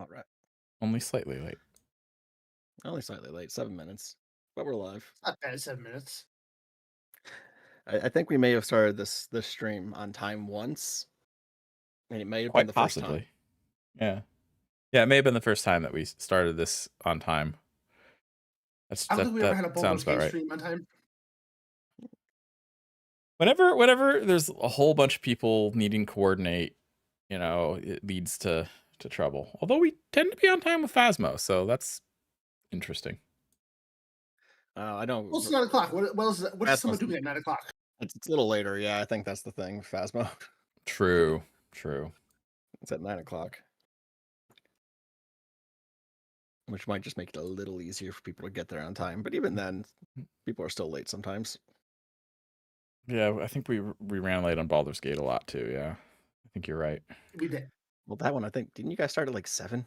All right. Only slightly late. Only slightly late, 7 minutes, but we're live. Not bad, 7 minutes. I think we may have started this stream on time once, and it may have been Quite the first time. possibly. Yeah. Yeah, it may have been the first time that we started this on time. I don't think we ever had a That Baldur's sounds about Gate right. stream on time. Whenever there's a whole bunch of people needing to coordinate, it leads to trouble. Although we tend to be on time with Phasmo, so that's interesting. I don't. Well, it's 9 o'clock. What is someone doing at 9 o'clock? It's a little later. Yeah, I think that's the thing. Phasmo. True. It's at 9 o'clock, which might just make it a little easier for people to get there on time. But even then, people are still late sometimes. Yeah, I think we ran late on Baldur's Gate a lot too. Yeah, I think you're right. We did. Well, that one, I think, didn't you guys start at like 7?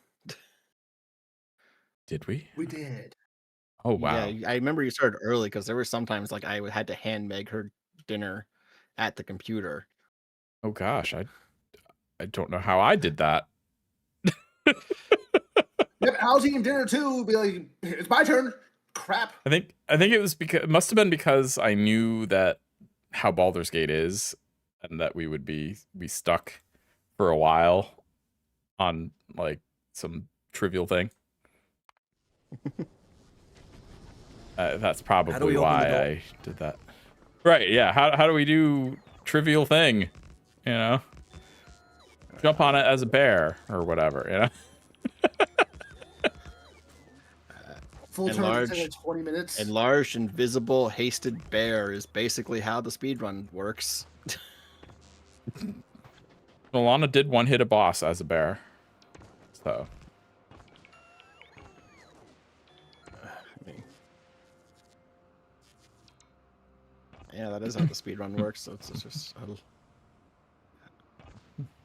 Did we? We did. Oh wow. Yeah, I remember you started early because there were sometimes like I had to hand Meg her dinner at the computer. Oh gosh, I don't know how I did that. Yep, I was eating dinner too. Be like, it's my turn. Crap. I think it must have been because I knew that how Baldur's Gate is, and that we would be stuck for a while on like some trivial thing. That's probably why I did that. Right? Yeah. How do we do trivial thing? Jump on it as a bear or whatever. Full turn takes 20 minutes. Enlarged, invisible, hasted bear is basically how the speedrun works. Milana did one hit a boss as a bear. So. Yeah, that is how the speedrun works. So it's just a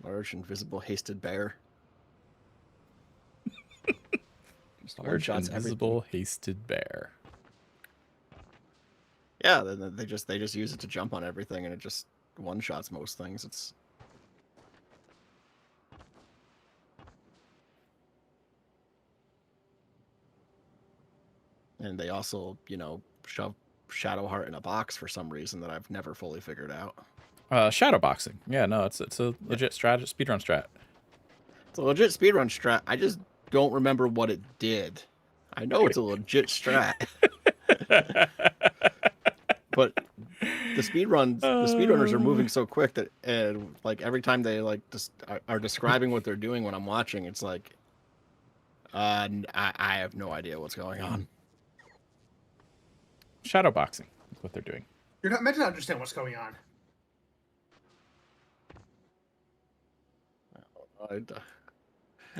large, invisible, hasted bear. Large, invisible, hasted bear. Yeah, they just use it to jump on everything, and it just one-shots most things. It's and they also, shove Shadowheart in a box for some reason that I've never fully figured out. Shadowboxing. Yeah, no, it's a legit speedrun strat. It's a legit speedrun strat. I just don't remember what it did. I know it's a legit strat. But the speedrunners are moving so quick that like every time they like are describing what they're doing when I'm watching, it's like I have no idea what's going on. Shadowboxing is what they're doing. You're not meant to understand what's going on.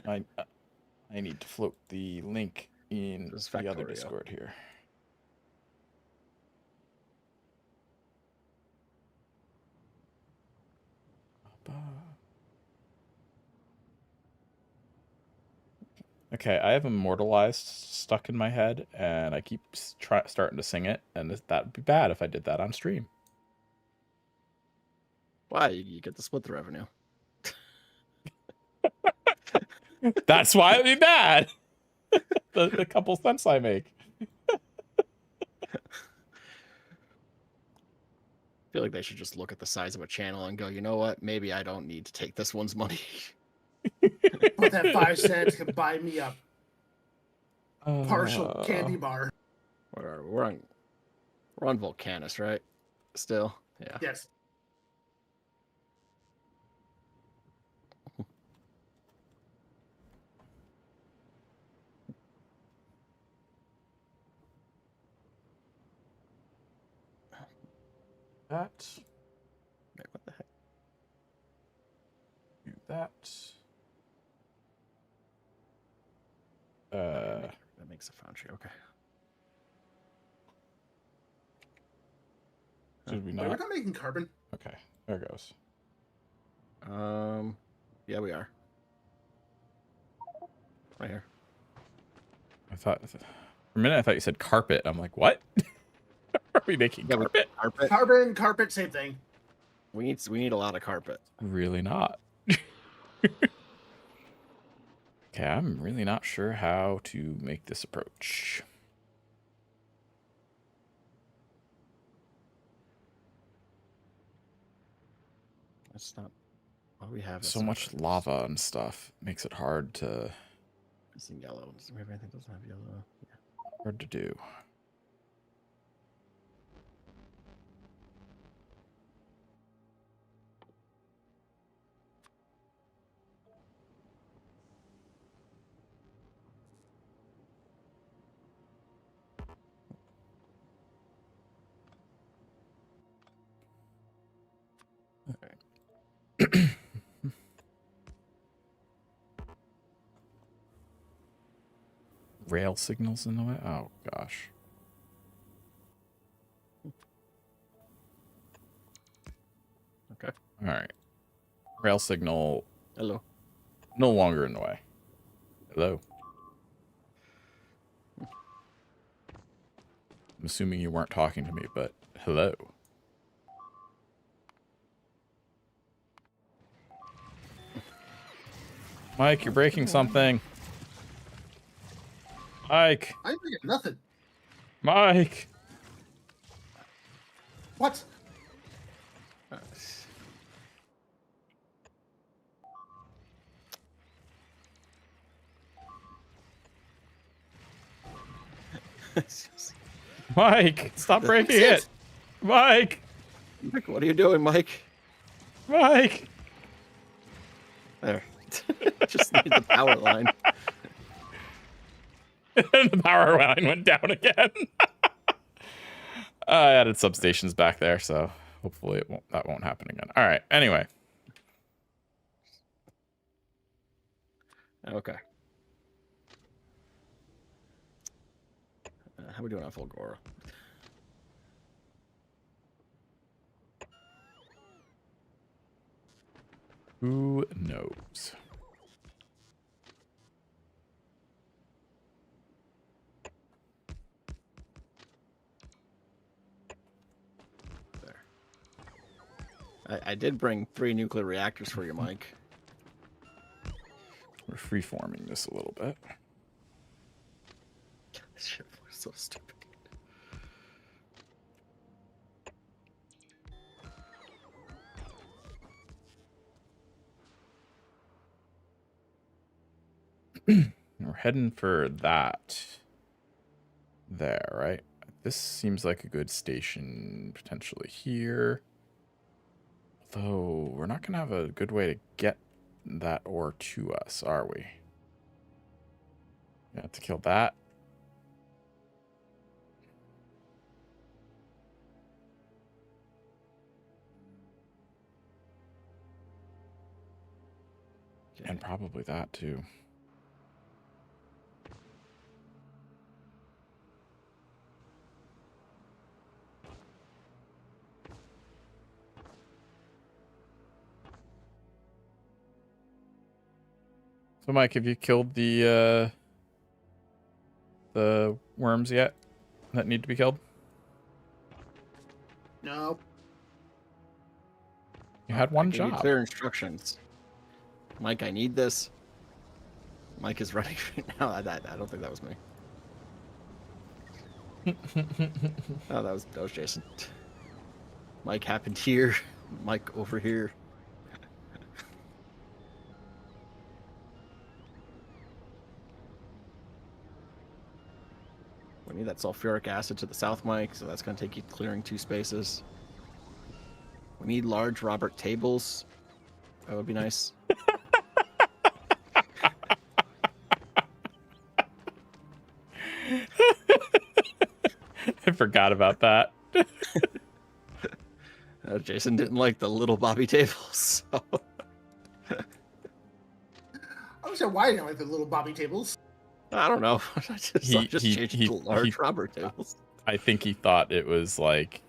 I need to float the link in the other Discord here. Okay, I have Immortalized stuck in my head, and I keep starting to sing it, and that'd be bad if I did that on stream. Why? You get to split the revenue. That's why it'd be bad. the couple cents I make. I feel like they should just look at the size of a channel and go, you know what? Maybe I don't need to take this one's money. But that 5 cents can buy me a partial candy bar. We're on Volcanus, right? Still, yeah. Yes. That. Wait, what the heck? Do that. That makes a foundry. Okay. Should we We're not? not making carbon. Okay, there it goes. Yeah, we are. Right here. For a minute I thought you said carpet. I'm like, what? Are we making carpet? Carbon, carpet, same thing. We need a lot of carpet. Really not. Okay, I'm really not sure how to make this approach. That's not what we have. So much lava and stuff makes it hard to Missing yellow. Everything doesn't have yellow. Yeah. hard to do. Rail signals in the way? Oh, gosh. Okay. All right. Rail signal Hello. no longer in the way. Hello. I'm assuming you weren't talking to me, but hello. Mike, you're breaking something. Mike. I didn't get nothing. Mike. What? Mike, stop breaking it. Mike. Mike, what are you doing, Mike? Mike. There. Just need the power line. And the power line went down again. I added substations back there, so hopefully that won't happen again. All right. Anyway. Okay. How we doing on Fulgora? Who knows? There. I did bring 3 nuclear reactors for you, Mike. We're freeforming this a little bit. This shit was so stupid. We're heading for that. There, right? This seems like a good station potentially here. Though we're not going to have a good way to get that ore to us, are we? We have to kill that. And probably that too. So, Mike, have you killed the worms yet that need to be killed? No. You had one I gave you job. clear instructions. Mike, I need this. Mike is running right now. I don't think that was me. Oh, that was Jason. Mike happened here. Mike over here. We need that sulfuric acid to the south, Mike, so that's going to take you clearing 2 spaces. We need large Robert tables. That would be nice. I forgot about that. Jason didn't like the little Bobby tables, so... I was why I didn't like the little Bobby tables. I don't know. I just changed it to large Robert tables. I think he thought it was like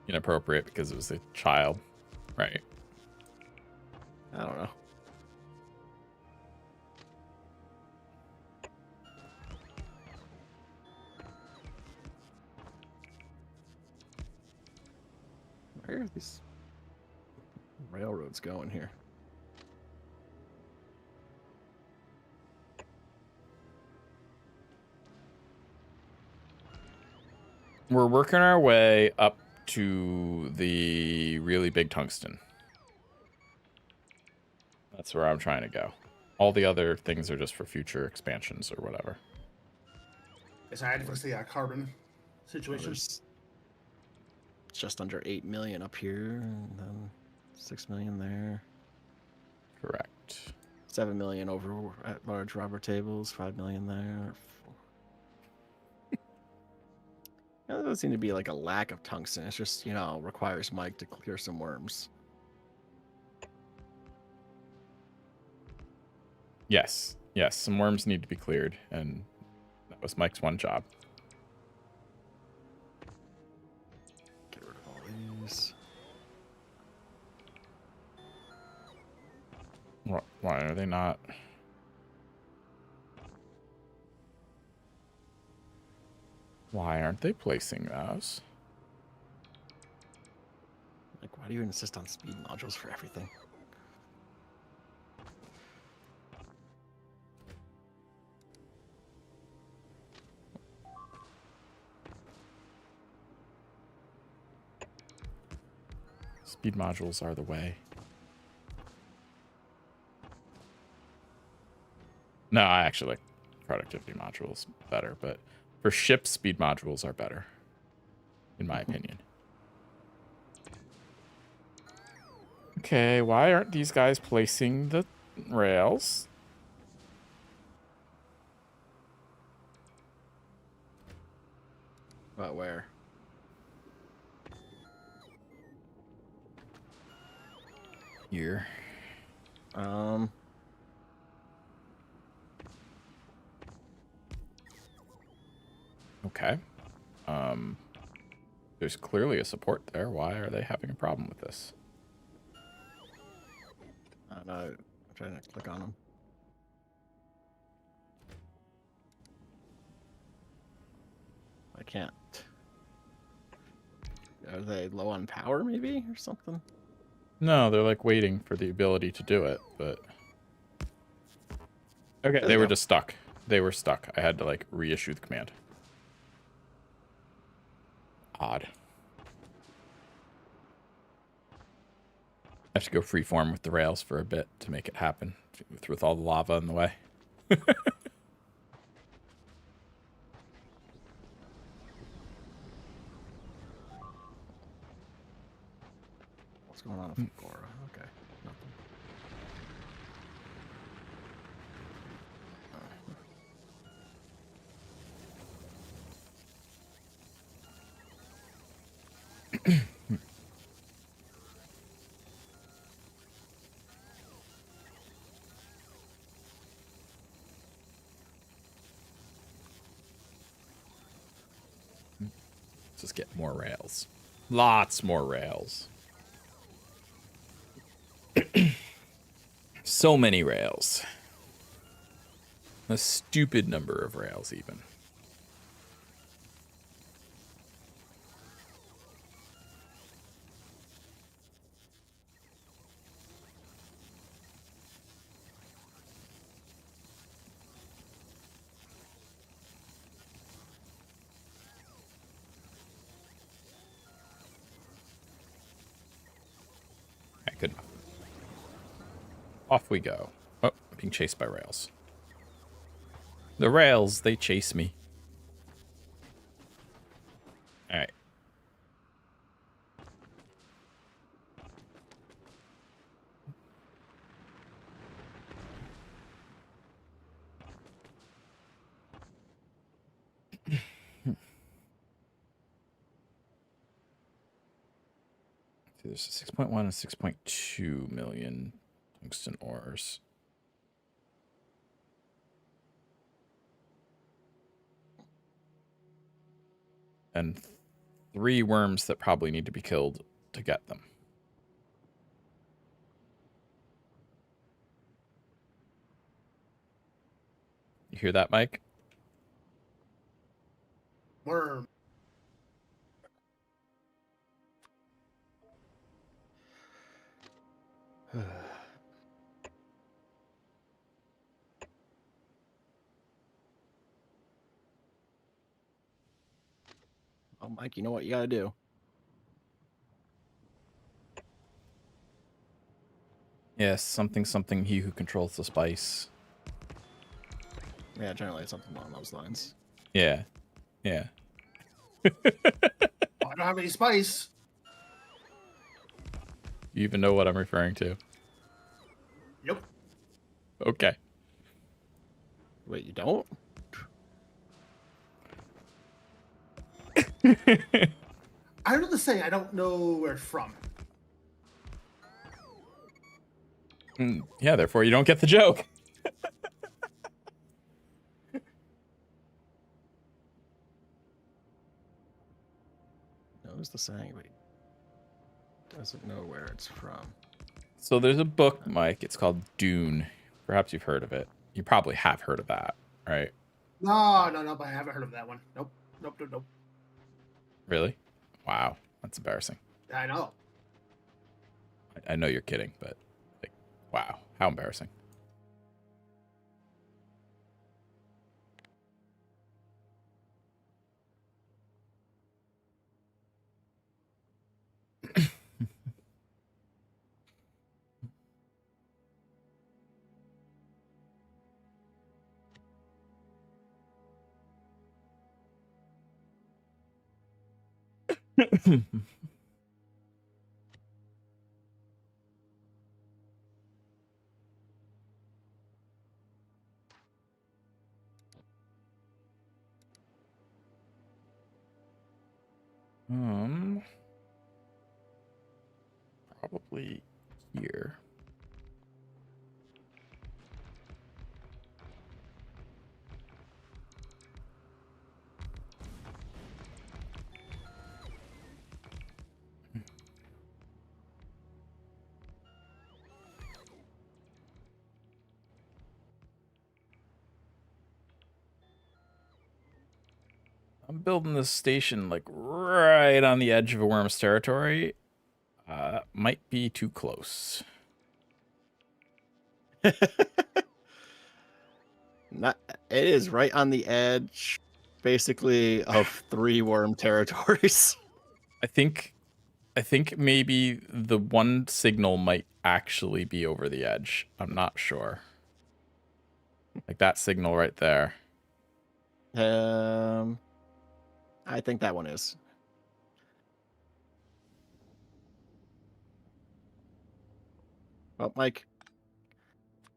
inappropriate because it was a child, right? I don't know. Where are these railroads going here? We're working our way up to the really big tungsten. That's where I'm trying to go. All the other things are just for future expansions or whatever. Yes, I had to fix the carbon situation. There's just under 8 million up here, and then 6 million there. Correct. 7 million over at large rubber tables, 5 million there. Yeah, there doesn't seem to be like a lack of tungsten. It's just, you know, requires Mike to clear some worms. Yes. Yes, some worms need to be cleared, and that was Mike's one job. Get rid of all these. Why are they not? Why aren't they placing those? Like, why do you insist on speed modules for everything? Speed modules are the way. No, I actually like productivity modules better, but for ships, speed modules are better, in my opinion. Okay, why aren't these guys placing the rails? But where? Here. Okay. There's clearly a support there. Why are they having a problem with this? I don't know. I'm trying to click on them. I can't. Are they low on power, maybe, or something? No, they're like waiting for the ability to do it, but... Okay, they were just stuck. They were stuck. I had to like reissue the command. Odd. I have to go freeform with the rails for a bit to make it happen with all the lava in the way. What's going on with Agora? Okay, nothing. Just get more rails. Lots more rails. So many rails. A stupid number of rails, even. Alright, good enough. Off we go. Oh, being chased by rails. The rails, they chase me. Alright. There's a 6.1 and 6.2 million tungsten ores. And 3 worms that probably need to be killed to get them. You hear that, Mike? Worm. Well, Mike, you know what you gotta do. Yes, something. He who controls the spice. Yeah, generally it's something along those lines. Yeah, yeah. I don't have any spice. You even know what I'm referring to. Nope. Okay. Wait, you don't? I don't know the saying. I don't know where it's from. Yeah, therefore you don't get the joke. Knows the saying, but he doesn't know where it's from. So there's a book, Mike. It's called Dune. Perhaps you've heard of it. You probably have heard of that, right? No, but I haven't heard of that one. Nope. Really? Wow, that's embarrassing. I know. I know you're kidding, but like, wow, how embarrassing. Um, probably here. I'm building this station like right on the edge of a worm's territory. Might be too close. Not. It is right on the edge, basically, of 3 worm territories. I think maybe the one signal might actually be over the edge. I'm not sure. Like that signal right there. I think that one is. Well, Mike.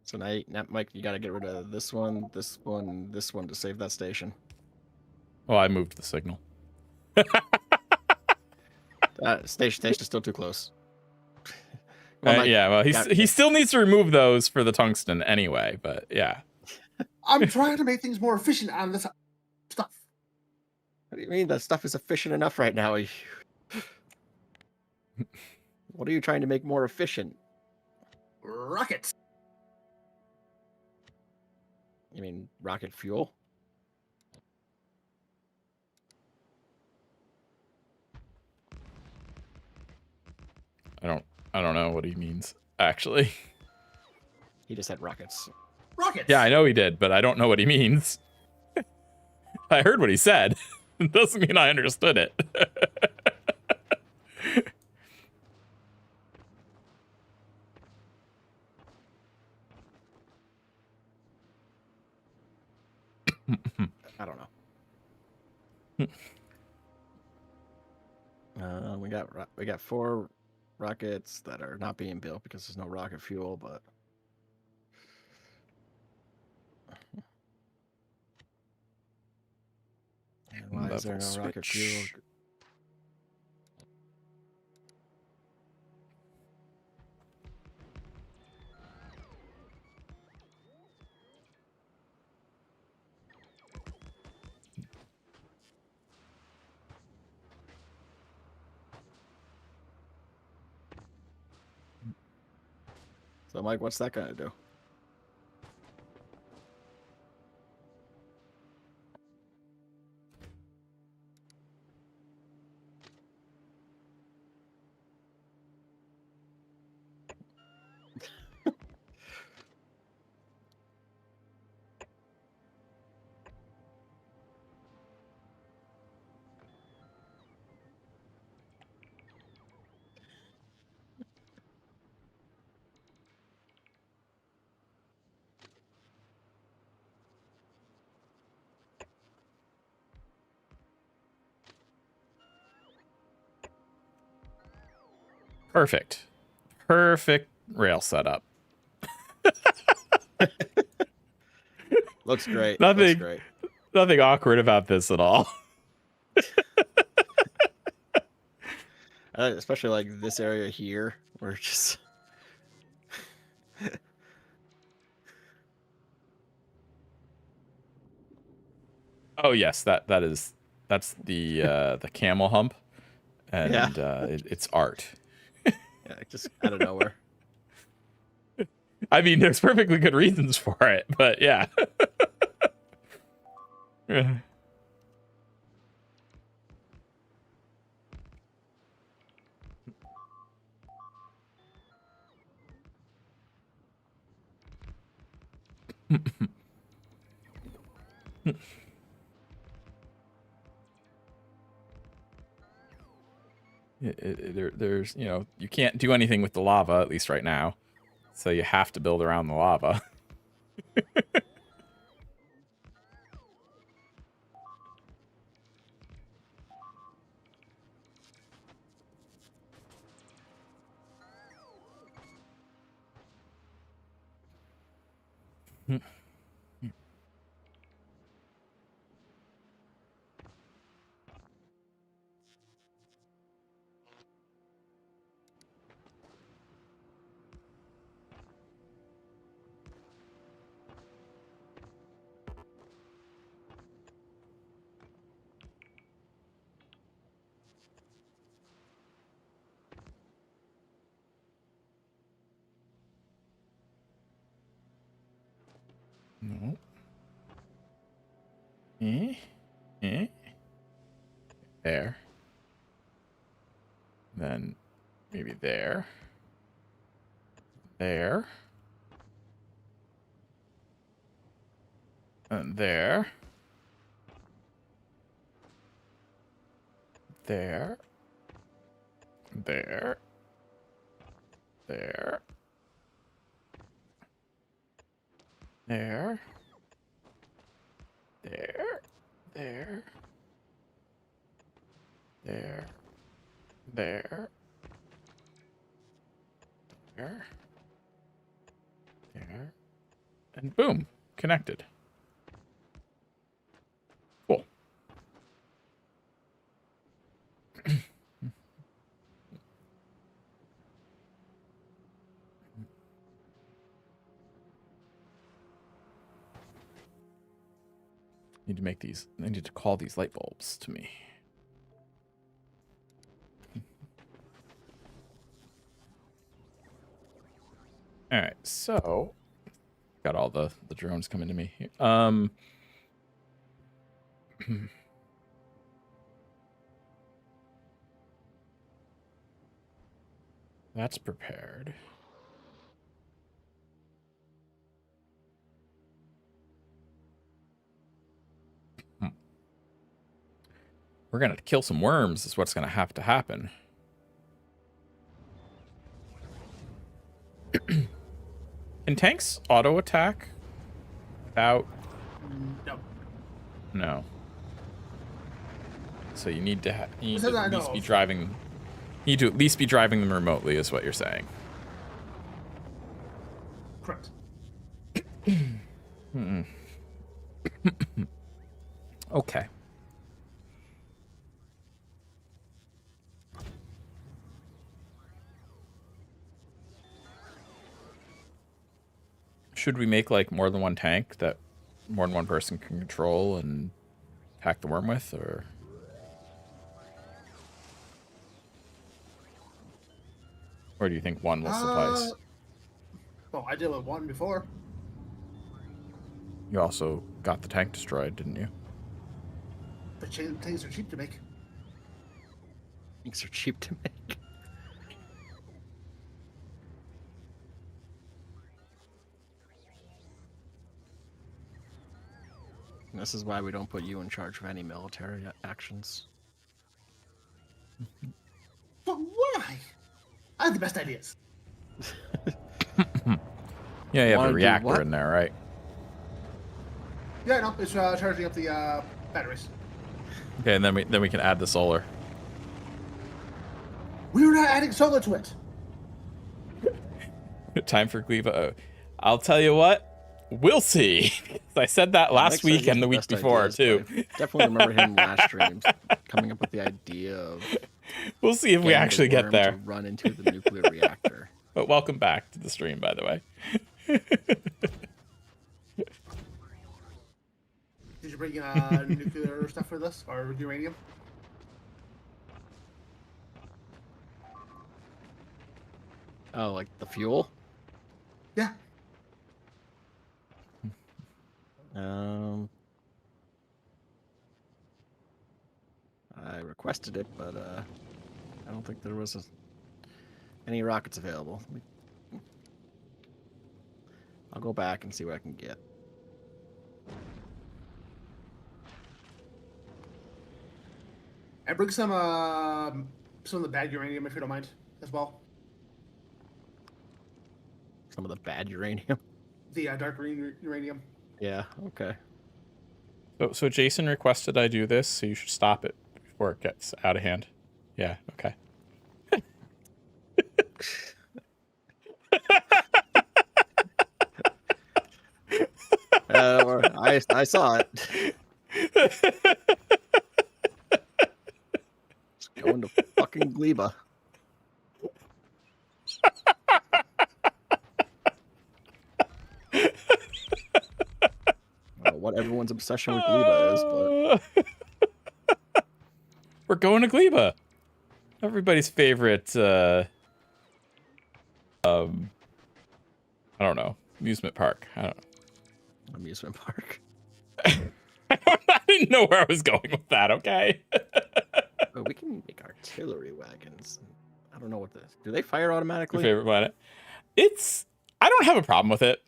So now, Mike, you got to get rid of this one to save that station. Oh, I moved the signal. Station is still too close. Come on, Mike. Yeah, well, he still needs to remove those for the tungsten anyway, but yeah. I'm trying to make things more efficient on this stuff. What do you mean that stuff is efficient enough right now? What are you trying to make more efficient? Rockets. You mean rocket fuel? I don't know what he means, actually. He just said rockets. Rockets. Yeah, I know he did, but I don't know what he means. I heard what he said. It doesn't mean I understood it. I don't know. We got 4 rockets that are not being built because there's no rocket fuel, but and why is there no rocket fuel? So, Mike, what's that gonna do? Perfect. Perfect rail setup. Looks great. Nothing, Looks great. nothing awkward about this at all. Especially like this area here, where it's just. Oh yes, that's the camel hump, and it's art. Yeah, just out of nowhere. I mean, there's perfectly good reasons for it, but yeah. There's, you can't do anything with the lava, at least right now. So you have to build around the lava. No. There. Then maybe there. There. And there. There. There. There. There. There. There. There. There. There. There. And boom, connected. Cool. Need to make these. I need to call these light bulbs to me. All right, so got all the drones coming to me. That's prepared. We're gonna kill some worms is what's gonna have to happen. Can tanks auto attack without? No. No. So you need to you need This to is at I least know be of. driving. You need to at least be driving them remotely, is what you're saying. Correct. Okay. Should we make like more than one tank that more than one person can control and attack the worm with, or do you think one will suffice? Well, I did with one before. You also got the tank destroyed, didn't you? But things are cheap to make. Things are cheap to make. This is why we don't put you in charge of any military actions. But why? I have the best ideas. Yeah, you have Wanna a do reactor what? in there, right? Yeah, no, it's charging up the batteries. Okay, and then we can add the solar. We're not adding solar to it. Time for Gleba. I'll tell you what. We'll see. I said that last week and the week before too. I definitely remember him last stream coming up with the idea of. We'll see if we actually get there. To run into the nuclear reactor. But welcome back to the stream, by the way. Did you bring nuclear stuff for this or uranium? Oh, like the fuel? Yeah. I requested it, but I don't think there was any rockets available. I'll go back and see what I can get. And bring some of the bad uranium if you don't mind as well. Some of the bad uranium. The dark green uranium. Yeah. Okay. So Jason requested I do this, so you should stop it before it gets out of hand. Yeah. Okay. I saw it. It's going to fucking Gleba. I don't know what everyone's obsession with Gleba is, but we're going to Gleba. Everybody's favorite. I don't know, amusement park. I don't know. Amusement park. I didn't know where I was going with that. Okay. But we can make artillery wagons. I don't know what this. Do they fire automatically? Your favorite planet? I don't have a problem with it,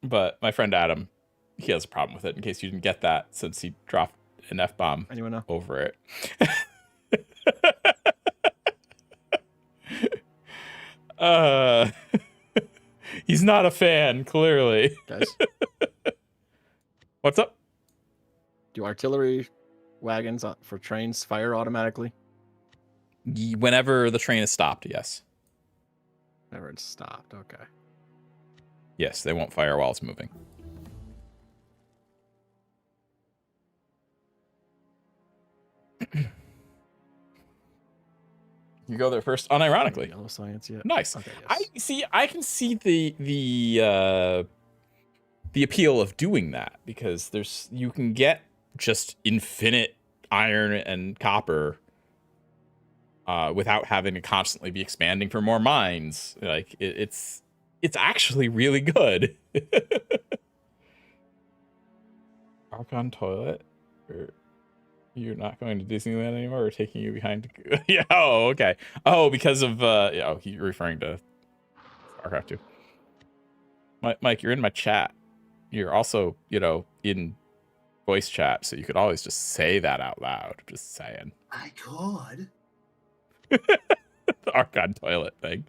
but my friend Adam, he has a problem with it. In case you didn't get that, since he dropped an F-bomb over it. He's not a fan, clearly. Guys, what's up? Do artillery wagons for trains fire automatically? Whenever the train is stopped, yes. Whenever it's stopped, okay. Yes, they won't fire while it's moving. You go there first, unironically. Yellow science yet? Nice. Okay, yes. I can see the appeal of doing that, because you can get just infinite iron and copper without having to constantly be expanding for more mines. Like it's actually really good. Archon toilet. You're not going to Disneyland anymore, or taking you behind? Yeah. Oh, okay. Oh, because of yeah. Oh, you're referring to StarCraft 2. Mike, you're in my chat. You're also, in voice chat, so you could always just say that out loud. Just saying. I could. The Archon toilet thing.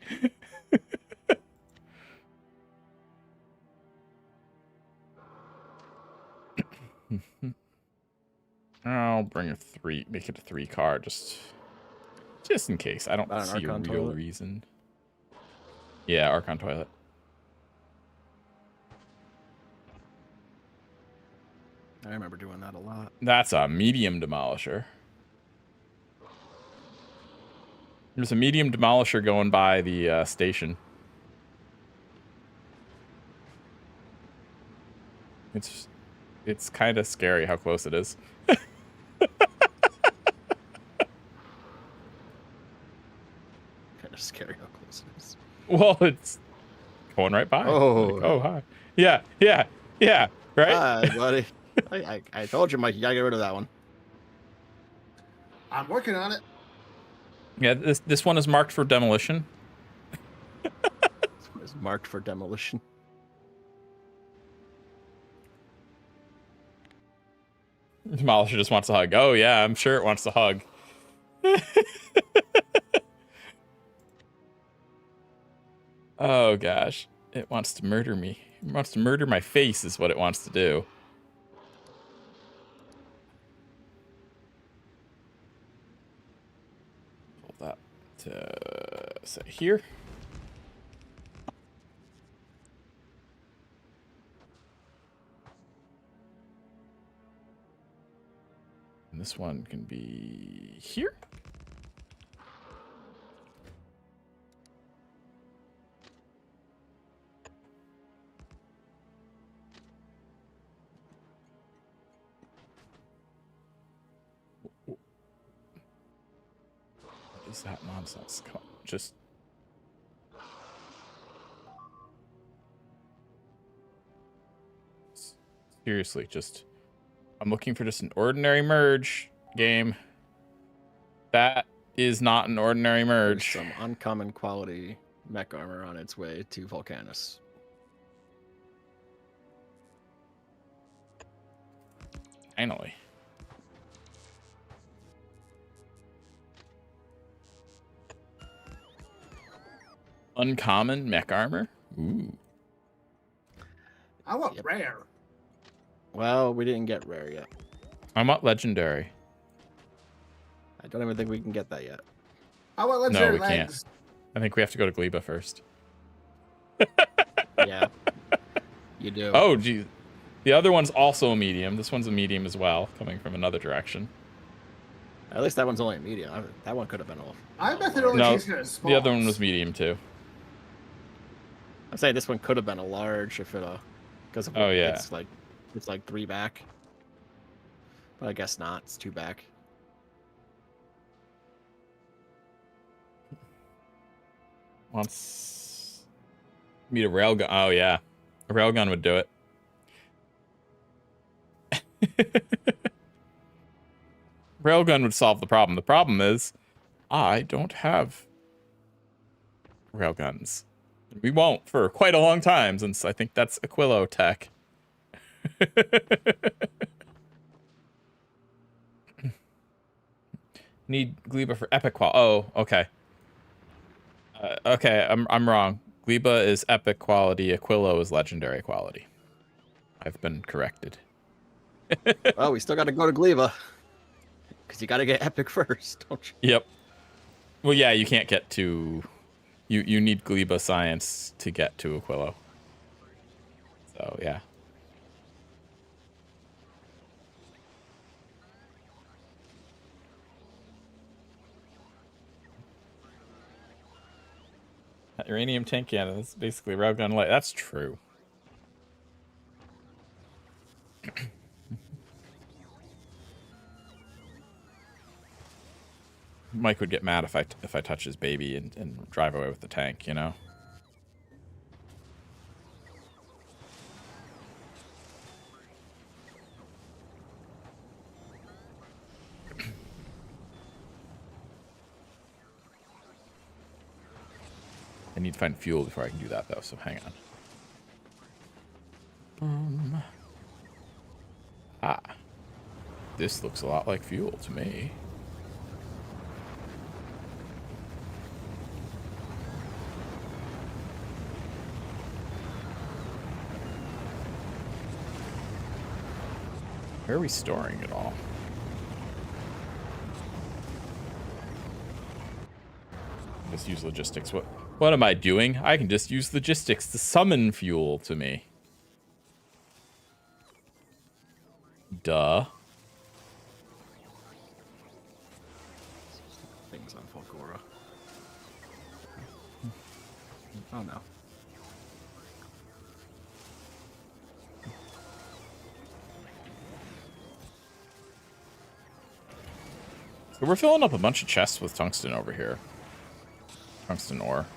I'll bring a 3, make it a 3 car, just in case. I don't see a real reason. Yeah, Archon toilet. I remember doing that a lot. That's a medium demolisher. There's a medium demolisher going by the station. It's kind of scary how close it is. Kind of scary how close it is. Well, it's going right by. Oh, like, oh, hi. Yeah, right? Hi, buddy. I told you, Mike, you gotta get rid of that one. I'm working on it. Yeah, this one is marked for demolition. This one is marked for demolition. Demolisher just wants a hug. Oh, yeah, I'm sure it wants a hug. Oh, gosh. It wants to murder me. It wants to murder my face is what it wants to do. Hold that to say here. this one can be here. What is that nonsense? Come on, just... Seriously, just... I'm looking for just an ordinary merge game. That is not an ordinary merge. There's some uncommon quality mech armor on its way to Volcanus. Finally. Uncommon mech armor? Ooh. I want Yep. rare. Well, we didn't get rare yet. I want legendary. I don't even think we can get that yet. I want legendary we can't. legs. I think we have to go to Gleba first. Yeah. You do. Oh, geez. The other one's also a medium. This one's a medium as well, coming from another direction. At least that one's only a medium. That one could have been a... I bet they're only No, chasing it as the other one smalls. was medium too. I'd say this one could have been a large if it... Because Oh, yeah. It's like 3 back. But I guess not. It's 2 back. Wants me to railgun. Oh, yeah. A railgun would do it. Railgun would solve the problem. The problem is, I don't have railguns. We won't for quite a long time, since I think that's Aquilo tech. Need Gleba for epic qual. Oh, okay. Okay, I'm wrong. Gleba is epic quality. Aquilo is legendary quality. I've been corrected. Well, we still got to go to Gleba. Because you got to get epic first, don't you? Yep. Well, yeah, you can't get to... You need Gleba science to get to Aquilo. So, yeah. That uranium tank cannon is basically railgun light. That's true. Mike would get mad if I touch his baby and drive away with the tank, you know? I need to find fuel before I can do that, though, so hang on. Ah. This looks a lot like fuel to me. Where are we storing it all? Just use logistics. What am I doing? I can just use logistics to summon fuel to me. Duh. Things on Fulgora. Oh no. So we're filling up a bunch of chests with tungsten over here. Tungsten ore.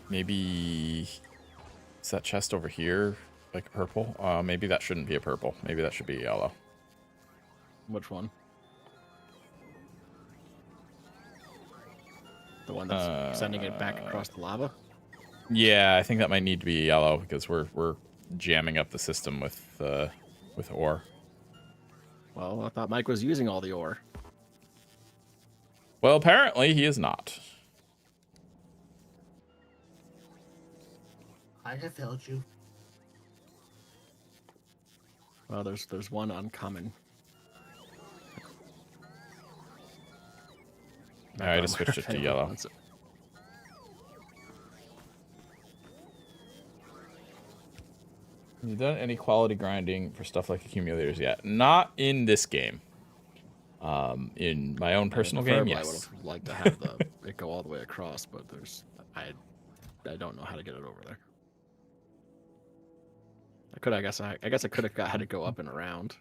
Maybe... Is that chest over here like a purple? Maybe that shouldn't be a purple. Maybe that should be yellow. Which one? The one that's sending it back across the lava? Yeah, I think that might need to be yellow because we're jamming up the system with ore. Well, I thought Mike was using all the ore. Well, apparently he is not. I have failed you. Well, there's one uncommon. Alright, I just switched it to yellow. Have you done any quality grinding for stuff like accumulators yet? Not in this game. In my own personal game, Preferably, yes. I would have liked to have it go all the way across, but I don't know how to get it over there. I guess I could have had it go up and around.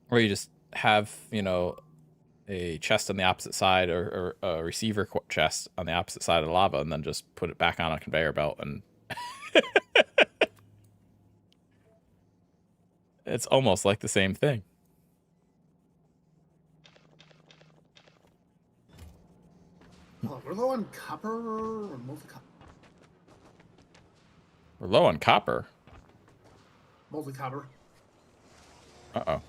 Or you just have, a chest on the opposite side or a receiver chest on the opposite side of the lava and then just put it back on a conveyor belt and it's almost like the same thing. Oh, we're low on copper. Remove the copper. We're low on copper. Moldy copper. Uh-oh.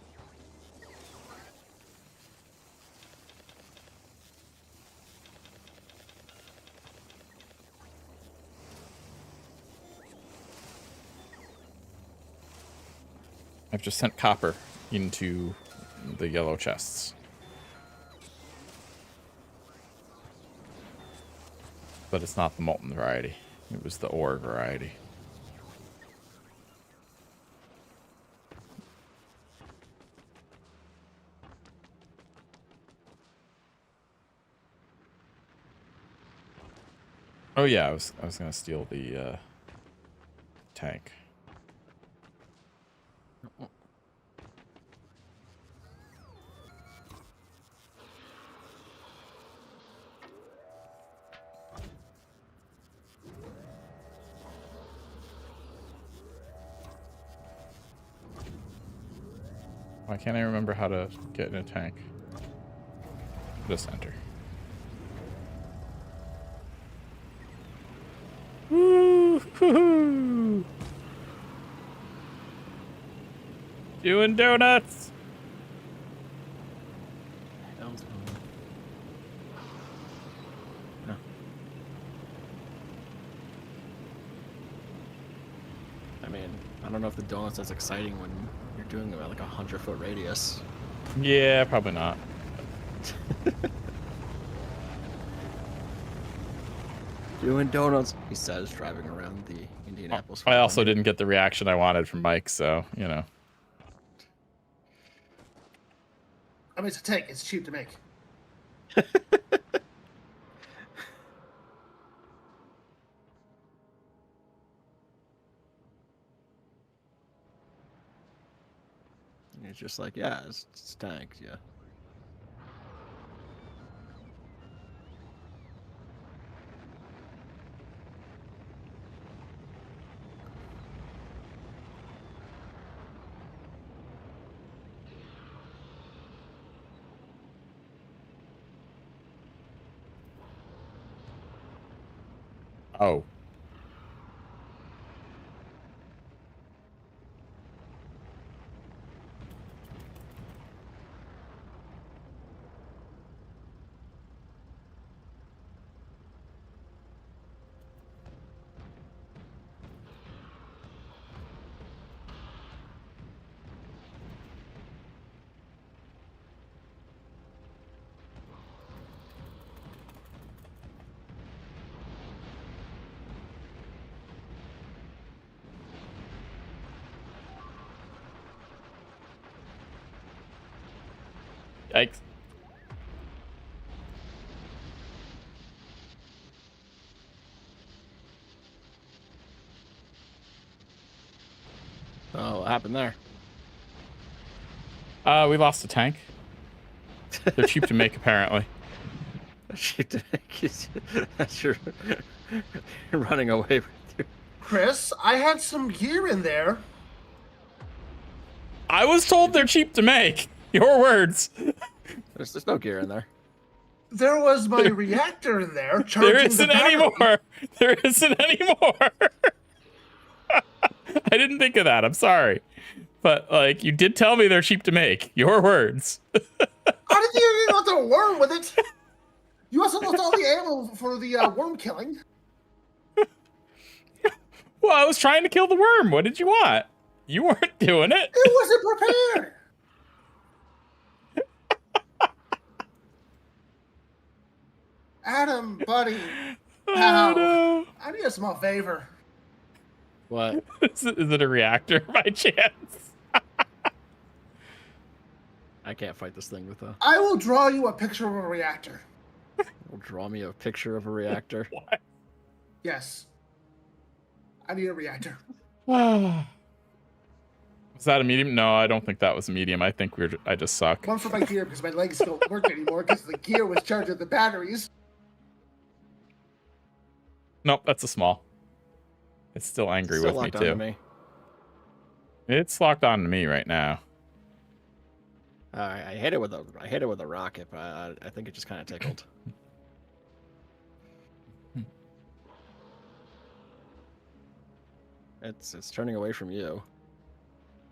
I've just sent copper into the yellow chests. But it's not the molten variety. It was the ore variety. Oh yeah, I was gonna steal the tank. Why can't I remember how to get in a tank? Just enter. Woo-hoo-hoo! Doing donuts! No. I mean, I don't know if the donut's as exciting when you're doing about like 100-foot radius. Yeah, probably not. Doing donuts, he says, driving around the Indianapolis. I also didn't get the reaction I wanted from Mike, so, I mean, it's a tank. It's cheap to make. It's just like, yeah, it's tanks, yeah. Oh. Yikes. Oh, what happened there? We lost a tank. They're cheap to make, apparently. That's your you're running away with you. Chris, I had some gear in there. I was told they're cheap to make. Your words. There's no gear in there. There was my reactor in there. There isn't anymore. There isn't anymore. I didn't think of that. I'm sorry. But, like, you did tell me they're cheap to make. Your words. How did you not the worm with it? You also lost all the ammo for the worm killing. Well, I was trying to kill the worm. What did you want? You weren't doing it. It wasn't prepared. Adam, buddy. Ow. no. I need a small favor. What? Is it a reactor by chance? I can't fight this thing with a. I will draw you a picture of a reactor. Will draw me a picture of a reactor. What? Yes. I need a reactor. Was that a medium? No, I don't think that was a medium. I think I just suck. One for my gear because my legs don't work anymore because the gear was charging the batteries. Nope, that's a small. It's still angry Still with me locked onto too. me. It's locked on to me right now. I hit it with a rocket, but I think it just kind of tickled. It's turning away from you.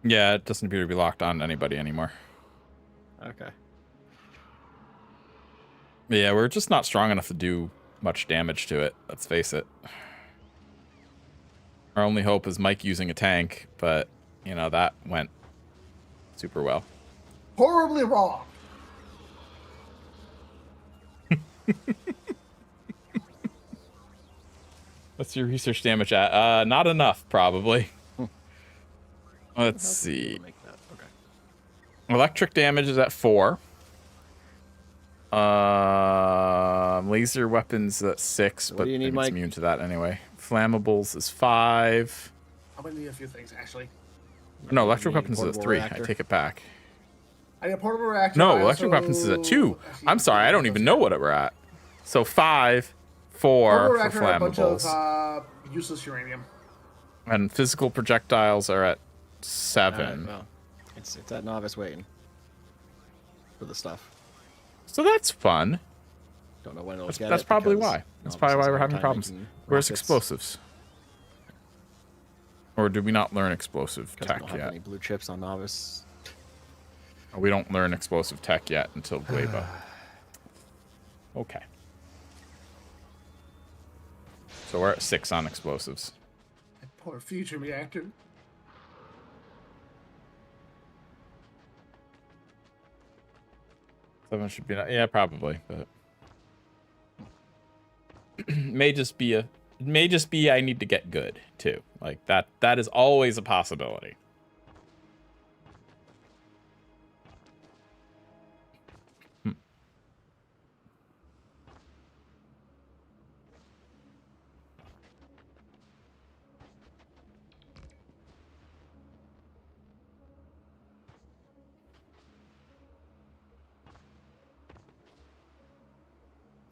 Yeah, it doesn't appear to be locked on to anybody anymore. Okay. But yeah, we're just not strong enough to do much damage to it. Let's face it. Our only hope is Mike using a tank, but you know that went super well. Horribly wrong. What's your research damage at? Not enough, probably. Let's How did you see. make that? Okay. Electric damage is at 4. Laser weapons at 6, What but do you I need, think it's Mike? immune to that anyway. Flammables is 5. I'm gonna need a few things actually. No, You electric need a weapons is at portable 3. reactor? I take it back. I need a portable reactor. No, I electric also- weapons is at 2. I see. I'm sorry, I don't even know what we're at. So 5, 4 Portable for reactor and a bunch flammables. of useless uranium. And physical projectiles are at All 7. right, well, it's at novice waiting for the stuff. So that's fun. Don't know when it'll That's, get that's it probably because why. That's Novice probably has why a we're hard having time problems. making Where's rockets. explosives? Or did we not learn explosive 'Cause we tech don't have yet? any blue chips on novice. We don't learn explosive tech yet until Gleba. Okay. So we're at 6 on explosives. That poor future reactor. Seven should be, yeah, probably, but may just be I need to get good too. Like that is always a possibility.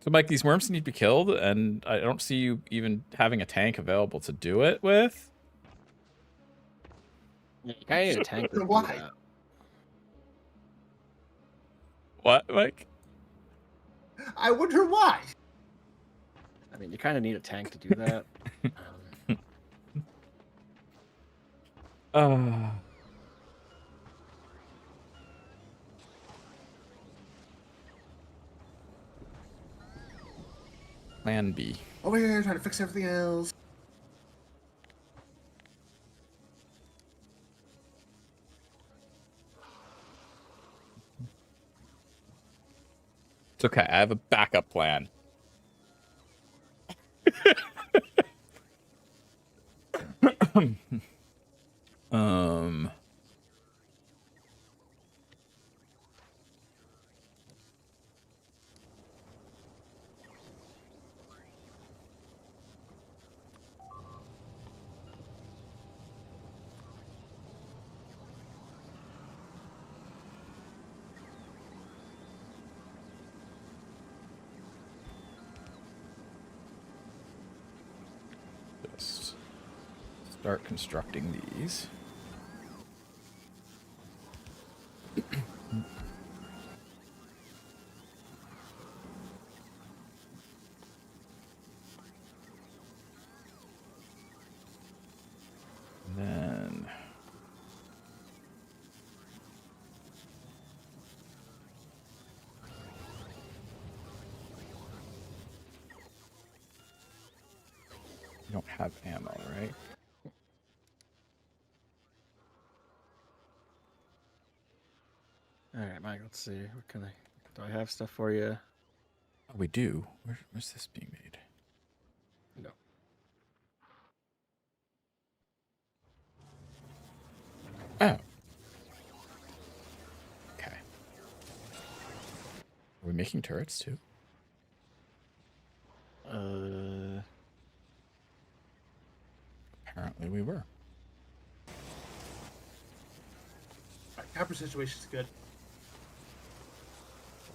So, Mike, these worms need to be killed, and I don't see you even having a tank available to do it with. You kind of need a tank to do Why? that. What, Mike? I wonder why. I mean, you kind of need a tank to do that. Plan B. Over here trying to fix everything else. It's okay. I have a backup plan. um. Just start constructing these. And then you don't have ammo, right? All right, Mike. Let's see. What can I? Do I have stuff for you? Oh, we do. Where's this being made? Oh. Okay. Are we making turrets too? Apparently we were. Alright, copper situation's good.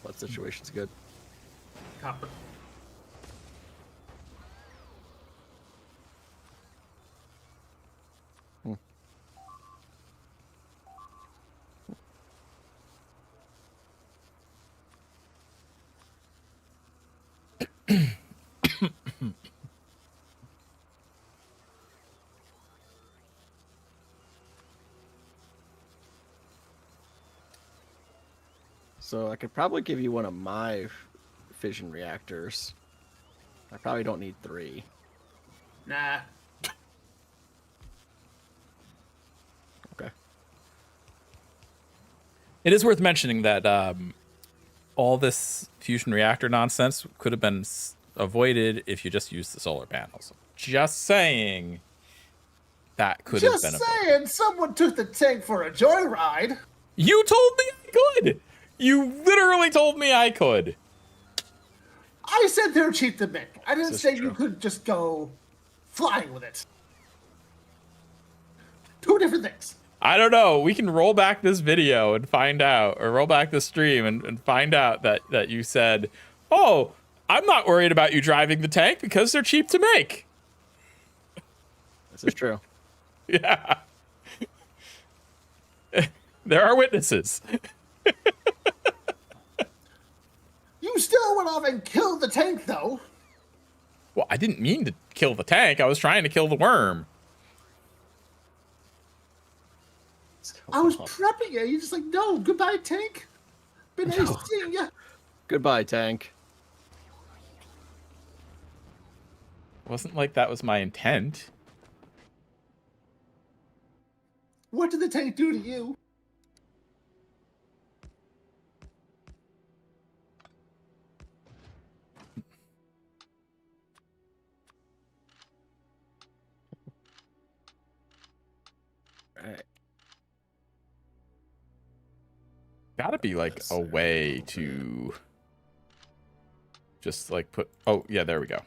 What situation's good? Copper. So I could probably give you one of my fission reactors. I probably don't need 3. Nah. Okay. It is worth mentioning that all this fusion reactor nonsense could have been avoided if you just used the solar panels. Just saying that could have been Just avoided. saying, someone took the tank for a joyride. You told me I could! You literally told me I could. I said they're cheap to make. I didn't This say is you true. could just go flying with it. 2 different things. I don't know. We can roll back this video and find out, or roll back the stream and find out that you said, oh, I'm not worried about you driving the tank because they're cheap to make. This is true. Yeah. There are witnesses. You still went off and killed the tank, though. Well, I didn't mean to kill the tank. I was trying to kill the worm. I was prepping you. You're just like, no, goodbye, tank. Been nice seeing ya. Goodbye, tank. Wasn't like that was my intent. What did the tank do to you? Alright. Gotta be like a way to just like put. Oh, yeah, there we go.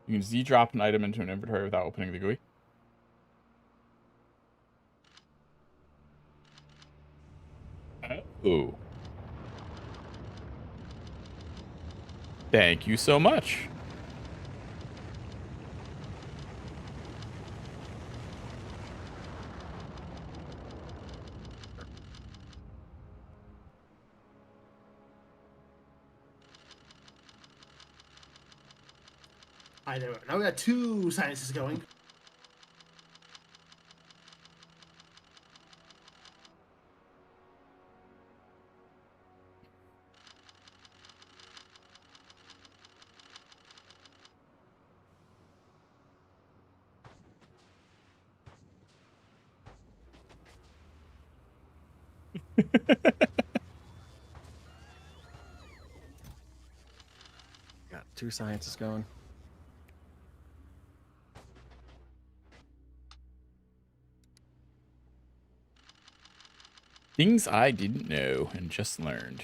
You can Z drop an item into an inventory without opening the GUI. Oh. Thank you so much. I know. Now we got 2 sciences going. Got 2 sciences going. Things I didn't know and just learned.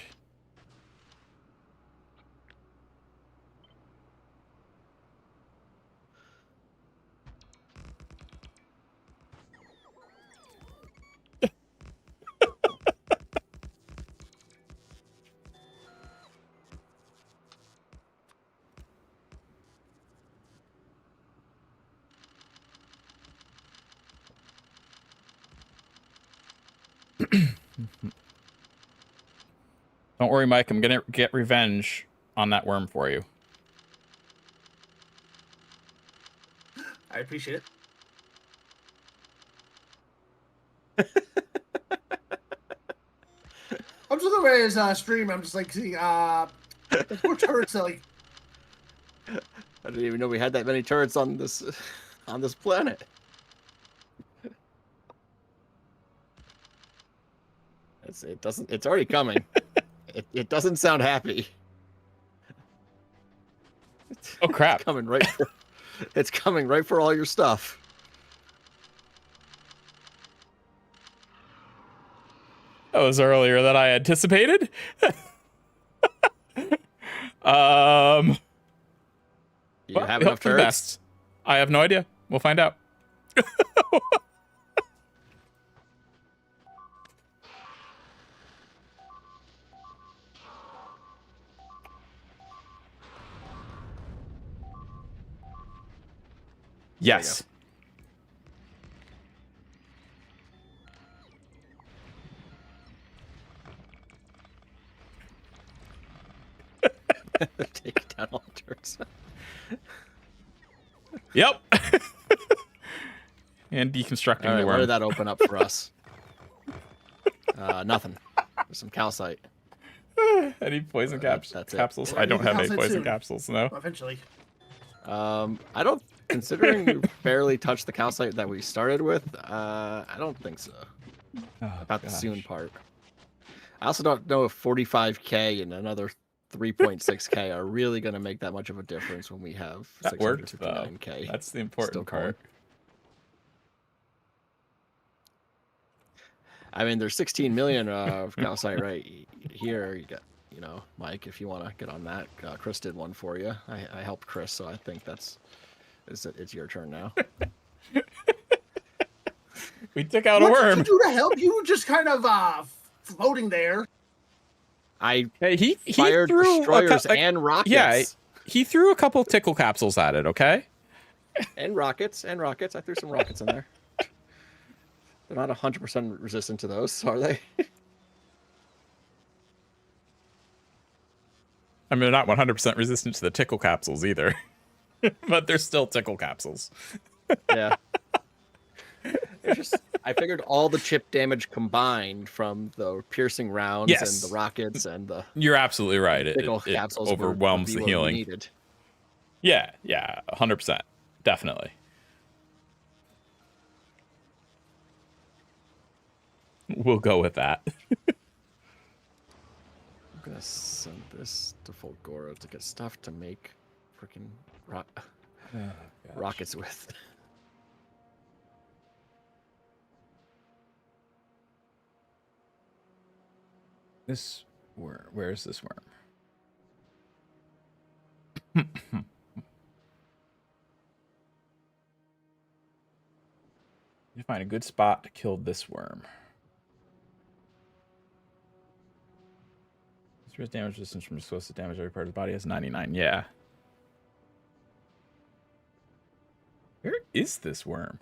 Don't worry, Mike. I'm gonna get revenge on that worm for you. I appreciate it. I'm just looking at his stream. I'm just like seeing there's more turrets like. I didn't even know we had that many turrets on this planet. It's already coming. it doesn't sound happy. Oh crap! It's coming right for all your stuff. That was earlier than I anticipated. You Well, have we enough hope for the turrets? best. I have no idea. We'll find out. Yes. Take down all turrets. Yep. And deconstructing All right, the what worm. did that open up for us? Nothing. There's some calcite. Any poison that's it. capsules? Yeah, I don't have any calcite poison soon. capsules, no. Eventually. I don't. Considering we barely touched the calcite that we started with, I don't think so. Oh, About the gosh. soon part. I also don't know if 45k and another 3.6k are really going to make that much of a difference when we have That worked, though. 659k. That's the still important going. part. I mean, there's 16 million of calcite right here. You got, Mike, if you want to get on that. Chris did one for you. I helped Chris, so I think it's your turn now. We took out a What worm. did you do to help? You were just kind of floating there. I Hey, he fired threw destroyers and rockets. Yeah, he threw a couple tickle capsules at it, okay? And rockets. I threw some rockets in there. They're not 100% resistant to those, are they? I mean, they're not 100% resistant to the tickle capsules either. But they're still tickle capsules. Yeah. I figured all the chip damage combined from the piercing rounds Yes. and the rockets and the You're absolutely right. It capsules overwhelms would be the what we healing. needed. Yeah, 100%. Definitely. We'll go with that. I'm gonna send this to Fulgora to get stuff to make freaking rockets with. This worm. Where's this worm? You find a good spot to kill this worm. Serious damage resistance from explosive damage. Every part of the body has 99. Yeah. Where is this worm?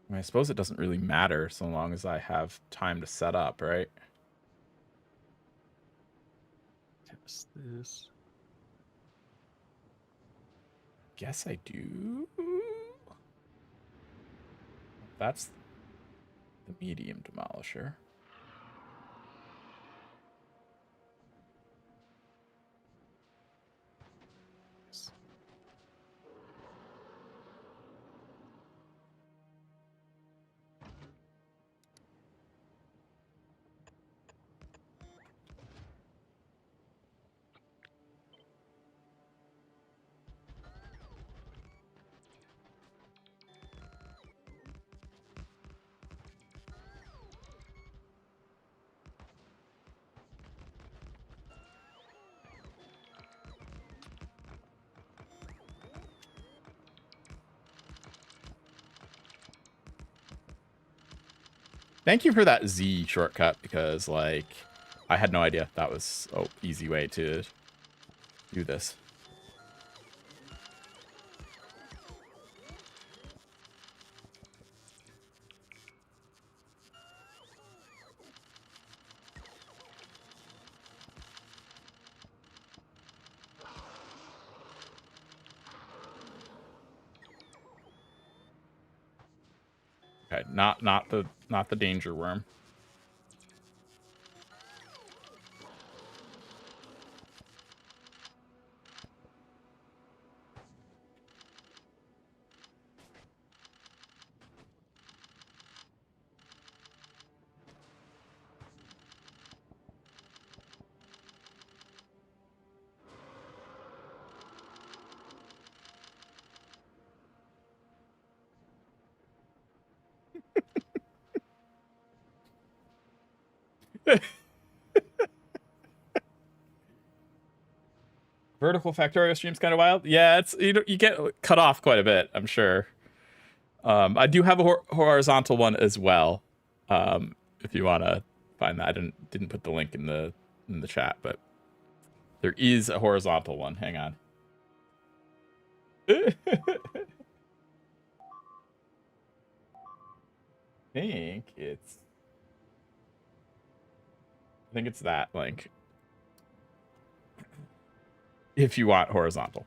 I mean, I suppose it doesn't really matter so long as I have time to set up, right? Test this. Guess I do. That's the medium demolisher. Thank you for that Z shortcut, because, like, I had no idea that was an easy way to do this. Okay, not the danger worm. Vertical Factorio stream's kind of wild. Yeah, it's you get cut off quite a bit, I'm sure. I do have a horizontal one as well. If you want to find that, I didn't put the link in the chat, but there is a horizontal one. Hang on. I think it's that link. If you want horizontal.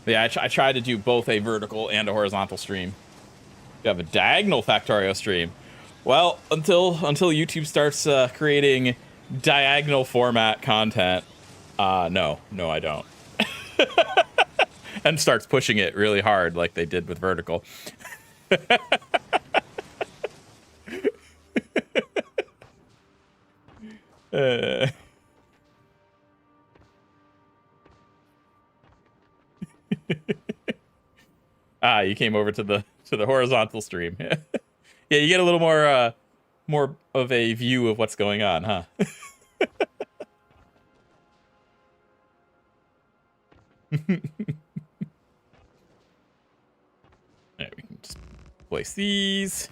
Yeah, I tried to do both a vertical and a horizontal stream. You have a diagonal Factorio stream. Well, until YouTube starts creating diagonal format content, no, I don't. And starts pushing it really hard like they did with vertical. You came over to the horizontal stream. Yeah, you get a little more of a view of what's going on, huh? Alright, we can just place these.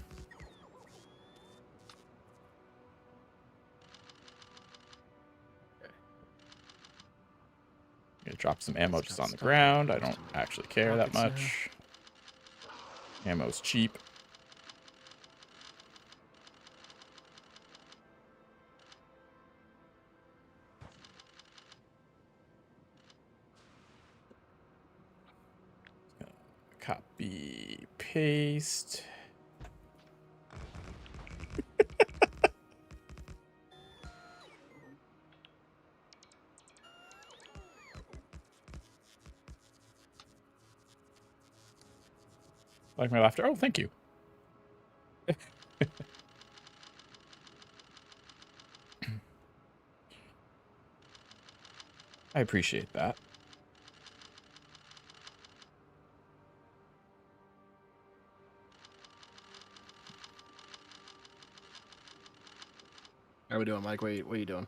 I'm gonna drop some ammo just on the ground. I don't actually care that much. Ammo's cheap. Copy, paste. Like my laughter. Oh, thank you. I appreciate that. How are we doing, Mike? What are you doing?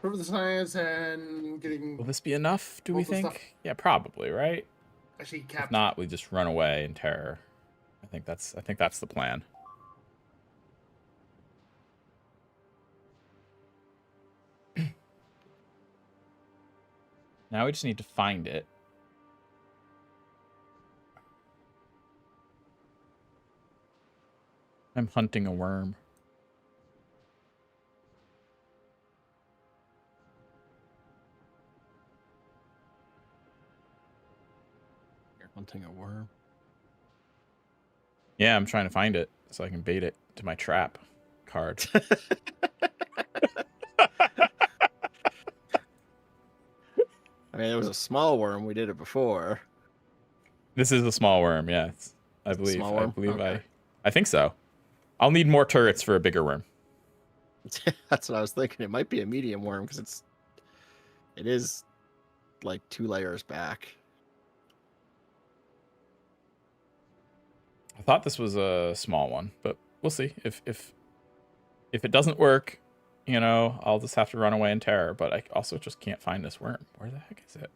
Prove the science and getting. Will this be enough, do we all the think? stuff. Yeah, probably, right? Actually, If not, we just run away in terror. I think that's the plan. Now we just need to find it. I'm hunting a worm. You're hunting a worm. Yeah, I'm trying to find it so I can bait it to my trap card. I mean, it was a small worm. We did it before. This is a small worm, yeah. I believe. Small worm? I believe Okay. I think so. I'll need more turrets for a bigger worm. That's what I was thinking. It might be a medium worm because it is like 2 layers back. I thought this was a small one, but we'll see. If it doesn't work, you know, I'll just have to run away in terror. But I also just can't find this worm. Where the heck is it?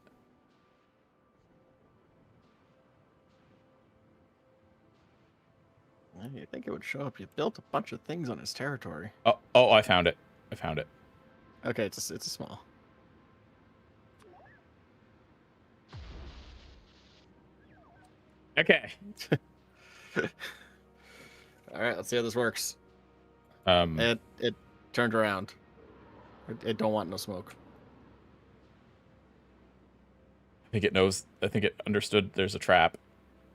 You think it would show up? You built a bunch of things on his territory. Oh, I found it. I found it. Okay, it's a small. Okay. All right, let's see how this works. It turned around. It don't want no smoke. I think it knows. I think it understood there's a trap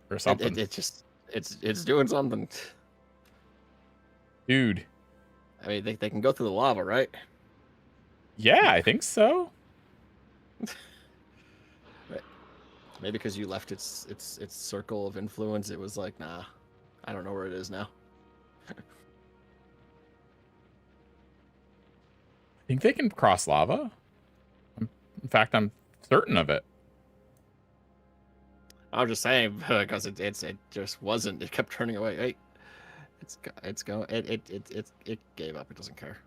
or something. It's doing something. Dude. I mean, they can go through the lava, right? Yeah, I think so. Maybe because you left its circle of influence, it was like, nah, I don't know where it is now. I think they can cross lava. In fact, I'm certain of it. I'm just saying because it just wasn't. It kept turning away. Hey, it's going. It gave up. It doesn't care.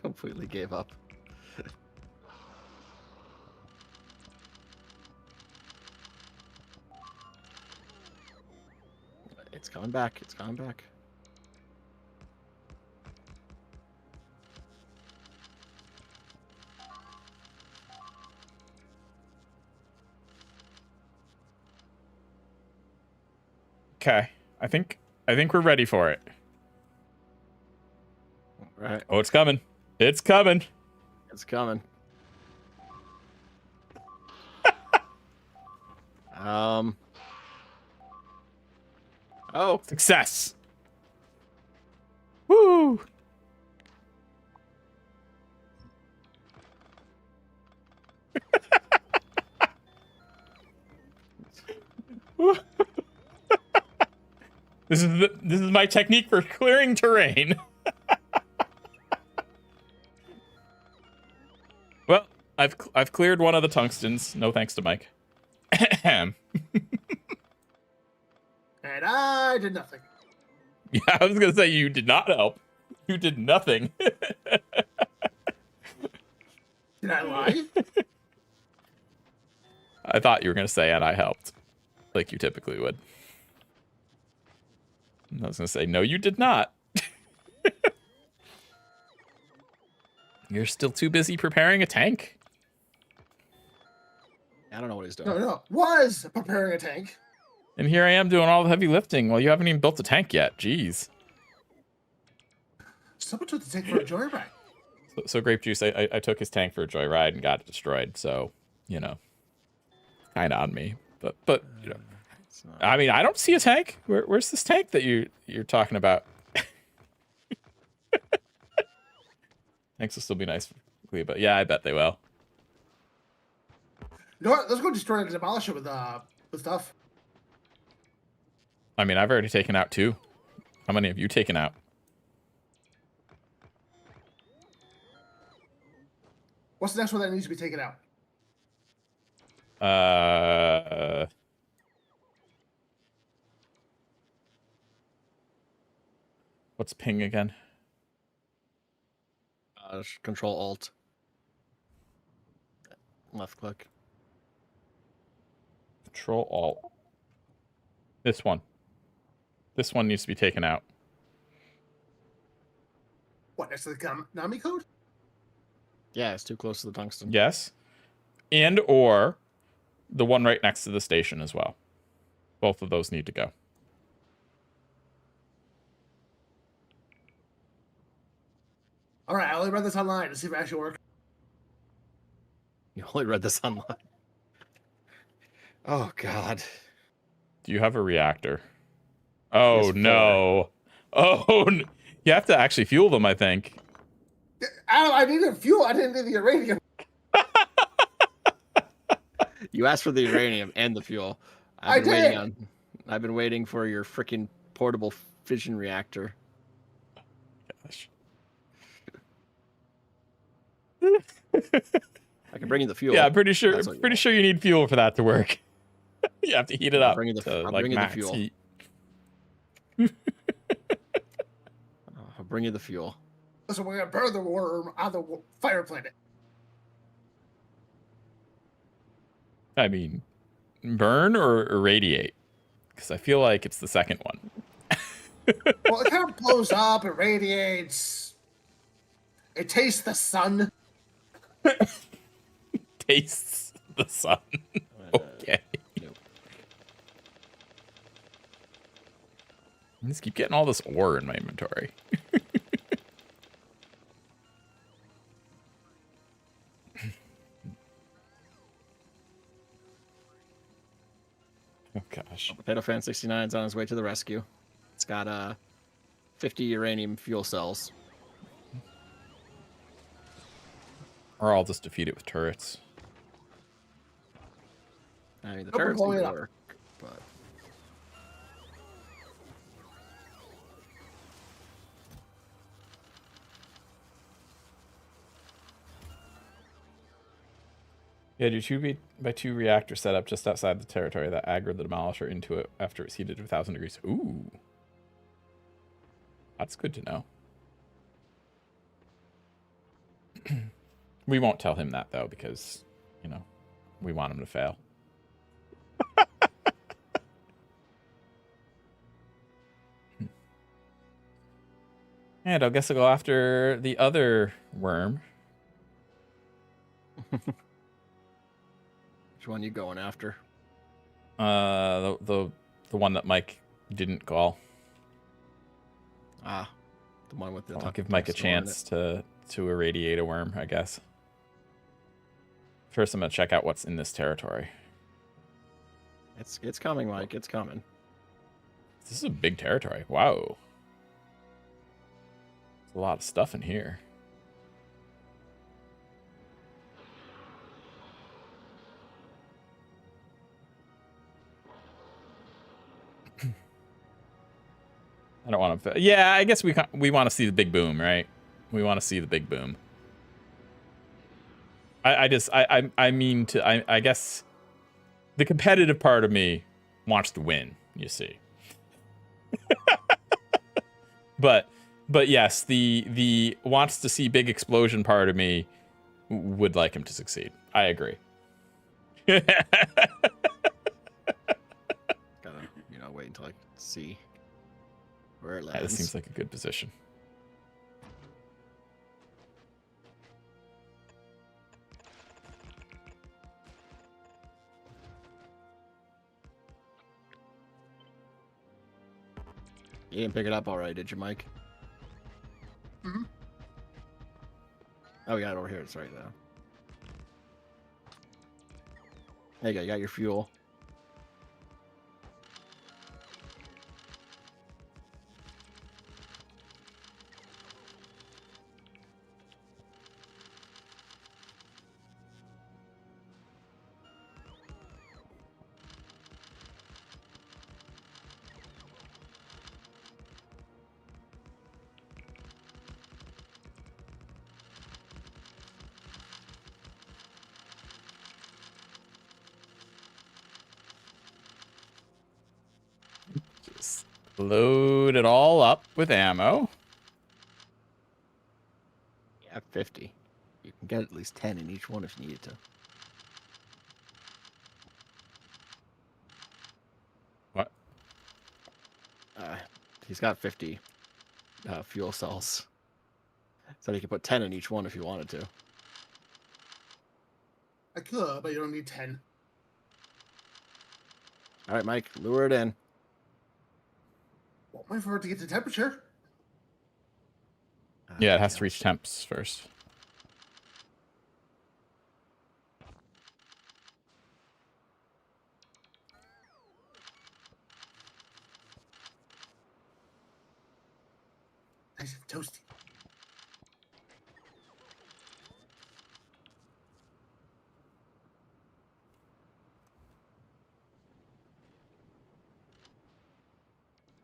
Completely gave up. It's coming back. It's coming back. Okay. I think we're ready for it. Right. Oh, it's coming. It's coming. It's coming. Oh. Success. Woo. This is my technique for clearing terrain. Well, I've cleared one of the tungstens. No thanks to Mike. And I did nothing. Yeah, I was gonna say you did not help. You did nothing. Did I lie? I thought you were gonna say, and I helped, like you typically would. I was gonna say, no, you did not. You're still too busy preparing a tank. I don't know what he's doing. No. Was preparing a tank. And here I am doing all the heavy lifting while you haven't even built a tank yet. Jeez. Someone took the tank for a joyride. So Grape Juice, I took his tank for a joyride and got it destroyed. So, you know, kind of on me. But you know, I mean, I don't see a tank. Where's this tank that you're talking about? Tanks will still be nice for Gleba. Yeah, I bet they will. You know what? Let's go destroy it and demolish it with stuff. I mean, I've already taken out 2. How many have you taken out? What's the next one that needs to be taken out? What's ping again? Control Alt. Left click. Control Alt. This one. This one needs to be taken out. What, next to the Konami code? Yeah, it's too close to the tungsten. Yes. And or the one right next to the station as well. Both of those need to go. All right, I only read this online to see if it actually works. You only read this online. Oh, God. Do you have a reactor? Oh, Yes, no. Oh, you have to actually fuel them, I think. I needed fuel. I didn't need the uranium. You asked for the uranium and the fuel. I've been waiting for your freaking portable fission reactor. Gosh. I can bring you the fuel. Yeah, I'm pretty sure you need fuel for that to work. You have to heat it up bring you the- to I'll like bring you the max fuel. heat. I'll bring you the fuel. So we're gonna burn the worm on the fire planet. I mean, burn or irradiate? Because I feel like it's the second one. Well, it kind of blows up. It radiates. It tastes the sun. Tastes the sun. Okay. Nope. I just keep getting all this ore in my inventory. Oh gosh. Potato Fan 69 is on his way to the rescue. It's got 50 uranium fuel cells. Or I'll just defeat it with turrets. I mean, the Nope, we're turrets blowing can it up. work, but Yeah, do 2x2 reactor setup just outside the territory that aggroed the demolisher into it after it was heated to 1,000 degrees. Ooh. That's good to know. We won't tell him that, though, because, you know, we want him to fail. And I guess I'll go after the other worm. which one you going after? The one that Mike didn't call. Ah, the one with the. I'll give Mike a chance to irradiate a worm, I guess. First, I'm gonna check out what's in this territory. It's coming, Mike. It's coming. This is a big territory. Wow. There's a lot of stuff in here. I don't want to. Yeah, I guess we want to see the big boom, right? We want to see the big boom. I guess the competitive part of me wants to win. You see. but yes, the wants to see big explosion part of me would like him to succeed. I agree. Gotta wait until I see where it lands. Yeah, this seems like a good position. You didn't pick it up all right, did you, Mike? Mm-hmm. Oh, we got it over here. It's right there. There you go. You got your fuel. Just load it all up with ammo. Yeah, 50. You can get at least 10 in each one if you needed to. What? He's got 50 fuel cells. So you could put 10 in each one if you wanted to. I could, but you don't need 10. All right, Mike, lure it in. Well, wait for it to get to temperature. Yeah, it has to reach temps first. Nice and toasty.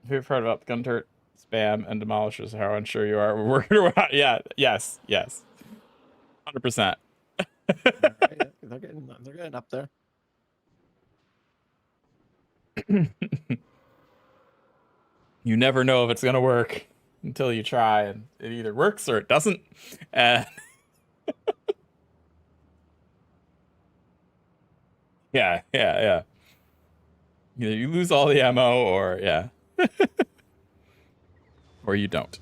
Favorite part about the gun turret spam and demolishers how unsure you are. We're working around. Yeah, yes. 100%. Right, they're getting up there. You never know if it's gonna work until you try, and it either works or it doesn't. Yeah. Either you lose all the ammo, or yeah, or you don't.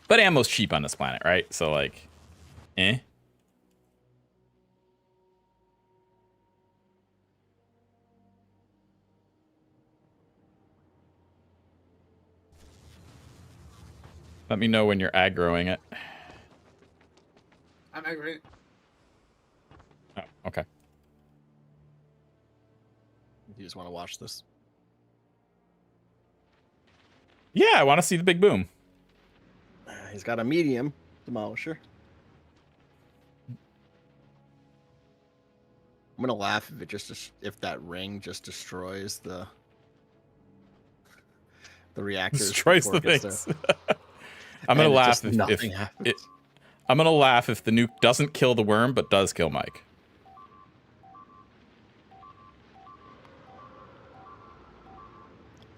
But ammo's cheap on this planet, right? So like, eh. Let me know when you're aggroing it. I'm angry. Oh, okay. You just want to watch this? Yeah, I want to see the big boom. He's got a medium demolisher. I'm gonna laugh if that ring just destroys the reactors. Destroys before the it gets things. there. I'm gonna And laugh just if nothing happens. I'm gonna laugh if the nuke doesn't kill the worm but does kill Mike.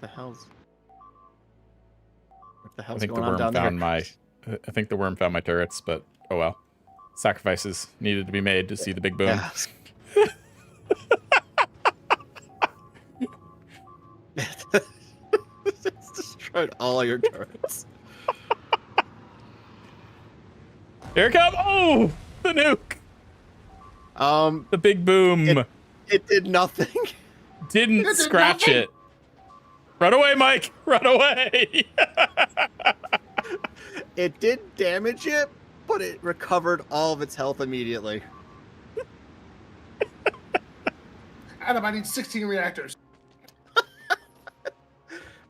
What the hell's I think the going on worm down there? found my. I think the worm found my turrets, but oh well. Sacrifices needed to be made to see the big boom. Yeah. It's destroyed all your turrets. Here it comes! Oh, the nuke! The big boom It did nothing. didn't did scratch nothing. it. Run away, Mike! Run away! It did damage it, but it recovered all of its health immediately. Adam, I need 16 reactors.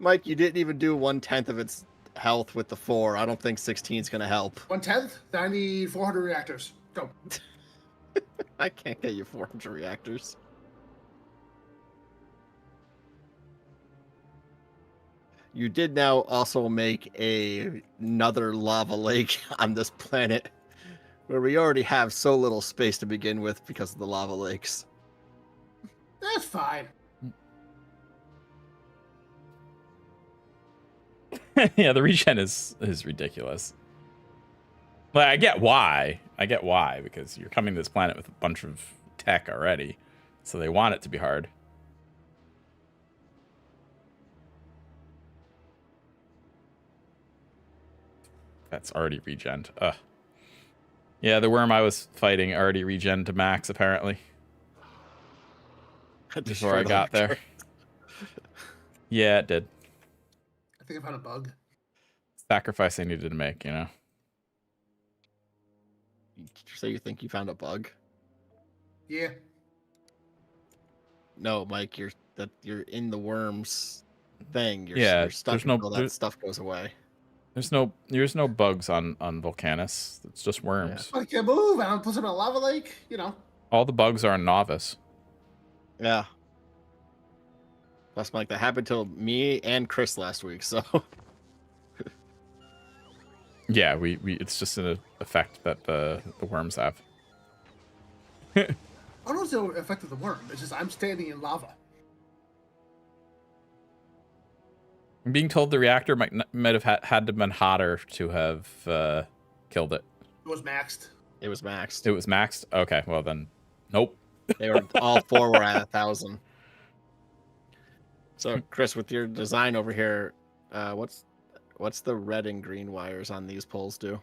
Mike, you didn't even do 1/10 of its health with the 4. I don't think 16 is gonna help. 1/10? Then I need 400 reactors. Go. I can't get you 400 reactors. You did now also make another lava lake on this planet, where we already have so little space to begin with because of the lava lakes. That's fine. Yeah, the regen is ridiculous. Like, I get why. Because you're coming to this planet with a bunch of tech already. So they want it to be hard. That's already regen. Ugh. Yeah, the worm I was fighting already regen to max, apparently. Before I got there. Yeah, it did. I think I found a bug. Sacrifice I needed to make, you know? Did you say you think you found a bug? Yeah. No, Mike, you're in the worms thing. Yeah, you're stuck there's no- until that stuff goes away. There's no bugs on Volcanus. It's just worms. I can't move. I don't put them in a lava lake. You know. All the bugs are on Novice. Yeah. Plus, Mike, that happened to me and Chris last week, so... Yeah, we it's just an effect that the worms have. I don't know if it's the effect of the worm. It's just I'm standing in lava. I'm being told the reactor might have had to have been hotter to have killed it. It was maxed. It was maxed. It was maxed? Okay, well then, nope. They were all 4 were at 1,000. So, Chris, with your design over here, what's the red and green wires on these poles do?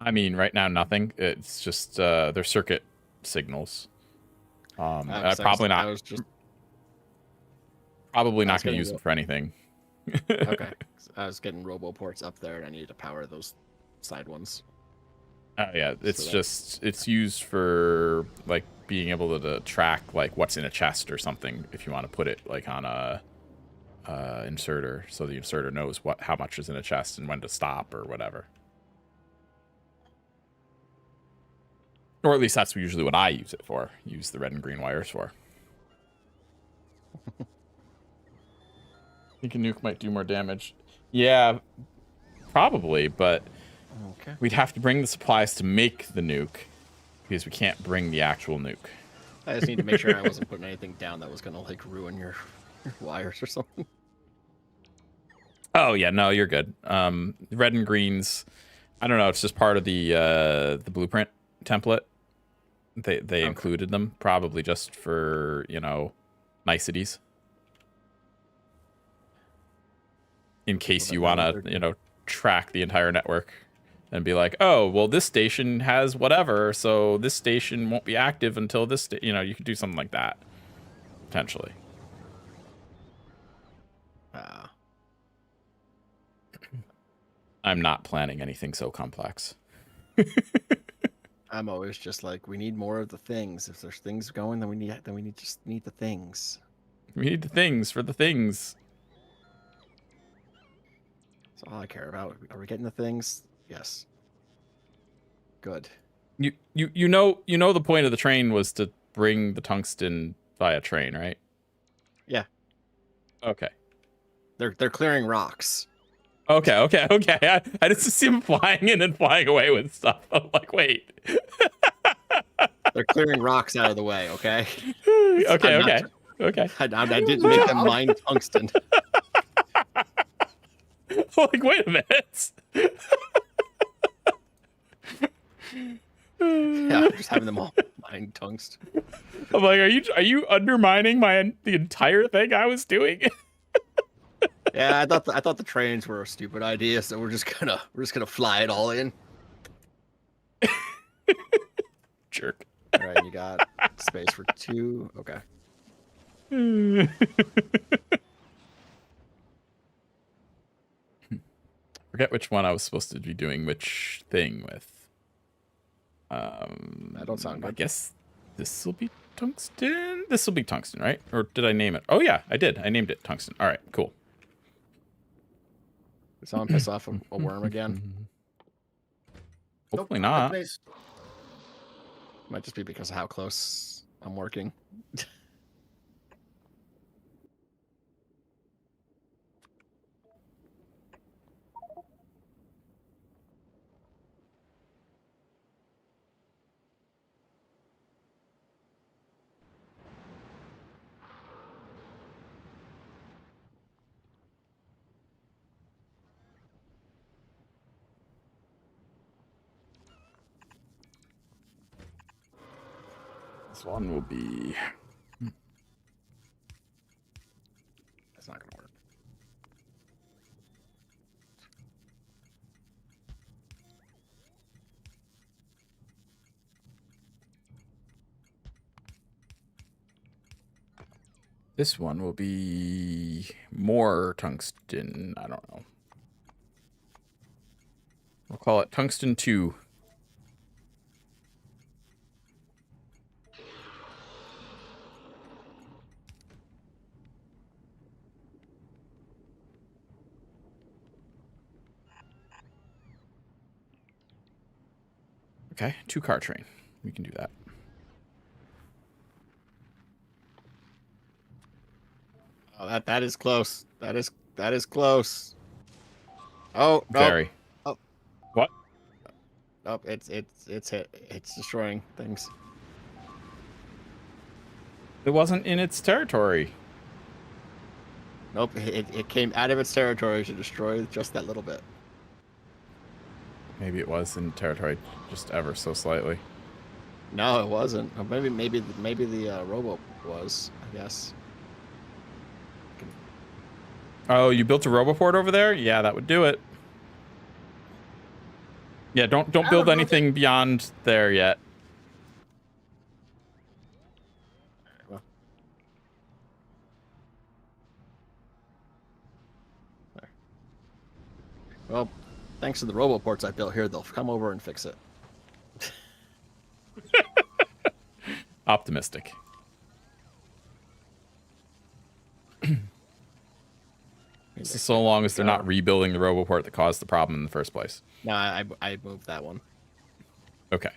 I mean, right now nothing. It's just they're circuit signals. Probably not. Probably not going to use them for anything. Okay, I was getting roboports up there, and I needed to power those side ones. Oh yeah, it's used for like being able to track like what's in a chest or something if you want to put it like on a inserter, so the inserter knows how much is in a chest and when to stop or whatever. Or at least that's usually what I use it for. Use the red and green wires for. I think a nuke might do more damage. Yeah, probably, but okay. We'd have to bring the supplies to make the nuke because we can't bring the actual nuke. I just need to make sure I wasn't putting anything down that was going to like ruin your wires or something. Oh yeah, no, you're good. Red and greens, I don't know. It's just part of the blueprint template. They included them probably just for niceties. In case you want to track the entire network and be like, oh well, this station has whatever, so this station won't be active until this. You could do something like that potentially. I'm not planning anything so complex. I'm always just like, we need more of the things. If there's things going, then we just need the things. We need the things for the things. That's all I care about. Are we getting the things? Yes. Good. You know the point of the train was to bring the tungsten via train, right? Yeah. Okay. They're clearing rocks. Okay. I just see him flying in and flying away with stuff. I'm like, wait. They're clearing rocks out of the way. Okay. Okay. I didn't make them mine tungsten. Like, wait a minute. Yeah, I'm just having them all mine tungsten. I'm like, are you undermining the entire thing I was doing? Yeah, I thought the trains were a stupid idea, so we're just gonna fly it all in. Jerk. All right, you got space for 2. Okay. Forget which one I was supposed to be doing which thing with. That don't sound good. I guess this will be tungsten. This will be tungsten, right? Or did I name it? Oh yeah, I did. I named it tungsten. All right, cool. Did someone piss off a worm again? Hopefully Nope, not. place. Might just be because of how close I'm working. This one will be. That's not gonna work. This one will be more tungsten. I don't know. We'll call it tungsten 2. Okay, 2-car train. We can do that. Oh, that is close. That is close. Oh, no. Very. Oh. What? Oh, it's hit. It's destroying things. It wasn't in its territory. Nope, it came out of its territory to destroy just that little bit. Maybe it was in territory, just ever so slightly. No, it wasn't. Or maybe the robo was, I guess. Oh, you built a roboport over there? Yeah, that would do it. Yeah, don't build anything beyond there yet. Well, there. Well, thanks to the roboports I built here, they'll come over and fix it. Optimistic. So long as they're not rebuilding the roboport that caused the problem in the first place. No, I moved that one. Okay.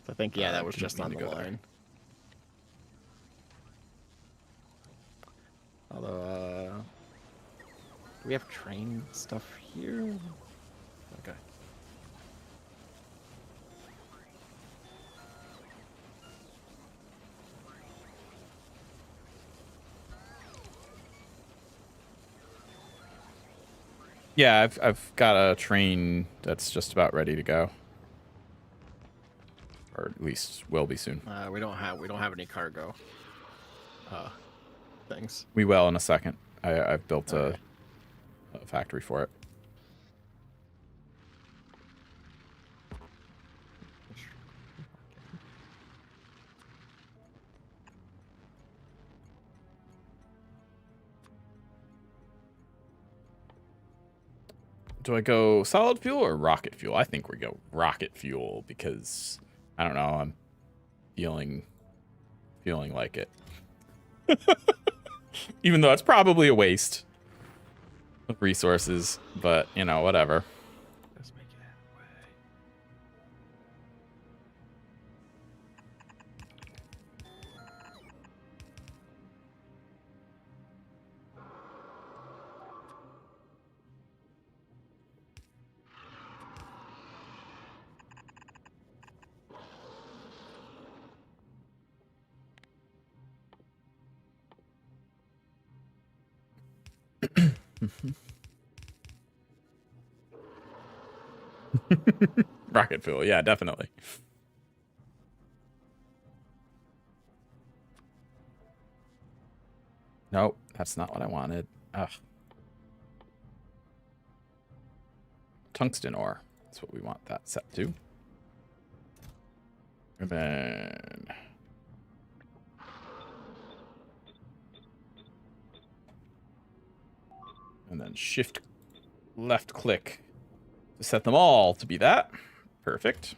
I think, yeah, that was just on the go there. line. Although, do we have train stuff here? Okay. Yeah, I've got a train that's just about ready to go. Or at least will be soon. We don't have any cargo things. We will in a second. I've built a factory for it. Do I go solid fuel or rocket fuel? I think we go rocket fuel because I don't know. I'm feeling like it, even though it's probably a waste of resources. But you know, whatever. Let's make it way. Rocket fuel, yeah, definitely. Nope, that's not what I wanted. Ugh. Tungsten ore. That's what we want that set to. And then... And then shift left click to set them all to be that. Perfect.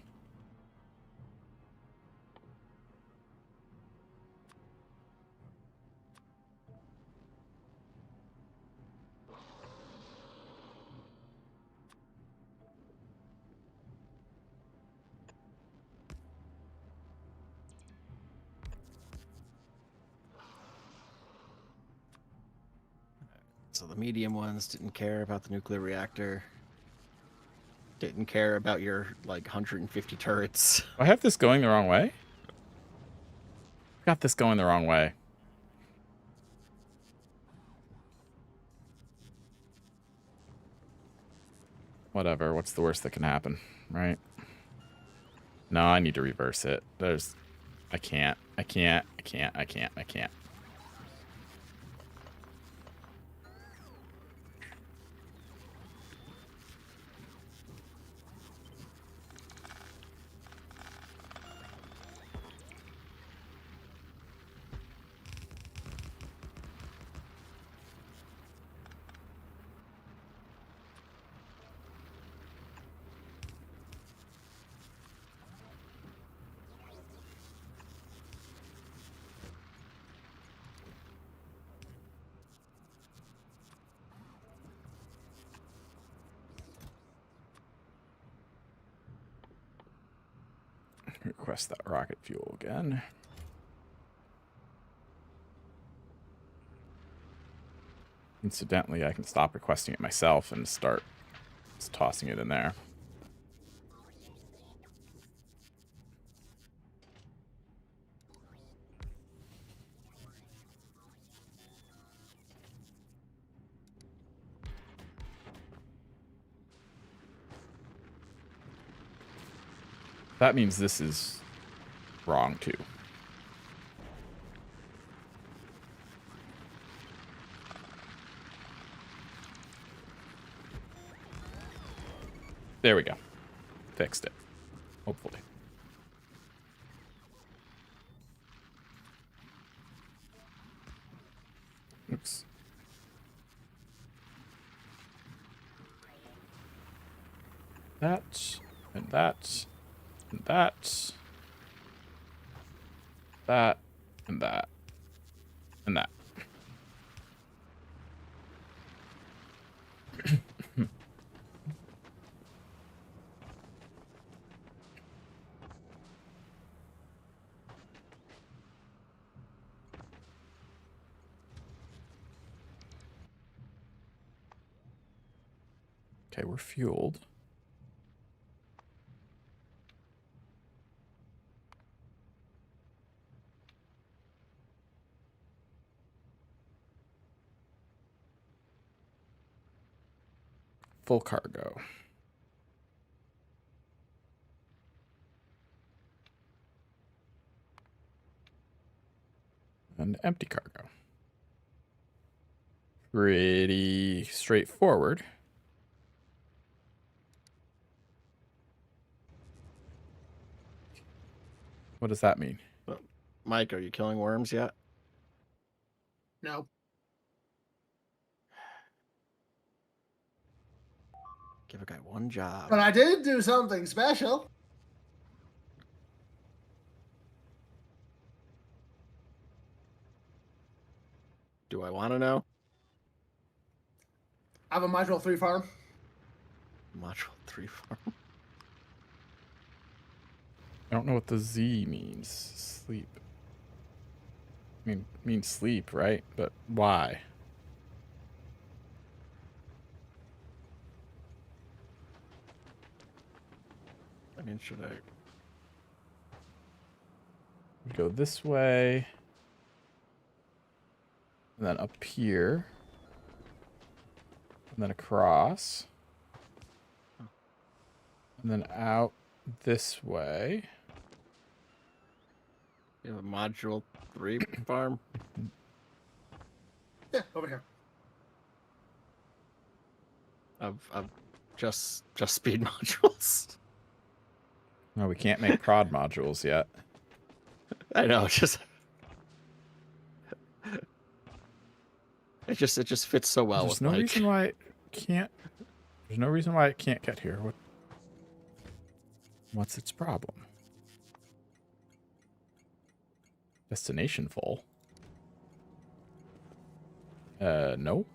So the medium ones didn't care about the nuclear reactor. Didn't care about your like 150 turrets. I have this going the wrong way. Got this going the wrong way. Whatever. What's the worst that can happen, right? No, I need to reverse it. There's... I can't. Request that rocket fuel again. Incidentally, I can stop requesting it myself and start just tossing it in there. That means this is wrong too. There we go. Fixed it. Hopefully. Oops. That, and that, and that, that, and that, and that. Okay, we're fueled. Full cargo. And empty cargo. Pretty straightforward. What does that mean? Mike, are you killing worms yet? No. Give a guy one job. But I did do something special. Do I want to know? I have a Module 3 farm. Module 3 farm. I don't know what the Z means. Sleep. Means sleep, right? But why? I mean, should I? We go this way. And then up here. And then across. And then out this way. You have a Module 3 farm? Yeah, over here. Of just speed modules. No, we can't make prod modules yet. I know, it just fits so well There's with no Mike. reason why it can't. There's no reason why it can't get here. What's its problem? Destination full. No.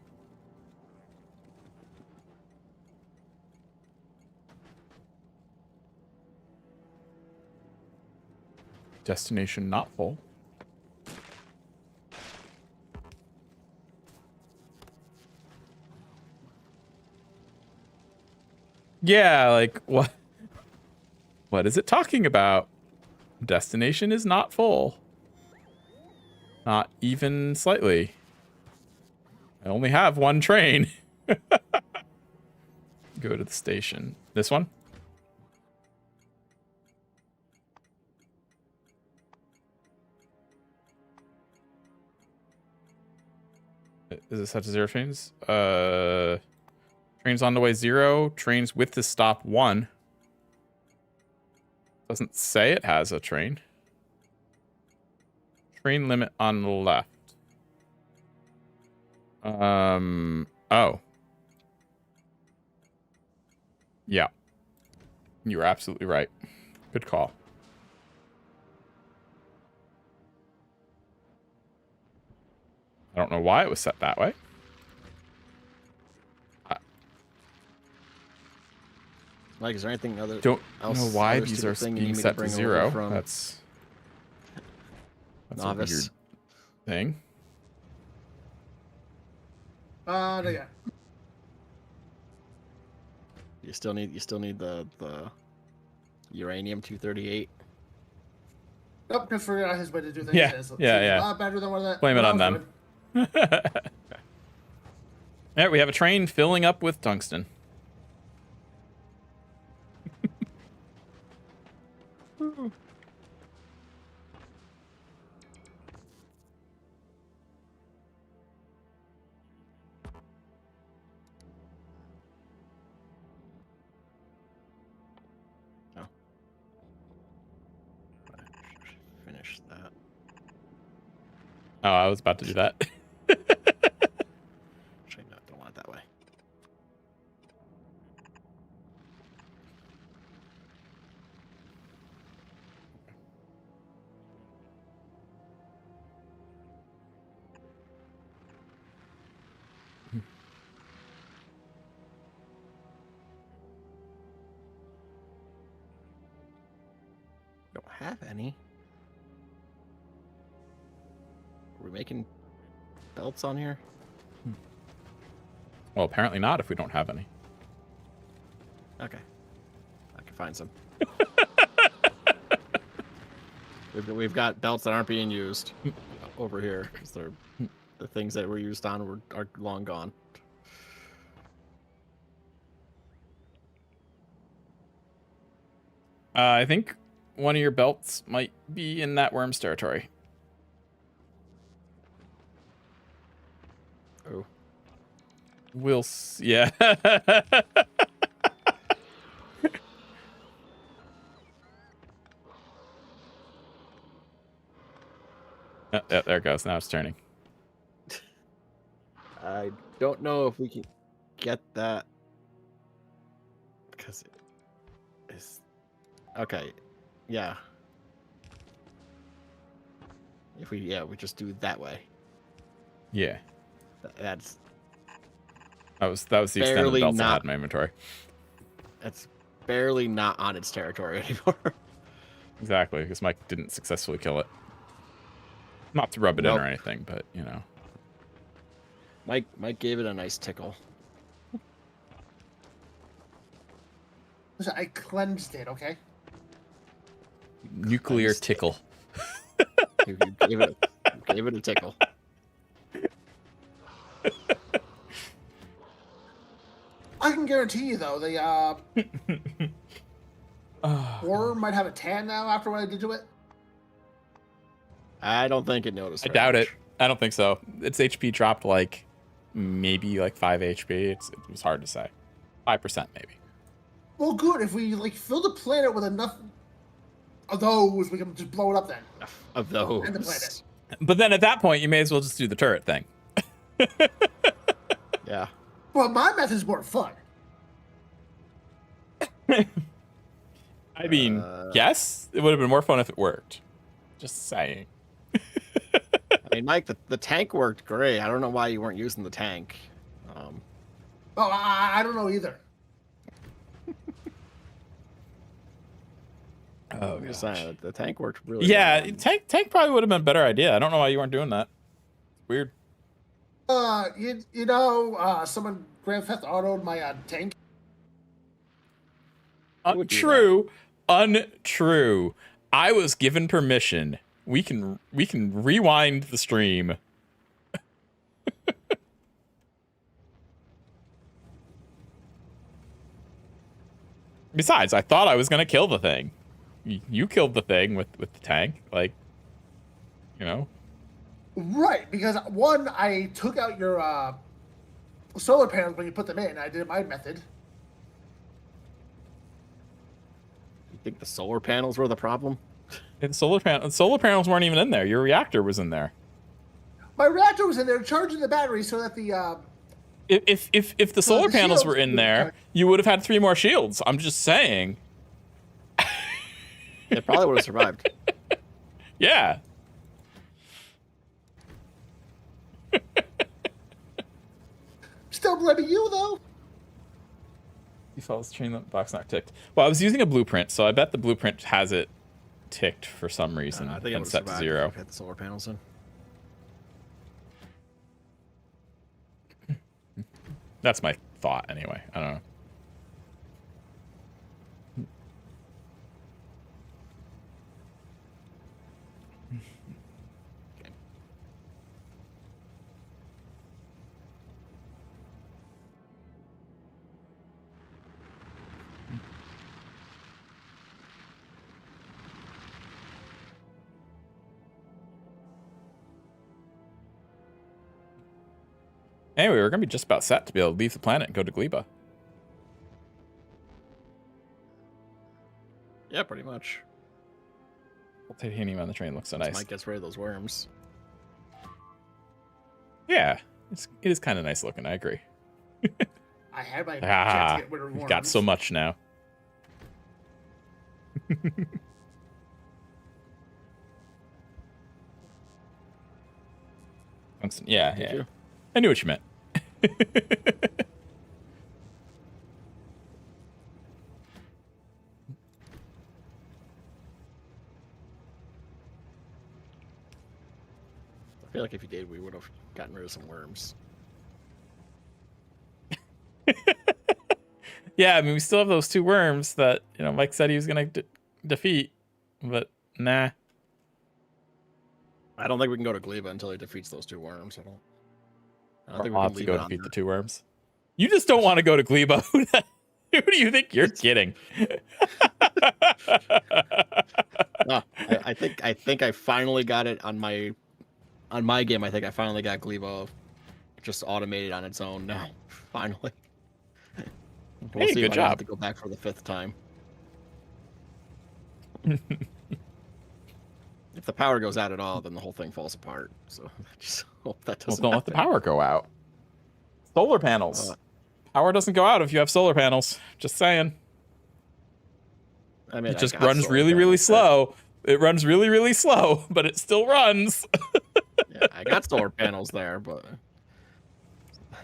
Destination not full. Yeah, like what? What is it talking about? Destination is not full. Not even slightly. I only have one train. Go to the station. This one? Is it set to 0 trains? Trains on the way 0. Trains with the stop 1. Doesn't say it has a train. Train limit on the left. Oh. Yeah. You were absolutely right. Good call. I don't know why it was set that way. Mike, is there anything other? Don't else, know why other these stupid are thing you being need me set to bring over 0. from That's a Novice? weird thing. No, yeah. You still need the uranium 238. Nope, just figured out his way to do things. Yeah, It's yeah. a lot better than what that. Blame it what on I was them. doing. Yeah, we have a train filling up with tungsten. Finish that. Oh, I was about to do that. Actually, no, don't want it that way. Don't have any. Are we making belts on here? Well, apparently not if we don't have any. Okay. I can find some. we've got belts that aren't being used over here. 'Cause they're the things that were used on are long gone. I think one of your belts might be in that worm's territory. Oh. We'll see. Yeah. Yeah, there it goes. Now it's turning. I don't know if we can get that. Because it's okay. Yeah. If we just do it that way. Yeah. That's That was the extent of the barely belts I had not- in my inventory. that's barely not on its territory anymore. Exactly, because Mike didn't successfully kill it. Not to rub it in Nope. or anything, but you know. Mike gave it a nice tickle. Listen, I cleansed it, okay? Nuclear Cleansed it. tickle. You gave it a tickle. I can guarantee you, though, the worm might have a tan now after what I did to it. I don't think it noticed. I very doubt it. much. I don't think so. Its HP dropped like maybe like 5 HP. It was hard to say. 5% maybe. Well, good. If we like fill the planet with enough of those, we can just blow it up then. Of those. And the planet. But then at that point, you may as well just do the turret thing. Yeah. Well, my method's more fun. I mean, yes, it would have been more fun if it worked. Just saying. I mean, Mike, the tank worked great. I don't know why you weren't using the tank. Oh, I don't know either. Oh, I'm just gosh. saying, the tank worked really Yeah, well. tank probably would have been a better idea. I don't know why you weren't doing that. Weird. You know, someone Grand Theft Auto'd my tank. would do Untrue. Untrue. I was given permission. We can rewind the stream. Besides, I thought I was gonna kill the thing. You killed the thing with the tank, like, you know. Right, because one, I took out your solar panels when you put them in. I did my method. You think the solar panels were the problem? And solar panels weren't even in there. Your reactor was in there. My reactor was in there charging the battery so that the If the solar the panels shields were in would there, protect- you would have had 3 more shields. I'm just saying. It probably would have survived. Yeah. still blaming you though. You fell train the box not ticked. Well, I was using a blueprint, so I bet the blueprint has it ticked for some reason I think it and would set to survive 0. if we had the solar panels in. That's my thought, anyway. I don't know. Anyway, we're gonna be just about set to be able to leave the planet and go to Gleba. Yeah, pretty much. Titanium on the train looks so nice. Mike gets rid of those worms. Yeah, it is kind of nice looking. I agree. I had my chance Ah, to get rid of we've got worms. so much now. Tungsten. Yeah, Did yeah. you? I knew what you meant. I feel like if you did, we would have gotten rid of some worms. Yeah, I mean, we still have those 2 worms that, you know, Mike said he was going to defeat, but nah. I don't think we can go to Gleba until he defeats those 2 worms. I don't think we I'll can have to leave go it on defeat there. the 2 worms. You just don't want to go to Gleba. Who do you think you're kidding? No, I think I finally got it on my game. I think I finally got Gleba just automated on its own now. Finally. We'll Hey, see good if I have job. to go back for the 5th time. If the power goes out at all, then the whole thing falls apart. So I just hope that Well, doesn't don't let the happen. power go out. Solar panels. Uh, Power doesn't go out if you have solar panels. Just saying. I mean, It I just got runs solar really, really panels, slow. It runs really, really slow, but it still runs. Yeah, I got solar panels there, but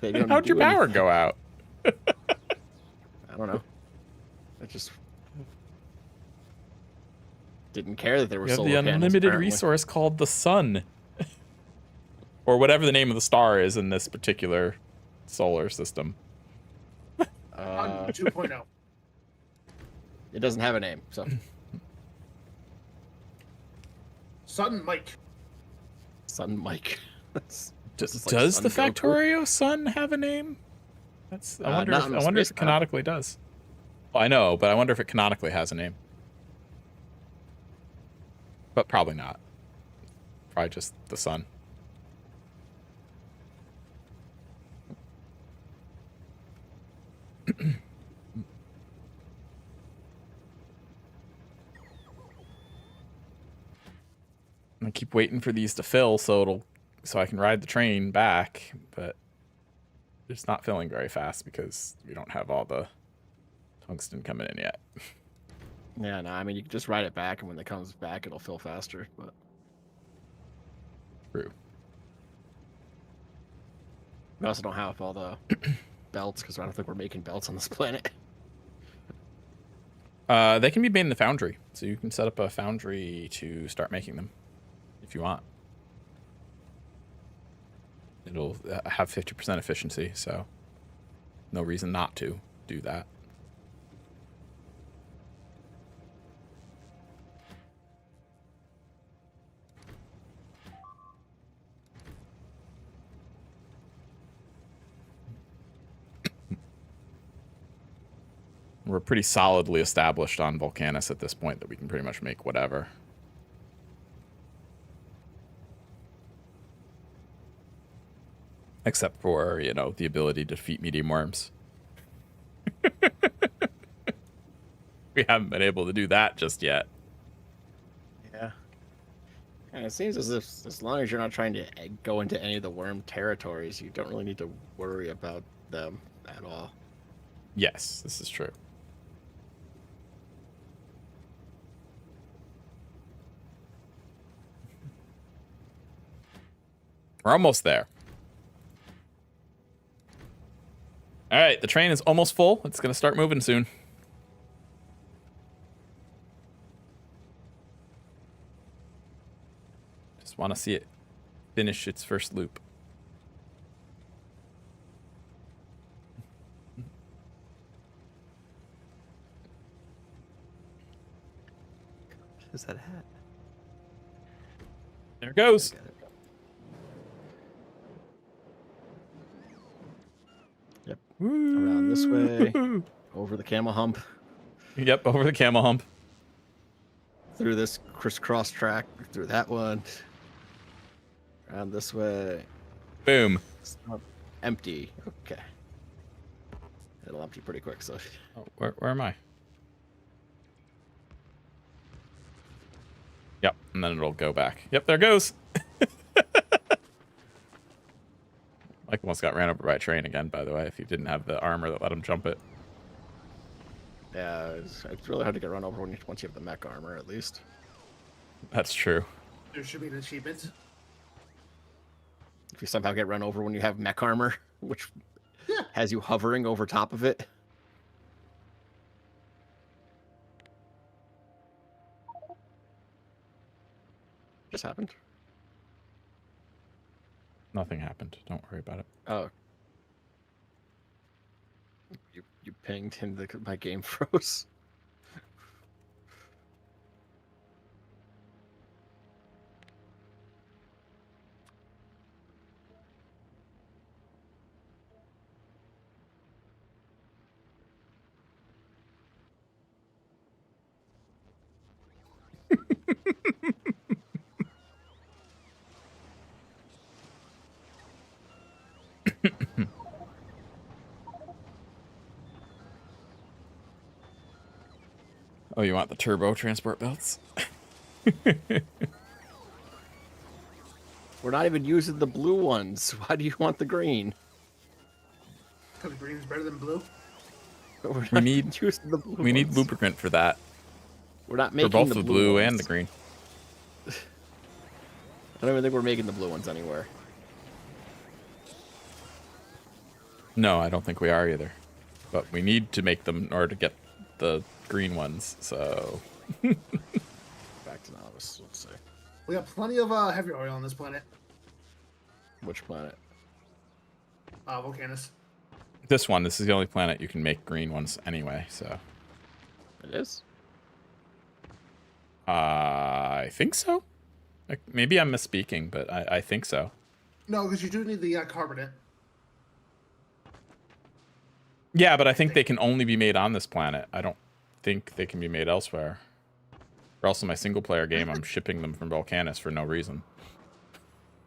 they don't How'd your do power anything. go out? I don't know. I just didn't care that there were You have solar the panels. unlimited Apparently. resource called the sun. Or whatever the name of the star is in this particular solar system. On 2.0. It doesn't have a name, so Sun Mike. Sun Mike. That's Does just like the Son Goku. Factorio sun have a name? That's I wonder not if on I the wonder if space it map. canonically does. Well, I know, but I wonder if it canonically has a name. But probably not. Probably just the sun. I keep waiting for these to fill so I can ride the train back, but it's not filling very fast because we don't have all the tungsten coming in yet. Yeah, no, I mean you can just ride it back, and when it comes back, it'll fill faster. But True. we also don't have all the belts because I don't think we're making belts on this planet. They can be made in the foundry, so you can set up a foundry to start making them if you want. It'll have 50% efficiency, so no reason not to do that. We're pretty solidly established on Volcanus at this point that we can pretty much make whatever. Except for, you know, the ability to defeat medium worms. We haven't been able to do that just yet. Yeah. And it seems as if as long as you're not trying to go into any of the worm territories, you don't really need to worry about them at all. Yes, this is true. We're almost there. All right, the train is almost full. It's going to start moving soon. Just want to see it finish its first loop. What is that hat? There it goes. Yep. Around this way, over the camel hump, Yep, over the camel hump. through this crisscross track, through that one, around this way. Boom. It's not empty. Okay. It'll empty pretty quick, so. Oh, where am I? Yep, and then it'll go back. Yep, there it goes. Mike almost got ran over by a train again, by the way, if he didn't have the armor that let him jump it. Yeah, it's really hard to get run over once you have the mech armor, at least. That's true. There should be an achievement. If you somehow get run over when you have mech armor, which has you hovering over top of it. Just happened. Nothing happened. Don't worry about it. Oh. You pinged and my game froze. Oh, you want the turbo transport belts? We're not even using the blue ones. Why do you want the green? Because green is better than blue. We're We not need- even using the blue We need ones. lubricant for that. We're not For making both the the blue and ones. the green. I don't even think we're making the blue ones anywhere. No, I don't think we are either. But we need to make them in order to get the green ones, so... Back to novice, let's see. We got plenty of heavy oil on this planet. Which planet? Volcanus. This is the only planet you can make green ones anyway, so... It is? I think so? Like, maybe I'm misspeaking, but I think so. No, because you do need the carbonate. Yeah, but I think they can only be made on this planet. I don't think they can be made elsewhere. Or else in my single-player game, I'm shipping them from Volcanus for no reason.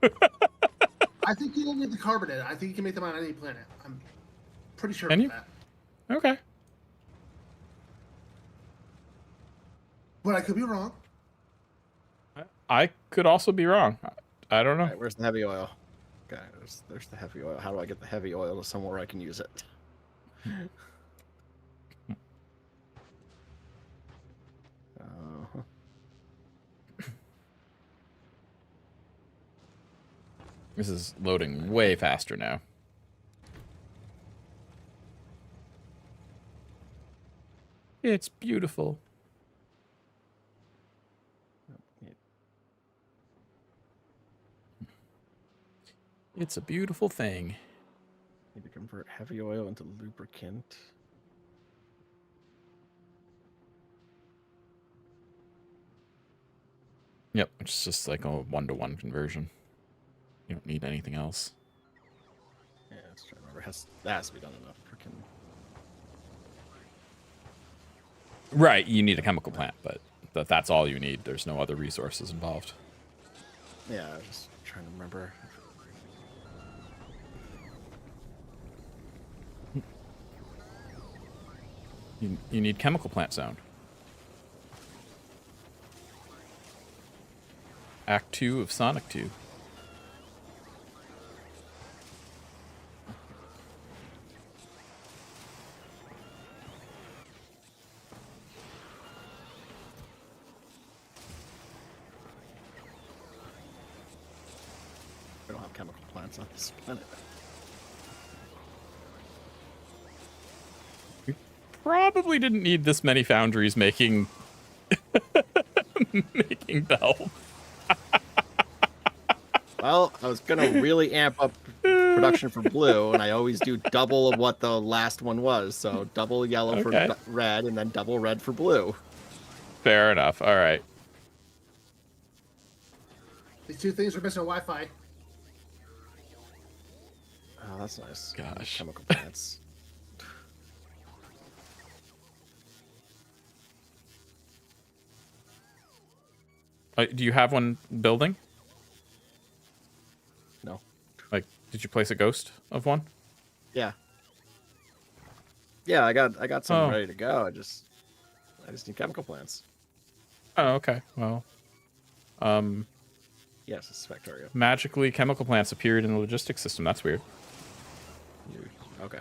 I think you don't need the carbonate. I think you can make them on any planet. I'm pretty sure Can of you? that. Okay. But I could be wrong. I could also be wrong. I don't know. All right, where's the heavy oil? Okay, there's the heavy oil. How do I get the heavy oil to somewhere I can use it? This is loading way faster now. It's beautiful. It's a beautiful thing. Need to convert heavy oil into lubricant. Yep, which is just like a 1-to-1 conversion. You don't need anything else. Yeah, let's try to remember. That has to be done enough. Freaking. Right, you need a chemical plant, but that's all you need. There's no other resources involved. Yeah, I was just trying to remember. You need chemical plant zone. Act 2 of Sonic 2. We don't have chemical plants on this planet. Probably didn't need this many foundries making making bells. Well, I was gonna really amp up production for blue, and I always do double of what the last one was. So double yellow Okay. for red, and then double red for blue. Fair enough. All right. These two things are missing Wi-Fi. Oh, that's nice. Gosh. Chemical plants. Do you have one building? No. Like, did you place a ghost of one? Yeah. Yeah, I got some Oh. ready to go. I just need chemical plants. Oh, okay. Well, Yes, it's Factorio. magically chemical plants appeared in the logistics system. That's weird. Okay.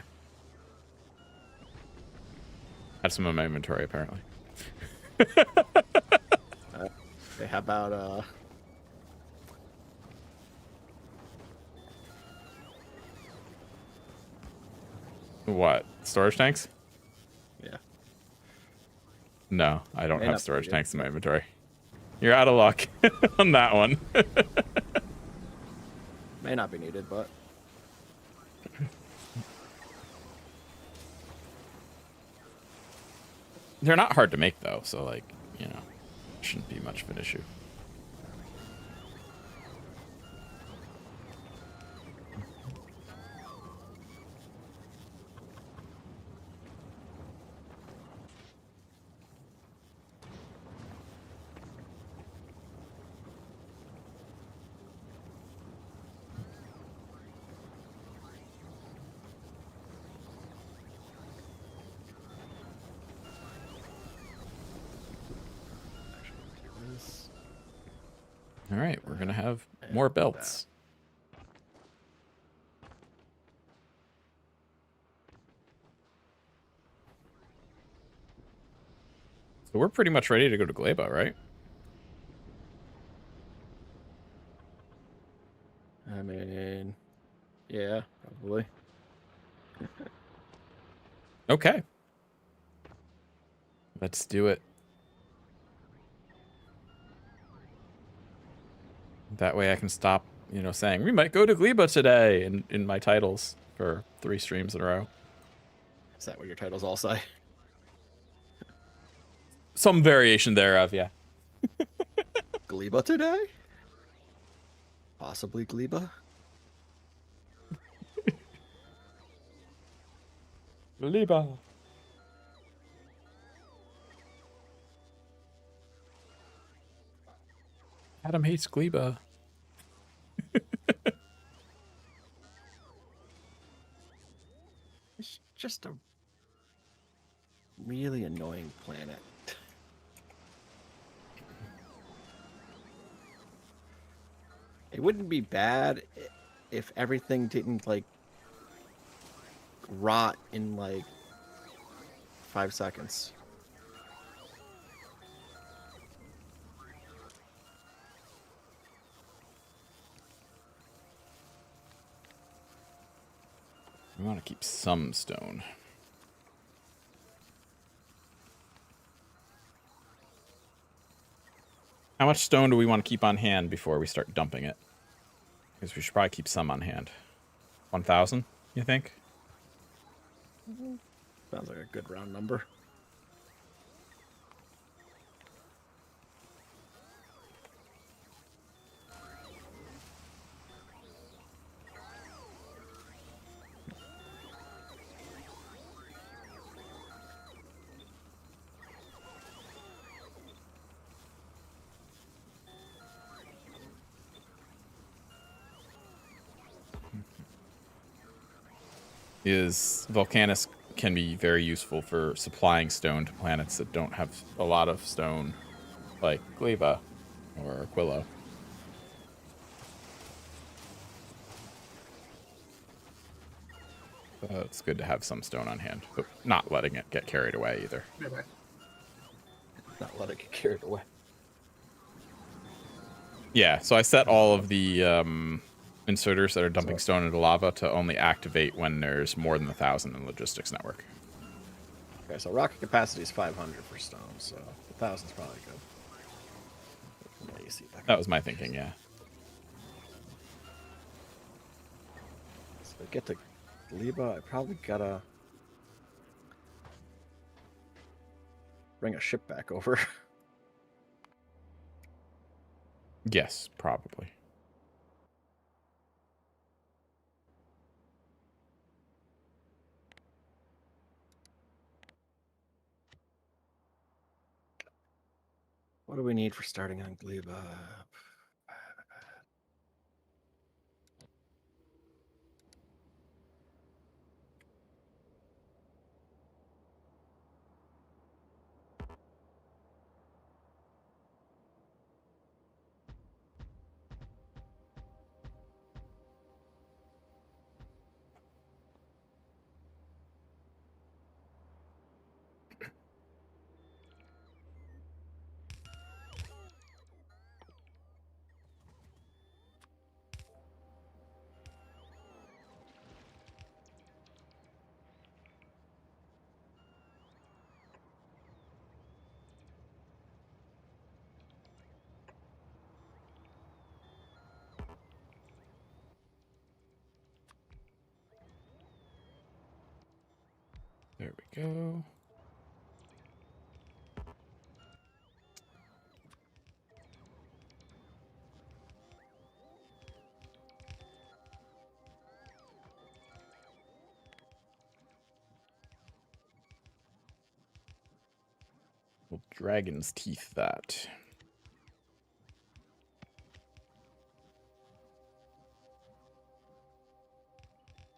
Had some in my inventory, apparently. Okay, how about What? Storage tanks? yeah. No, I don't May have not be storage needed. tanks in my inventory. You're out of luck on that one. May not be needed, but They're not hard to make, though, so, like, you know, shouldn't be much of an issue. this. All right, we're going to have more belts. So we're pretty much ready to go to Gleba, right? I mean, yeah, probably. Okay. Let's do it. That way I can stop, saying, we might go to Gleba today in my titles for 3 streams in a row. Is that what your titles all say? Some variation thereof, yeah. Gleba today? Possibly Gleba? Gleba. Adam hates Gleba. It's just a really annoying planet. It wouldn't be bad if everything didn't like rot in like 5 seconds. We want to keep some stone. How much stone do we want to keep on hand before we start dumping it? Because we should probably keep some on hand. 1,000, you think? Sounds like a good round number. Volcanus can be very useful for supplying stone to planets that don't have a lot of stone, like Gleba or Aquilo. It's good to have some stone on hand, but not letting it get carried away either. Anyway. Not let it get carried away. Yeah, so I set all of the inserters that are dumping stone into lava to only activate when there's more than 1,000 in logistics network. Okay, so rocket capacity is 500 for stone, so 1,000 is probably good. Let me see if I can... That was my thinking, yeah. So to get to Gleba, I probably gotta bring a ship back over. Yes, probably. What do we need for starting on Gleba? There we go. We'll dragon's teeth that.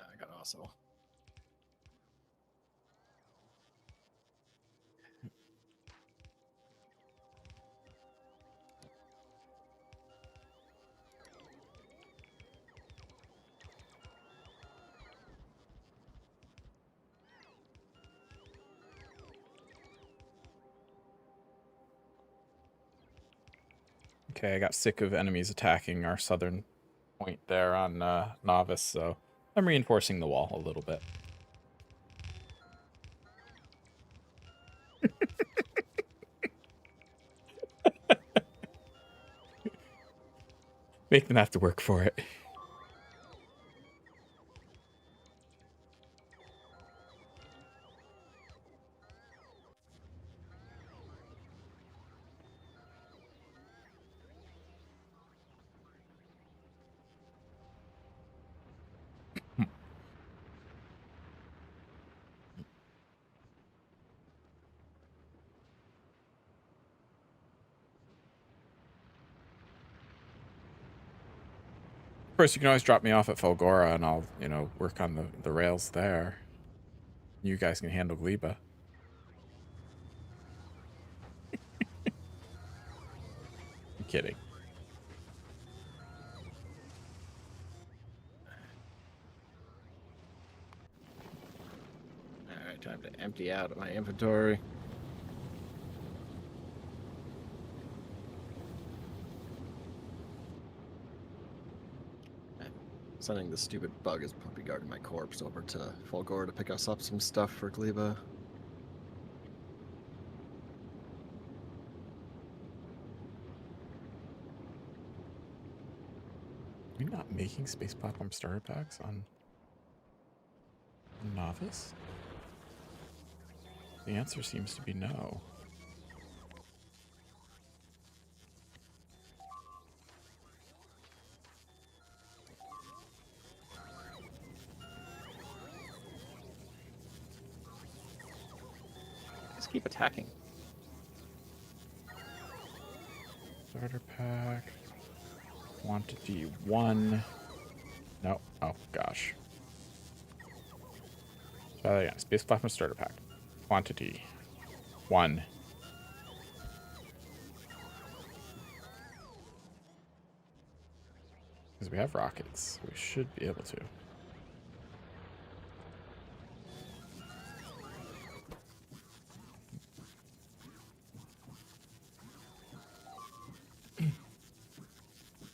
I got also. Okay, I got sick of enemies attacking our southern point there on Novice, so I'm reinforcing the wall a little bit. Make them have to work for it. Of course, you can always drop me off at Folgora, and I'll, work on the rails there. You guys can handle Gleba. I'm kidding. All right, time to empty out my inventory. Sending the stupid bug is puppy guarding my corpse over to Fulgore to pick us up some stuff for Gleba. Are you not making space platform starter packs on Novice? The answer seems to be no. Just keep attacking. Starter pack. Quantity 1. No. Oh, gosh. Try that again. Space platform starter pack. Quantity 1. Because we have rockets. We should be able to.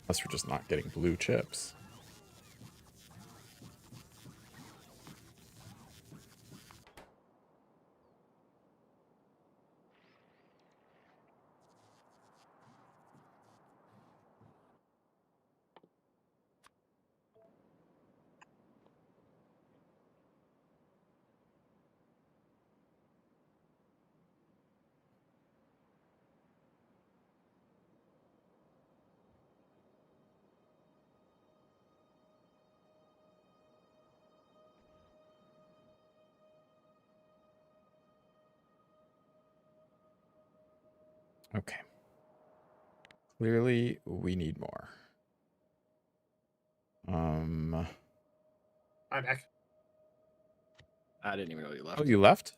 Unless we're just not getting blue chips. Okay. Clearly, we need more. I'm back. I didn't even know you left. Oh, you left?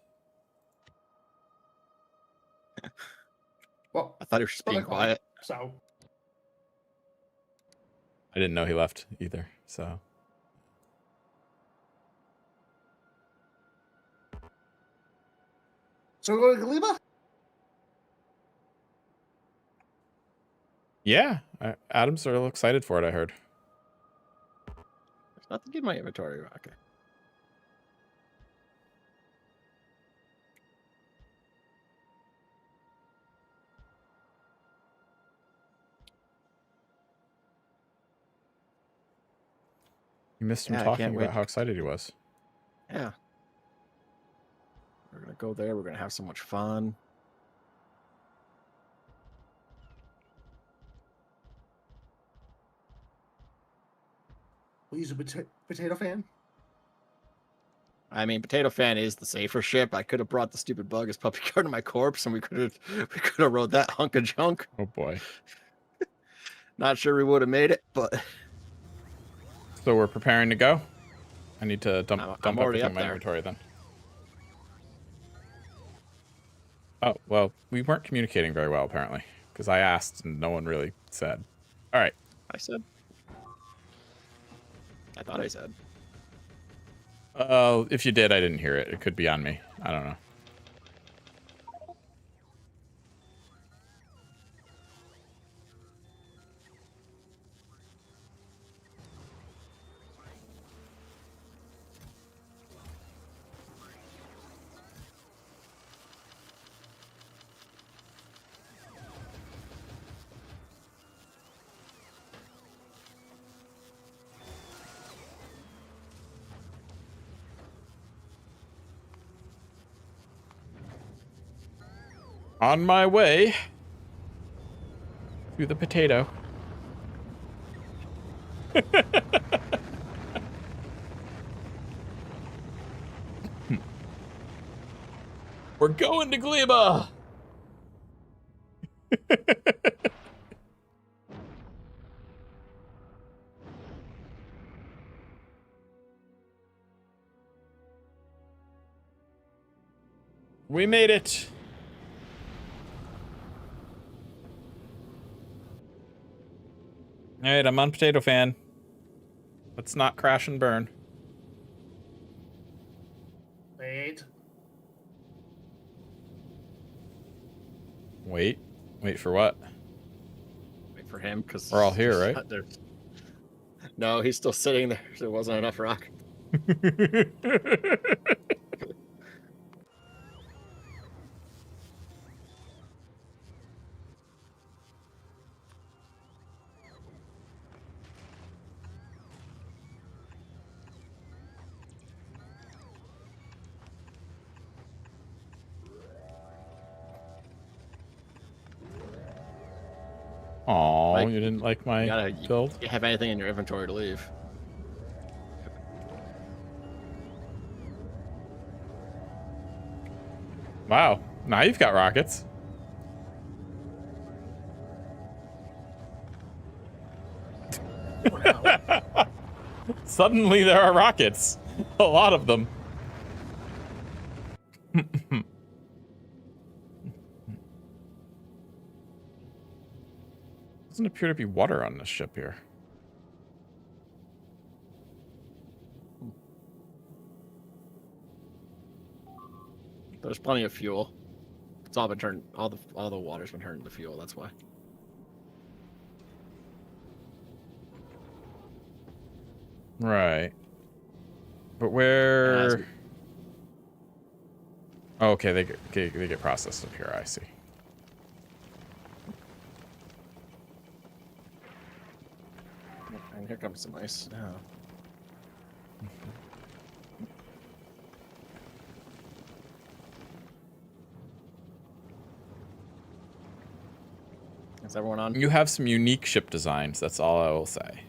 Well, I thought you were just being quiet. So I didn't know he left either, so. we're going to Gleba? Yeah, Adam's a little excited for it, I heard. There's nothing in my inventory. Okay. You missed him Yeah, I talking can't about wait. how excited he was. Yeah. We're gonna go there. We're gonna have so much fun. We'll use a potato fan. I mean, Potato Fan is the safer ship. I could have brought the stupid bug as puppy guard to my corpse, and we could have rode that hunk of junk. Oh boy. Not sure we would have made it, but So we're preparing to go? I need to dump I'm already everything up in my there. inventory then. Oh, well, we weren't communicating very well, apparently. Because I asked and no one really said. All right. I said. I thought I said. If you did, I didn't hear it. It could be on me. I don't know. On my way to the potato. We're going to Gleba. We made it. All right, I'm on Potato Fan. Let's not crash and burn. Wait. Wait for what? Wait for him, because We're all here, right? No, he's still sitting there. There wasn't enough rock. Aw, Mike, you didn't like my build? You have anything in your inventory to leave? Wow, now you've got rockets. Suddenly there are rockets. A lot of them. Doesn't appear to be water on this ship here. There's plenty of fuel. It's all been turned. All the water's been turned into fuel. That's why. Right. But where? Oh, okay, they get processed up here. I see. And here comes some ice. Oh. Is everyone on? You have some unique ship designs. That's all I will say.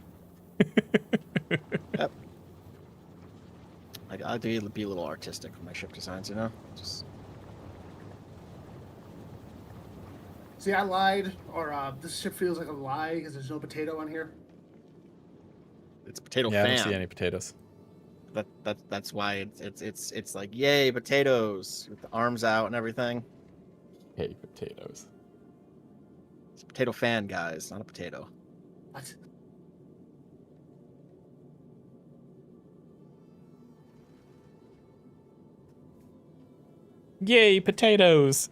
Yep. I do be a little artistic with my ship designs, you know. Just See, I lied, or this ship feels like a lie because there's no potato on here. it's a potato Yeah, I fan. don't see any potatoes. That's why it's like yay potatoes with the arms out and everything. Hey, potatoes. It's a potato fan, guys, not a potato. What? Yay, potatoes!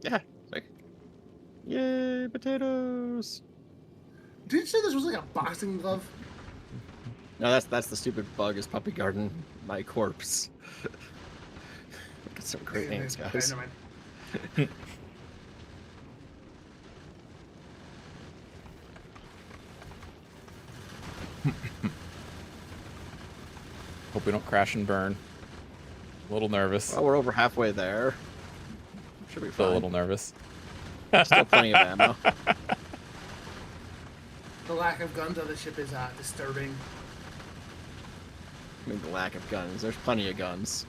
Yeah, it's like yay potatoes. Did you say this was like a boxing glove? No, that's the stupid bug is puppy garden my corpse. Look at some great names, Okay, guys. never mind. Hope we don't crash and burn. A little nervous. Well, we're over halfway there. Should be Still fine. a little nervous. Still plenty of ammo. The lack of guns on the ship is disturbing. I mean, the lack of guns. There's plenty of guns.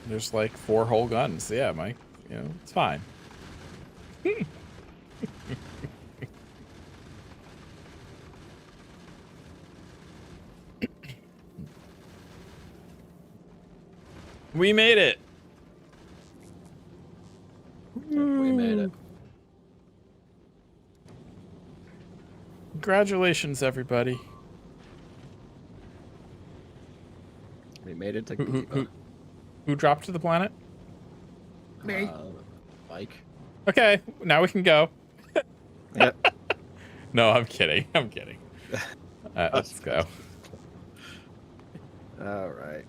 There's like 4 whole guns. Yeah, Mike. You know, it's fine. We made it. We made it. Congratulations, everybody. We made it to Who dropped to the planet? Me. Mike. Okay, now we can go. Yep. No, I'm kidding. I'm kidding. Let's go. All right.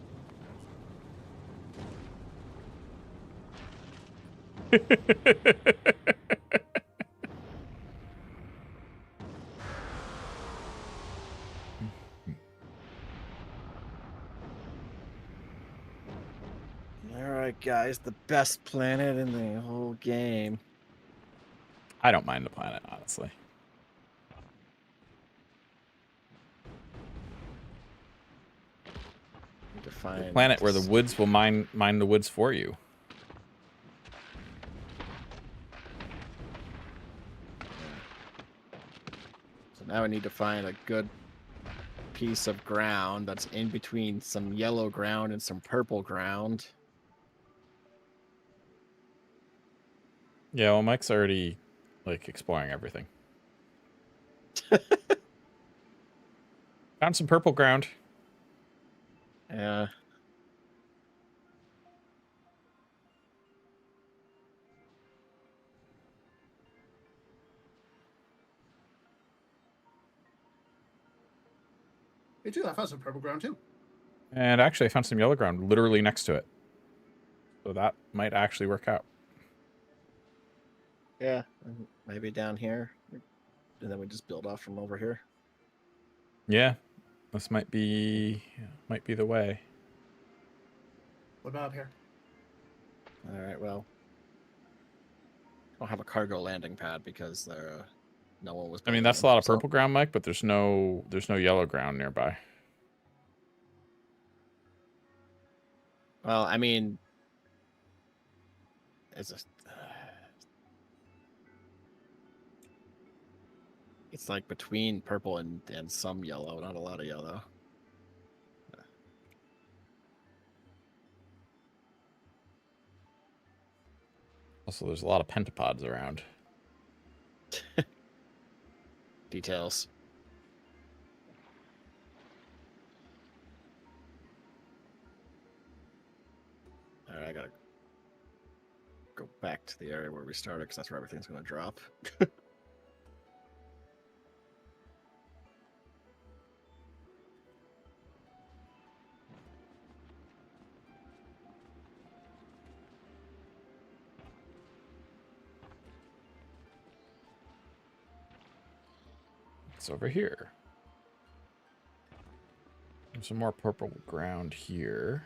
Alright, guys, the best planet in the whole game. I don't mind the planet, honestly. Need to find The planet where the woods will mine the woods for you. So now I need to find a good piece of ground that's in between some yellow ground and some purple ground. Yeah, well, Mike's already, like, exploring everything. Found some purple ground. Yeah. Me too. I found some purple ground too. And actually, I found some yellow ground literally next to it. So that might actually work out. Yeah. Maybe down here. And then we just build off from over here. Yeah, this might be the way. What about up here? Alright, well. I don't have a cargo landing pad because there no one was I mean, building that's a them, lot of so- purple ground, Mike, but there's no yellow ground nearby. Well, I mean, it's just it's like between purple and some yellow, not a lot of yellow. Also, there's a lot of pentapods around. Details. Alright, I gotta go back to the area where we started because that's where everything's gonna drop. It's over here. There's some more purple ground here.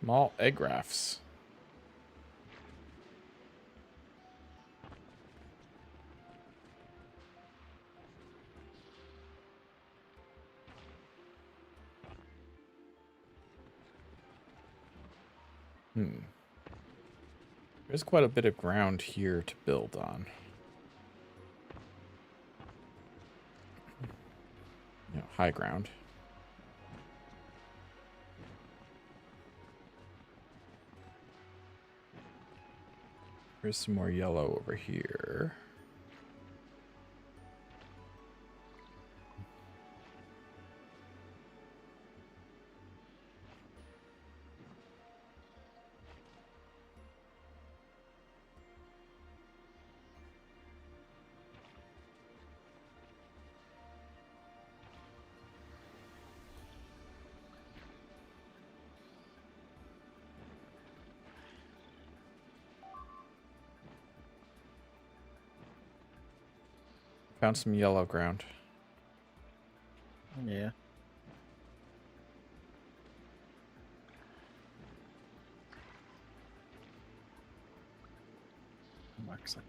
Small egg rafts. There's quite a bit of ground here to build on. You know, high ground. There's some more yellow over here. Found some yellow ground. Yeah.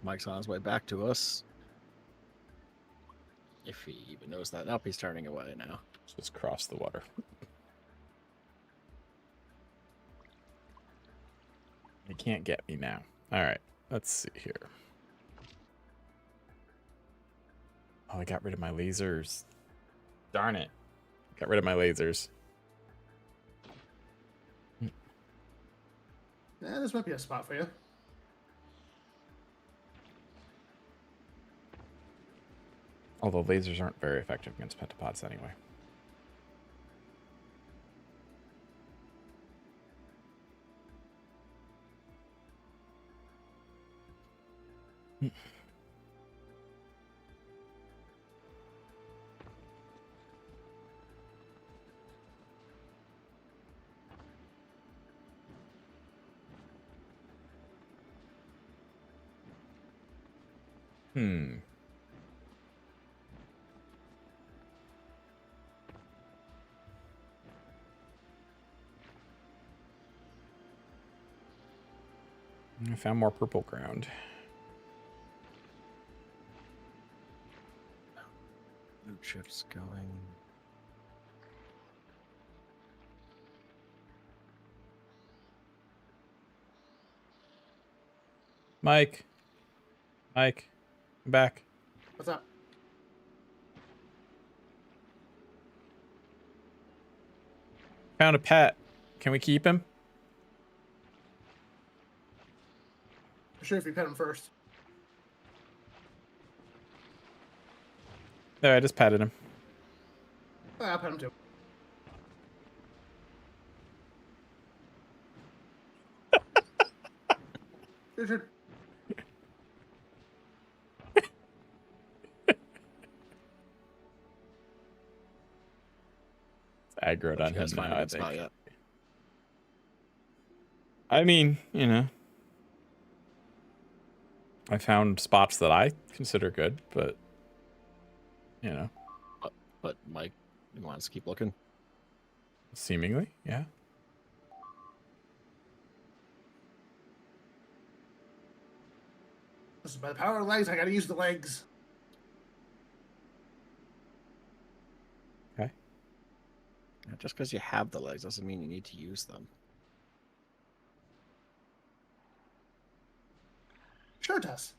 Mike's on his way back to us. If he even knows that. Nope, he's turning away now. Just cross the water. You can't get me now. All right, let's see here. Oh, I got rid of my lasers. Darn it. Got rid of my lasers. Yeah, this might be a spot for you. Although lasers aren't very effective against pentapods anyway. Hmm. I found more purple ground. Blue chips going. Mike, come back. What's up? Found a pet. Can we keep him? For sure, if you pet him first. There, I just patted him. I'll pet him too. Richard. Aggroed on You him guys find now, a I good think. spot yet? I mean, you know, I found spots that I consider good, but you know, But Mike, you want us to keep looking? seemingly, yeah. Listen, by the power of legs, I gotta use the legs. Okay. Just because you have the legs doesn't mean you need to use them. Sure it does.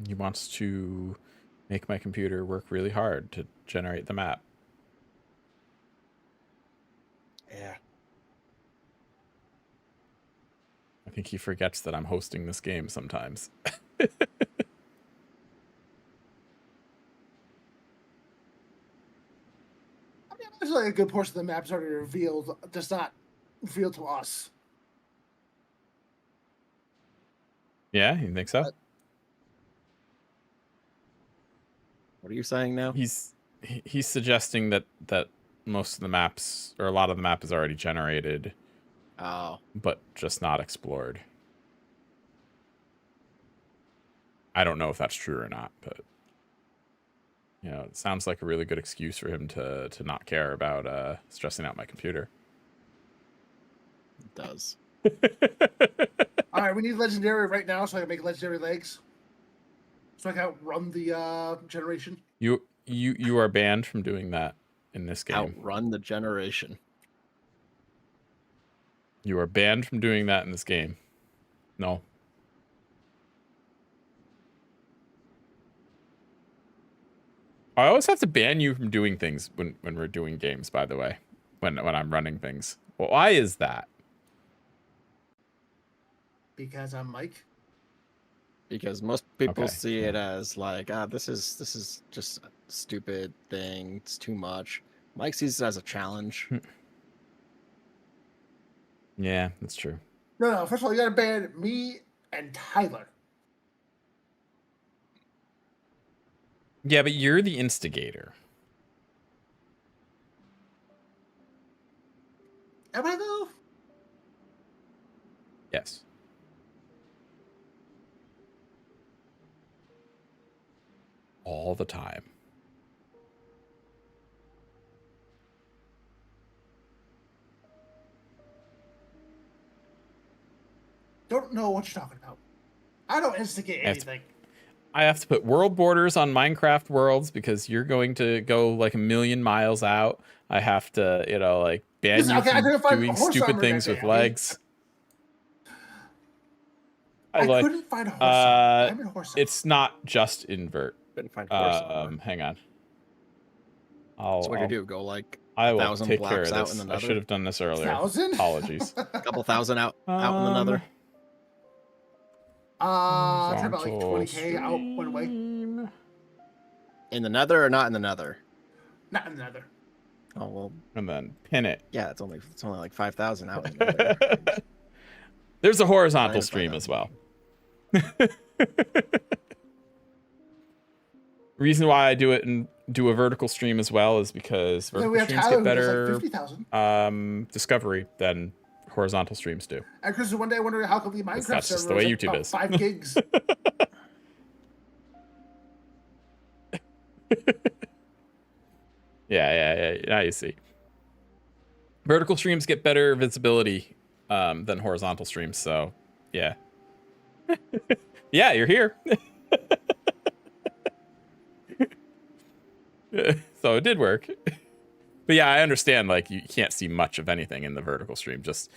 He wants to make my computer work really hard to generate the map. Yeah. I think he forgets that I'm hosting this game sometimes. I mean, there's like a good portion of the map's already revealed, just not revealed to us. Yeah, you think so? What are you saying now? He's suggesting that most of the maps, or a lot of the map, is already generated, Oh, but just not explored. I don't know if that's true or not, but you know, it sounds like a really good excuse for him to not care about stressing out my computer. it does. All right, we need legendary right now, so I can make legendary legs, so I can outrun the generation. You are banned from doing that in this game. Outrun the generation. You are banned from doing that in this game. No. I always have to ban you from doing things when we're doing games, by the way. When I'm running things. Well, why is that? Because I'm Mike. Because most people Okay, see it as like, this is just a stupid thing. It's too much. Mike sees it as a challenge. Yeah, that's true. No. First of all, you gotta ban me and Tyler. Yeah, but you're the instigator. Am I though? Yes. All the time. Don't know what you're talking about. I don't instigate anything. I have to put world borders on Minecraft worlds because you're going to go like a million miles out. I have to, you know, like ban Listen, you okay, I couldn't from find doing horse stupid armor things that with day, okay? legs. I couldn't find a horse armor. I'm in horse armor. It's not just invert. Couldn't find horse armor. Hang on. So what do you do? Go like I will 1,000 take care blocks of out this. in the I nether? should have done this earlier. 1,000? Apologies. A couple thousand out in the nether? Try about like 20K out one way. In the nether or not in the nether? Not in the nether. Oh well. And then pin it. Yeah, it's only like 5,000 out in the nether. There's a horizontal stream as well. Reason why I do it and do a vertical stream as well is because vertical streams Tyler, get better like 50,000. discovery than horizontal streams do. And Chris, one day I wondered how come the Minecraft That's just server the way is like YouTube about is. 5 gigs. Yeah. Now you see. Vertical streams get better visibility than horizontal streams, so yeah. Yeah, you're here. So it did work. But yeah, I understand, like, you can't see much of anything in the vertical stream. Just,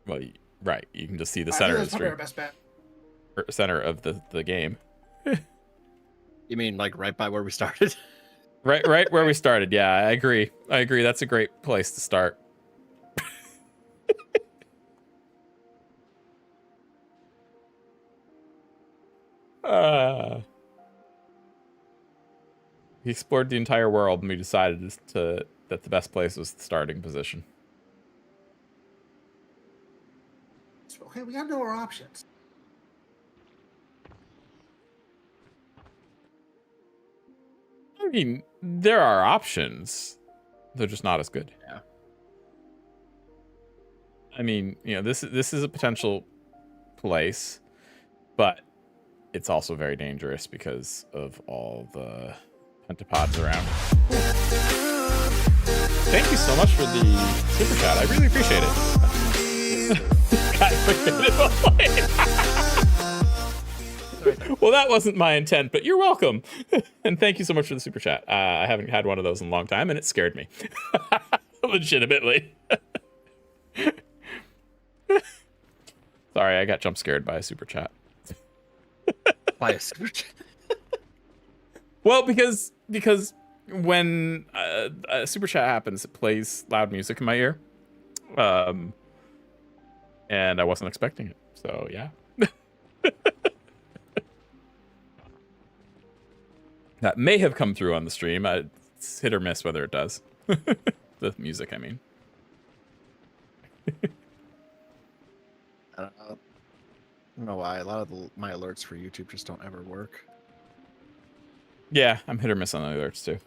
well, right, you can just see the I center think of the that's probably our stream. best bet. Or center of the game. You mean like right by where we started? Right where we started. Yeah, I agree. That's a great place to start. We explored the entire world and we decided that the best place was the starting position. Okay, we gotta know our options. I mean, there are options. They're just not as good. Yeah. I mean, you know, this is a potential place, but it's also very dangerous because of all the pentapods around. Thank you so much for the super chat. I really appreciate it. God, well, that wasn't my intent, but you're welcome. And thank you so much for the super chat. I haven't had one of those in a long time, and it scared me. Legitimately. Sorry, I got jump scared by a super chat. By a super chat? Well, because when a super chat happens, it plays loud music in my ear. And I wasn't expecting it. So, yeah. That may have come through on the stream. It's hit or miss whether it does. The music, I mean. I don't know why. A lot of my alerts for YouTube just don't ever work. Yeah, I'm hit or miss on the alerts too.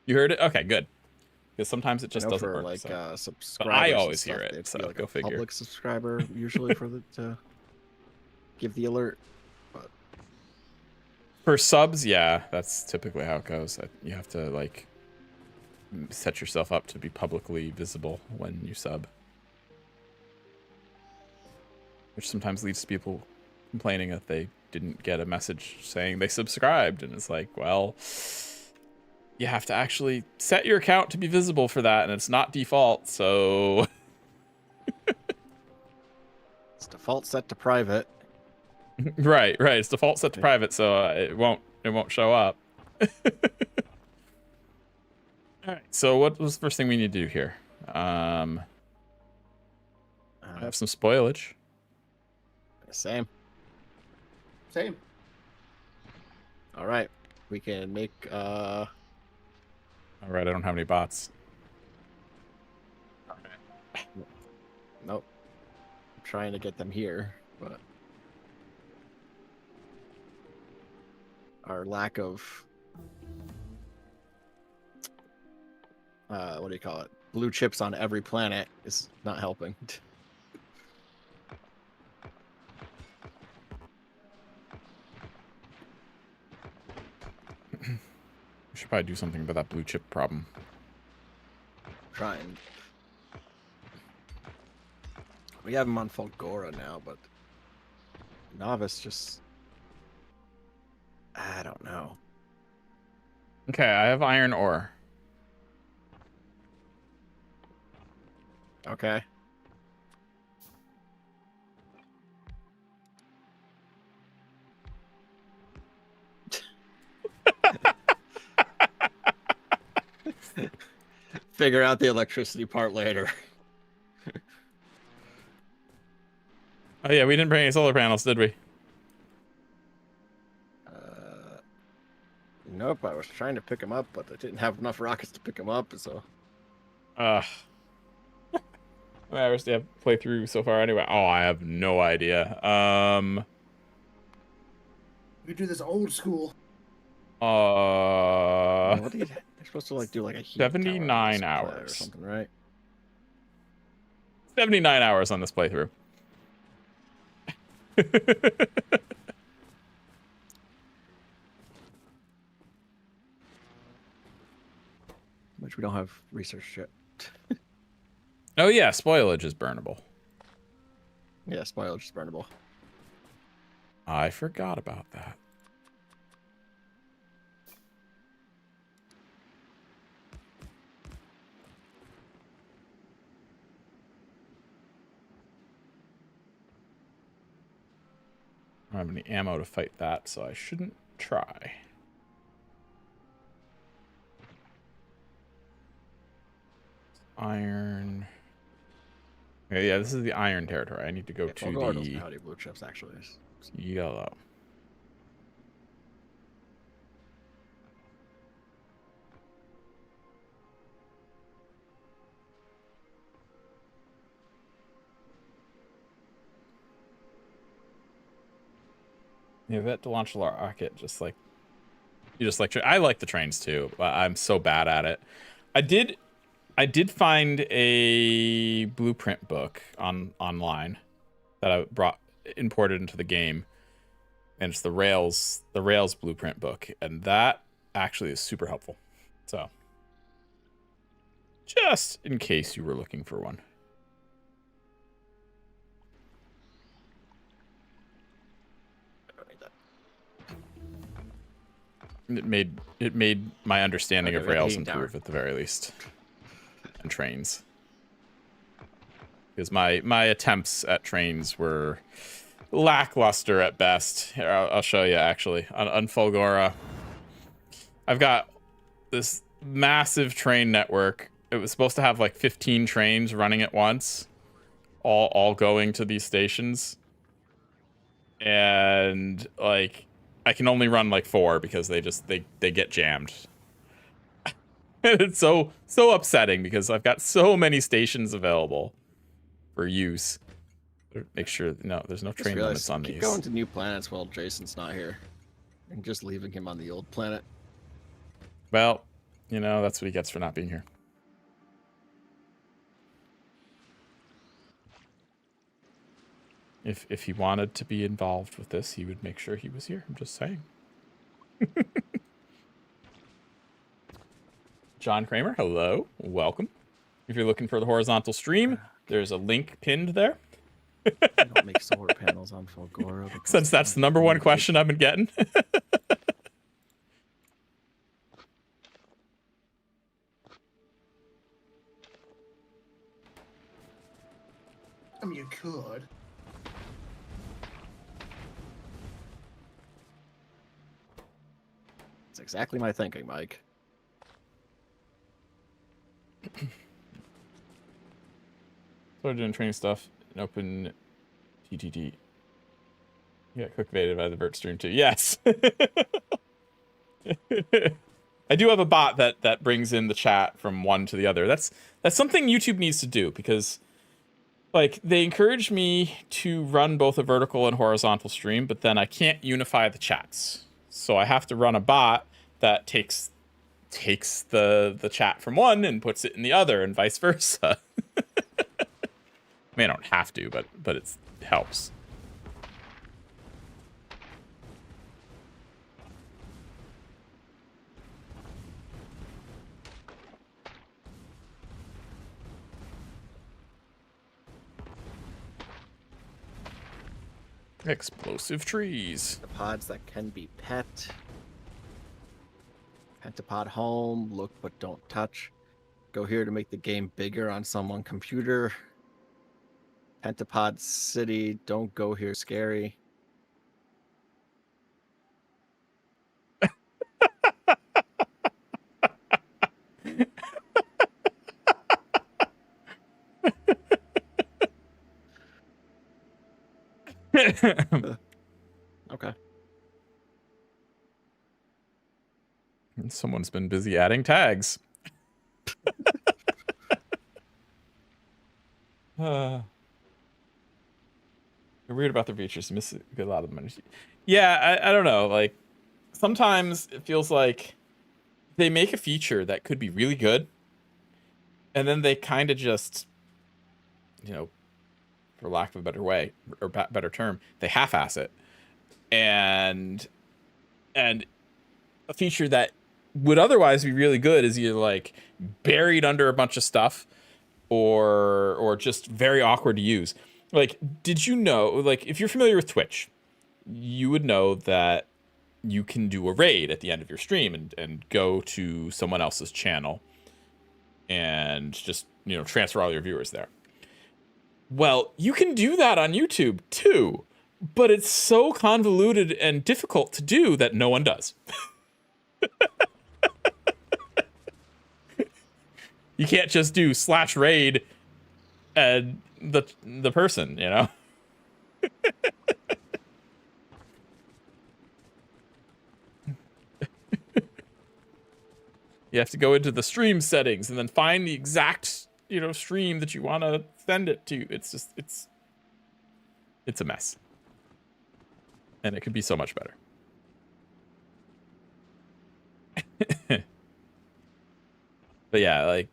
You heard it? Okay, good. Because sometimes it just doesn't for work. Like so. subscribers. But I and always stuff, hear it, it'd so be like go a figure. Public subscriber usually for the to give the alert. But for subs, yeah, that's typically how it goes. You have to like set yourself up to be publicly visible when you sub, which sometimes leads to people complaining that they didn't get a message saying they subscribed, and it's like, well, you have to actually set your account to be visible for that, and it's not default, so it's default set to private. right, it's default set to private, so it won't show up. All right, so what was the first thing we need to do here? I have some spoilage. Same. All right, we can make. All right, I don't have any bots. Nope. I'm trying to get them here, but our lack of what do you call it? Blue chips on every planet is not helping. We should probably do something about that blue chip problem. Trying. We have him on Fulgora now, but Novice just... I don't know. Okay, I have iron ore. Okay. Figure out the electricity part later. Oh yeah, we didn't bring any solar panels, did we? Nope, I was trying to pick him up, but I didn't have enough rockets to pick him up, so... How many hours do you have playthrough so far anyway? Oh, I have no idea. We do this old school. What do you... They're supposed to like do like a heat 79 tower on this hours. or something, right? 79 hours on this playthrough. Which We don't have research shit. Oh yeah, spoilage is burnable. Yeah, spoilage is burnable. I forgot about that. I don't have any ammo to fight that, so I shouldn't try. Iron. Okay, yeah, this is the iron territory. I need to go to Fulgora the doesn't have any blue chips, actually. yellow. Yeah, that to launch a rocket, just like you just like. I like the trains too, but I'm so bad at it. I did find a blueprint book online that I imported into the game, and it's the Rails blueprint book, and that actually is super helpful. So, just in case you were looking for one. It made my understanding of Rails improve at the very least, and trains. Because my attempts at trains were lackluster at best. Here, I'll show you actually on Fulgora. I've got this massive train network. It was supposed to have like 15 trains running at once, all going to these stations, and like I can only run like 4 because they get jammed. It's so upsetting because I've got so many stations available for use. Make sure there's no train limits on these. Keep going to new planets while Jason's not here, and just leaving him on the old planet. Well, that's what he gets for not being here. If he wanted to be involved with this, he would make sure he was here. I'm just saying. John Kramer, hello, welcome. If you're looking for the horizontal stream, there's a link pinned there. I don't make solar panels on Fulgora. Since that's the number one question I've been getting. I mean, you could. That's exactly my thinking, Mike. So we're doing training stuff in open TTT. Yeah, clickbaited by the Vert stream too. Yes. I do have a bot that brings in the chat from one to the other. That's something YouTube needs to do, because like they encourage me to run both a vertical and horizontal stream, but then I can't unify the chats. So I have to run a bot that takes the chat from one and puts it in the other, and vice versa. I mean, I don't have to, but it helps. Explosive trees. The pods that can be pet. Pentapod home. Look but don't touch. Go here to make the game bigger on someone computer. Pentapod city. Don't go here. Scary. Okay. And someone's been busy adding tags. You're weird about the features. You miss a lot of them. Yeah, I don't know. Like, sometimes it feels like they make a feature that could be really good, and then they kind of just, for lack of a better way or better term, they half-ass it. And a feature that would otherwise be really good is either like buried under a bunch of stuff or just very awkward to use. Like, did you know, like, if you're familiar with Twitch, you would know that you can do a raid at the end of your stream and go to someone else's channel and just, transfer all your viewers there. Well, you can do that on YouTube too, but it's so convoluted and difficult to do that no one does. You can't just do /raid and the person, You have to go into the stream settings and then find the exact, stream that you want to send it to. It's just, it's a mess. And it could be so much better. But yeah, like,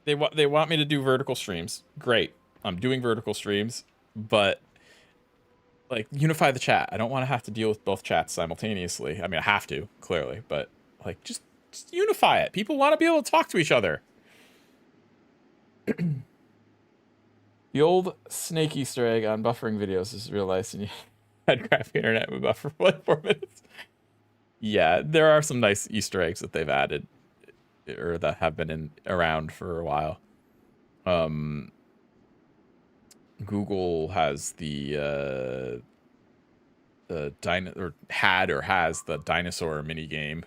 they want me to do vertical streams. Great. I'm doing vertical streams, but like, unify the chat. I don't want to have to deal with both chats simultaneously. I mean, I have to, clearly, but like, just unify it. People want to be able to talk to each other. The old snake Easter egg on buffering videos is realized, and you had crappy internet would buffer for like 4 minutes. Yeah, there are some nice Easter eggs that they've added, or that have been around for a while. Google has the has the dinosaur mini game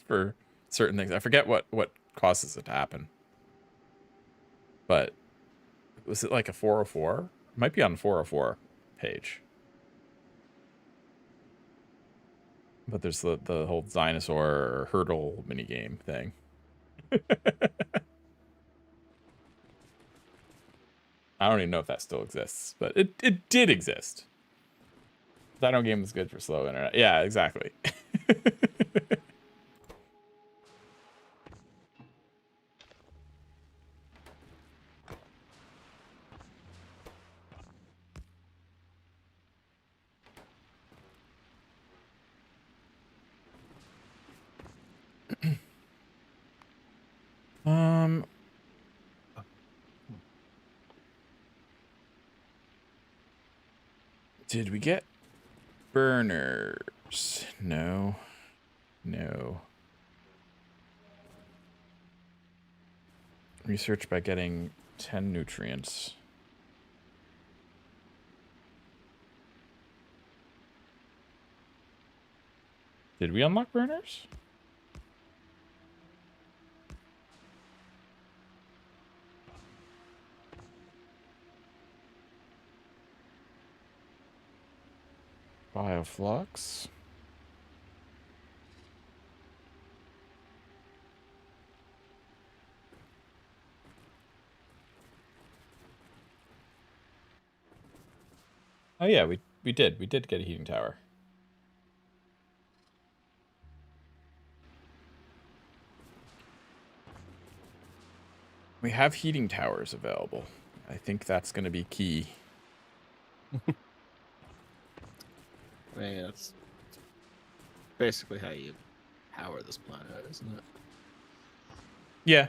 for certain things. I forget what causes it to happen, but was it like a 404? It might be on the 404 page. But there's the whole dinosaur hurdle mini game thing. I don't even know if that still exists, but it did exist. Dino game is good for slow internet. Yeah, exactly. Did we get burners? No. Research by getting 10 nutrients. Did we unlock burners? Bioflux. Oh yeah, we did get a heating tower. We have heating towers available. I think that's going to be key. I mean, that's basically how you power this planet, isn't it? Yeah.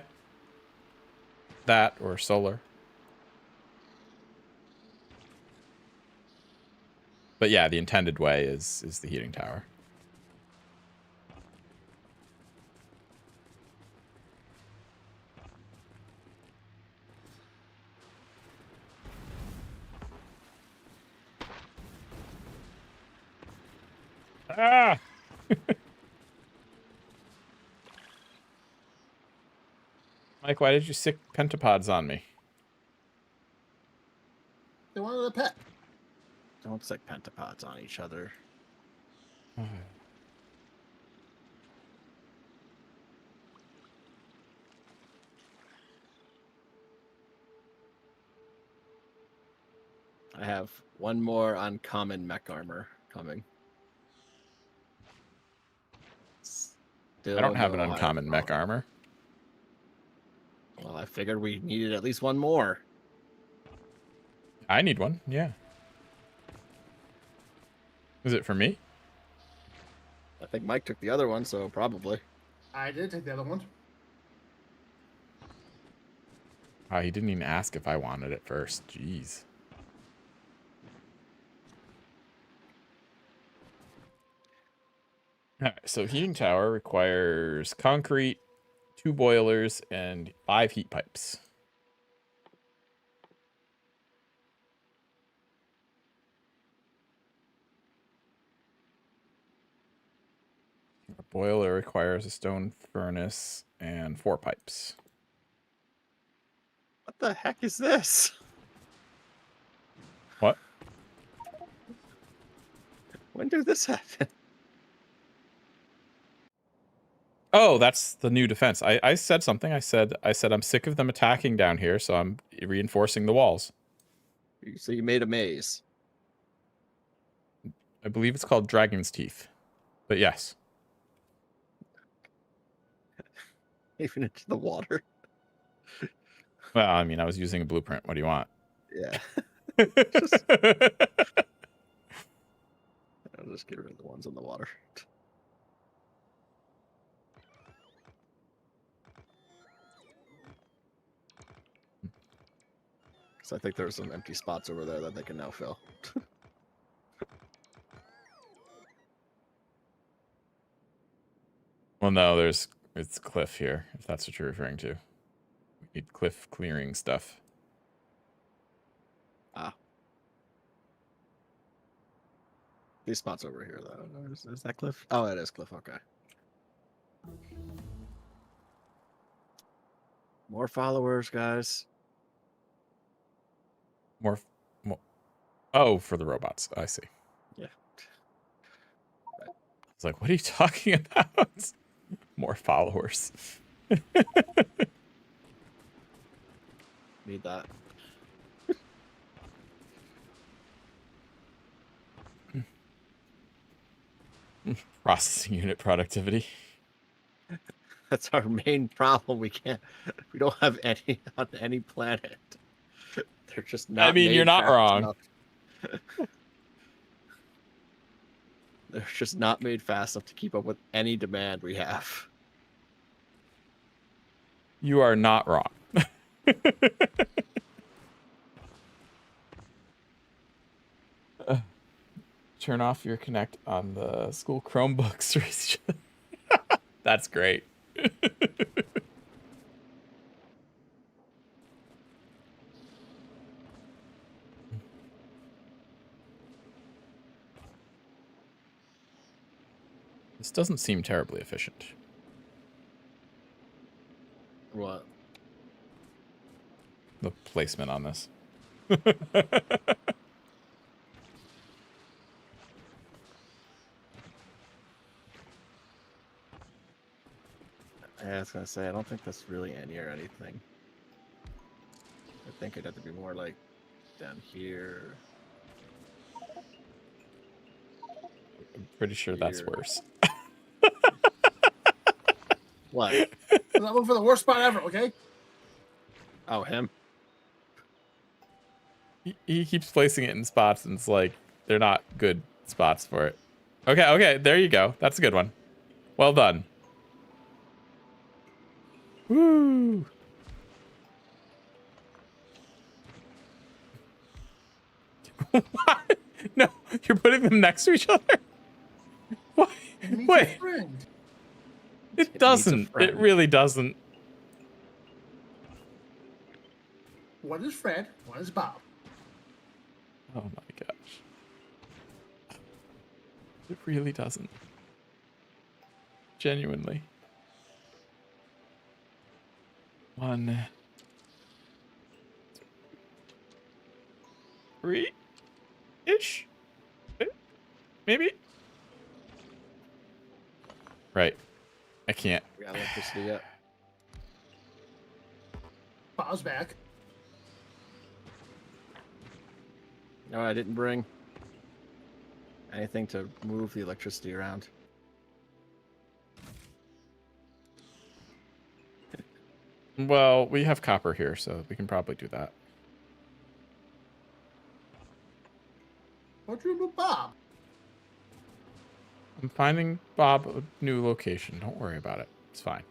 That or solar. But yeah, the intended way is the heating tower. Ah! Mike, why did you sick pentapods on me? They wanted a pet. Don't stick pentapods on each other. I have one more uncommon mech armor coming. Still I don't have an no uncommon higher mech armor. Well, I figured we needed at least one more. I need one, yeah. Is it for me? I think Mike took the other one, so probably. I did take the other one. He didn't even ask if I wanted it first. Jeez. All right, so heating tower requires concrete, 2 boilers, and 5 heat pipes. A boiler requires a stone furnace and 4 pipes. What the heck is this? What? When did this happen? Oh, that's the new defense. I said something. I said I'm sick of them attacking down here, so I'm reinforcing the walls. So you made a maze. I believe it's called Dragon's Teeth. But yes. Even into the water. Well, I mean, I was using a blueprint. What do you want? Yeah. I'll just get rid of the ones in the water. So I think there's some empty spots over there that they can now fill. Well, no, it's cliff here, if that's what you're referring to. We need cliff clearing stuff. Ah. These spots over here, though. Is that cliff? Oh, it is cliff. Okay. More followers, guys. More. Oh, for the robots. I see. Yeah. I was like, what are you talking about? More followers. Need that. Processing unit productivity. That's our main problem. We don't have any on any planet. They're just not. I mean, you're not wrong. They're just not made fast enough to keep up with any demand we have. You are not wrong. Turn off your Connect on the school Chromebooks. That's great. This doesn't seem terribly efficient. What? The placement on this. Yeah, I was gonna say I don't think that's really near anything. I think it'd have to be more like down here. I'm pretty sure that's Here. worse. What? I'm looking for the worst spot ever, okay? Oh, him. He keeps placing it in spots, and it's like they're not good spots for it. Okay, there you go. That's a good one. Well done. Woo! What? No, you're putting them next to each other? Why? It needs a Wait, friend. it needs a doesn't. It friend. really doesn't. One is Fred, one is Bob. Oh my gosh. It really doesn't. Genuinely. 1, 3-ish? Maybe? Right. I can't. We got electricity yet? Bob's back. No, I didn't bring anything to move the electricity around. Well, we have copper here, so we can probably do that. What'd you do, Bob? I'm finding Bob a new location. Don't worry about it. It's fine.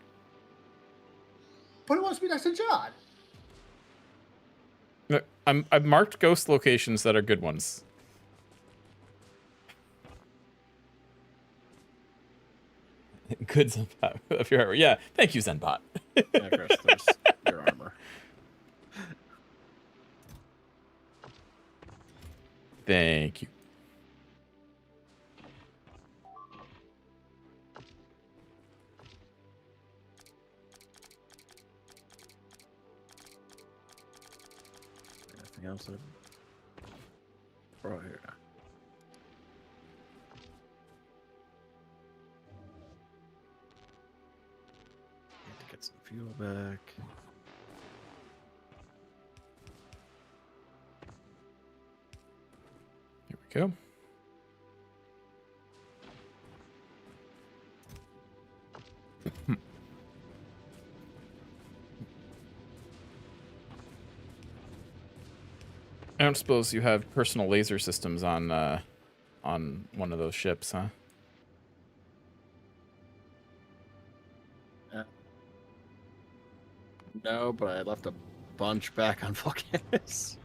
But he wants to be next to John. Look, I've marked ghost locations that are good ones. Good Zenbot. If you're, yeah, thank you, Zenbot. Yeah, Chris, there's your armor. Thank you. Anything else? Oh, here. Need to get some fuel back. Here we go. I don't suppose you have personal laser systems on one of those ships, huh? No, but I left a bunch back on Vulcanus.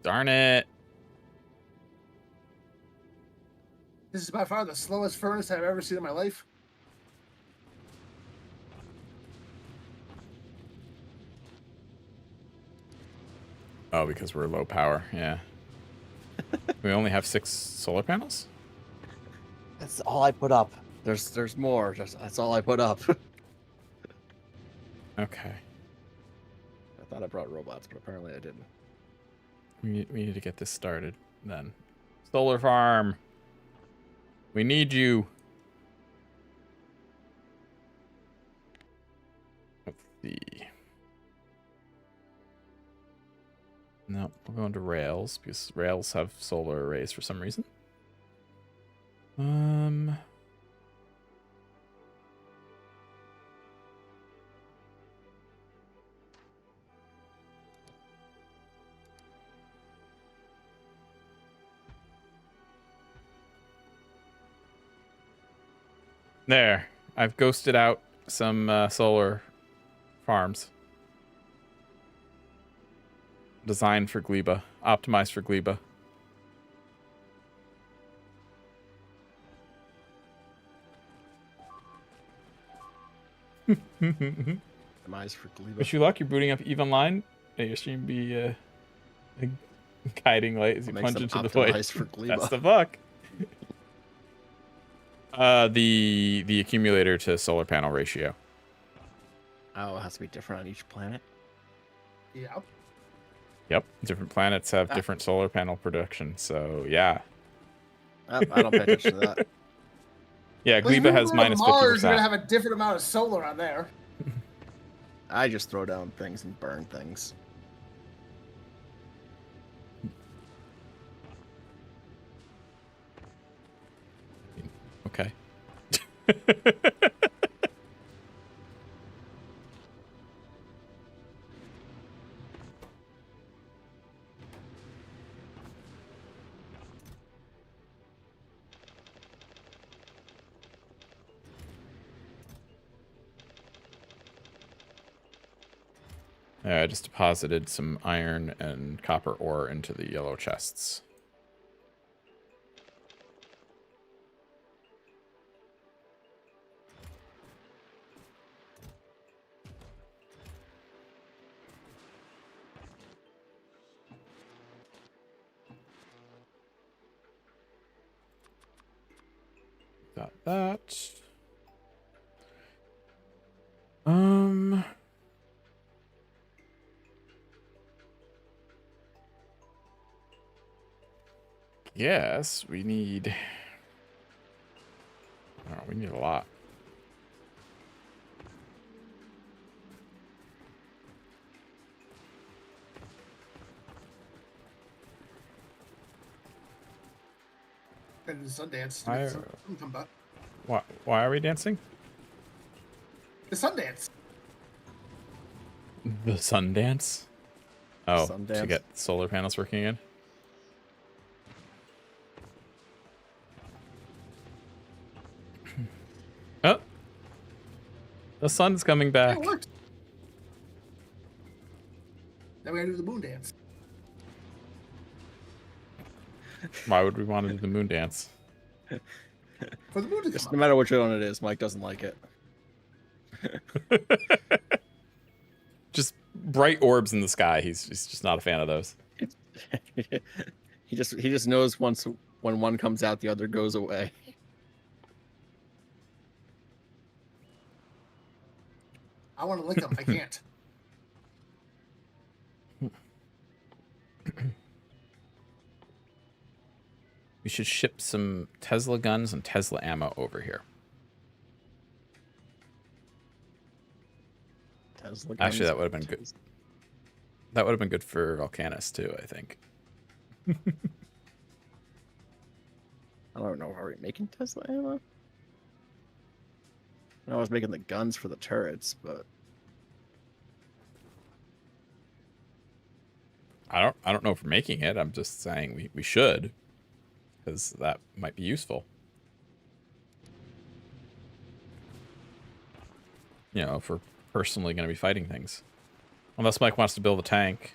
Darn it. This is by far the slowest furnace I've ever seen in my life. Oh, because we're low power, yeah. We only have 6 solar panels? That's all I put up. There's more. That's all I put up. Okay. I thought I brought robots, but apparently I didn't. We need to get this started then. Solar farm. We need you. Let's see. No, we're going to rails because rails have solar arrays for some reason. There. I've ghosted out some solar farms. Designed for Gleba. Optimized for Gleba. Optimized for Gleba. Wish you luck. You're booting up EVE Online. May your stream be a guiding light as you What plunge makes them into the void. optimized for Gleba? That's the fuck. The accumulator to solar panel ratio. Oh, it has to be different on each planet. Yeah. Yep. Different planets have different solar panel production. So yeah. Oh, I don't pay attention to that. Yeah, Well, if Gleba you has go to minus Mars, you're 50%. gonna have a different amount of solar on there. I just throw down things and burn things. Okay. I just deposited some iron and copper ore into the yellow chests. Got that. Yes, we need... Oh, we need a lot. And Sundance. I- Come back. Why are we dancing? The Sundance. The Sundance? Oh, to Sundance. get solar panels working again? Oh, the sun's coming Yeah, back. it worked. Now we gotta do the moon dance. Why would we want to do the moon dance? For the moon to Just come no up. matter which one it is, Mike doesn't like it. Just bright orbs in the sky. He's just not a fan of those. he just knows when one comes out, the other goes away. I want to lick them. I can't. We should ship some Tesla guns and Tesla ammo over here. Tesla Actually, guns that would have been good. That would have been good for Volcanus too, I think. I don't know. Are we making Tesla ammo? I was making the guns for the turrets, but I don't know if we're making it. I'm just saying we should, because that might be useful. You know, if we're personally going to be fighting things. Unless Mike wants to build a tank.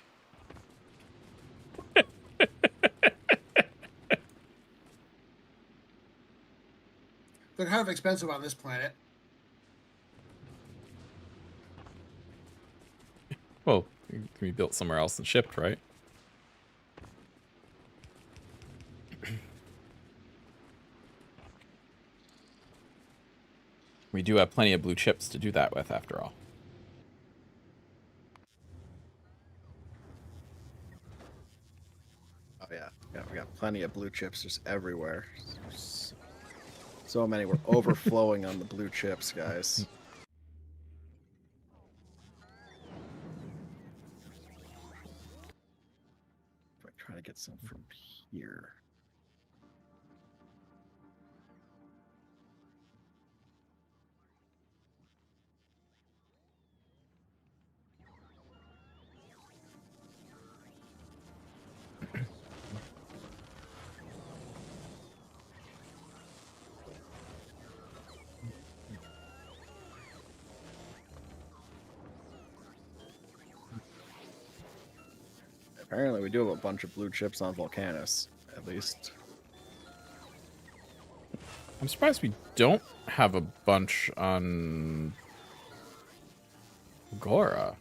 They're kind of expensive on this planet. Well, it can be built somewhere else and shipped, right? We do have plenty of blue chips to do that with, after all. oh yeah, we got plenty of blue chips just everywhere. So many. We're overflowing on the blue chips, guys. I'm trying to get some from here. Apparently, we do have a bunch of blue chips on Volcanus, at least. I'm surprised we don't have a bunch on Gora.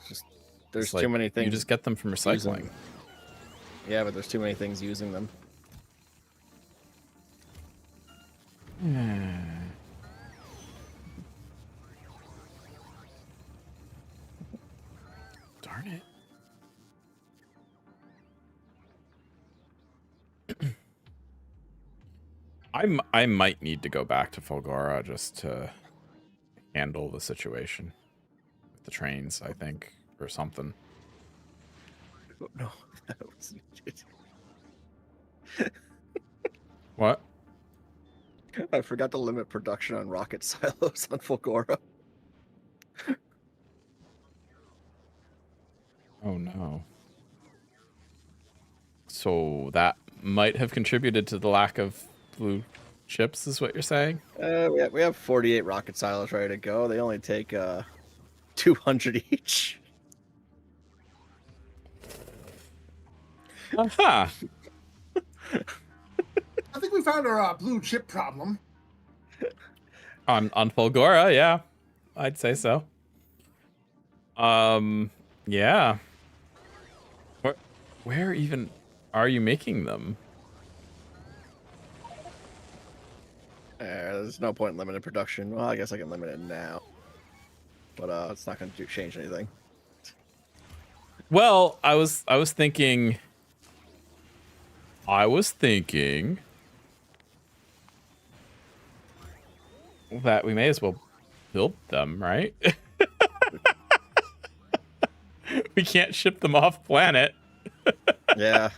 Just there's It's like, too many things. You just get them from recycling. Yeah, but there's too many things using them. Darn it. I might need to go back to Fulgora just to handle the situation with the trains, I think, or something. No, that was needed. What? I forgot to limit production on rocket silos on Fulgora. Oh no. So that might have contributed to the lack of blue chips, is what you're saying? We have 48 rocket silos ready to go. They only take 200 each. Aha! I think we found our blue chip problem. On Fulgora, yeah. I'd say so. Yeah. Where even are you making them? There's no point in limited production. Well, I guess I can limit it now. But it's not going to change anything. Well, I was thinking that we may as well build them, right? We can't ship them off planet. Yeah.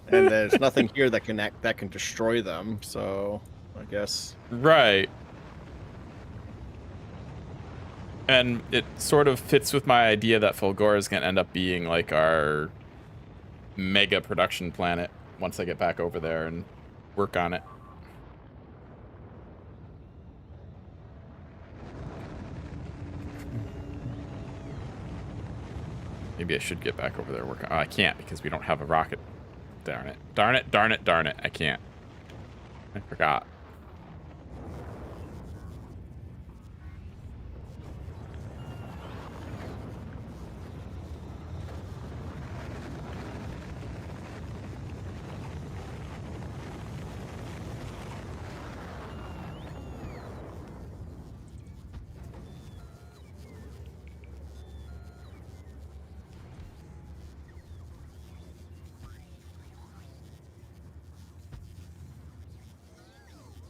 And there's nothing here that can destroy them, so I guess. Right. And it sort of fits with my idea that Fulgora is going to end up being like our mega production planet once I get back over there and work on it. Maybe I should get back over there working. Oh, I can't because we don't have a rocket. Darn it. Darn it, darn it, darn it. I can't. I forgot.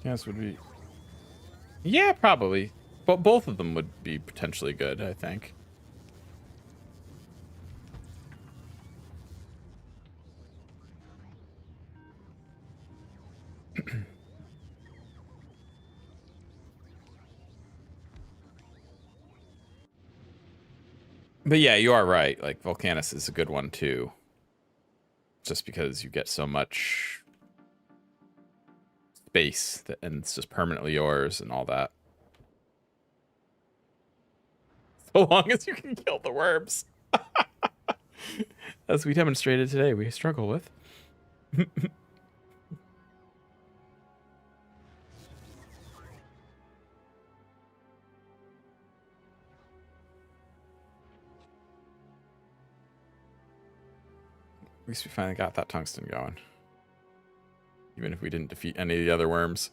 Yes, would be. Yeah, probably. But both of them would be potentially good, I think. But yeah, you are right. Like, Volcanus is a good one, too. Just because you get so much space that, and it's just permanently yours and all that. So long as you can kill the worms. As we demonstrated today, we struggle with. At least we finally got that tungsten going. Even if we didn't defeat any of the other worms.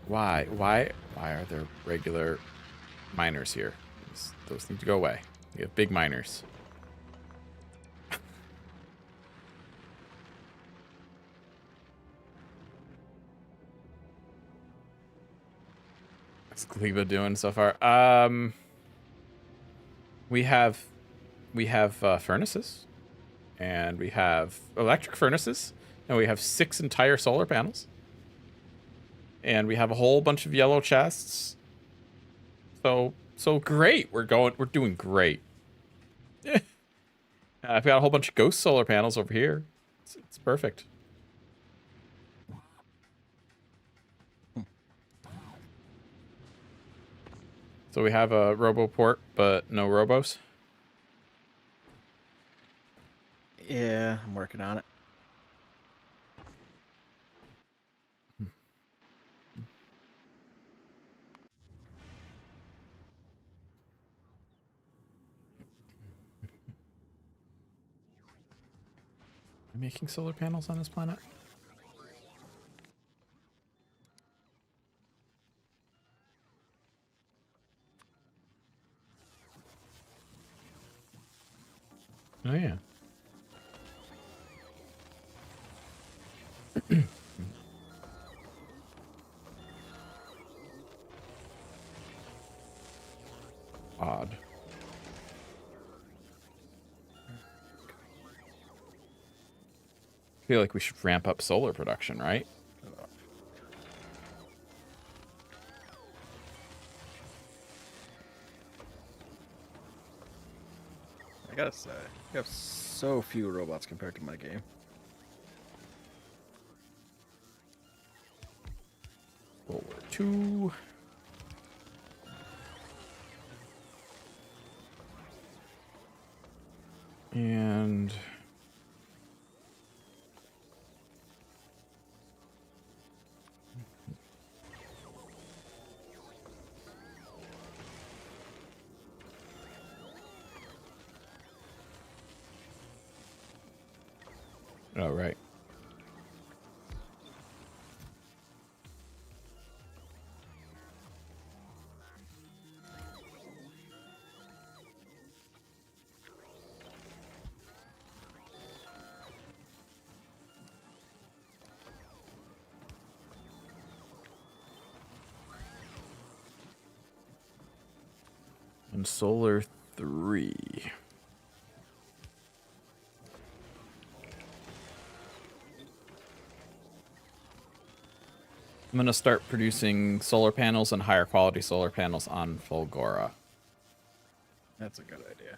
Why are there regular miners here? Those need to go away. We have big miners. What's Gleba doing so far? We have furnaces, and we have electric furnaces, and we have 6 entire solar panels, and we have a whole bunch of yellow chests. So great. We're doing great. I've got a whole bunch of ghost solar panels over here. It's perfect. So we have a RoboPort, but no robos. Yeah, I'm working on it. Am I making solar panels on this planet? Oh, yeah. Odd. I feel like we should ramp up solar production, right? I gotta say, you have so few robots compared to my game. World War II. And oh, right. And solar 3. I'm going to start producing solar panels and higher quality solar panels on Fulgora. That's a good idea.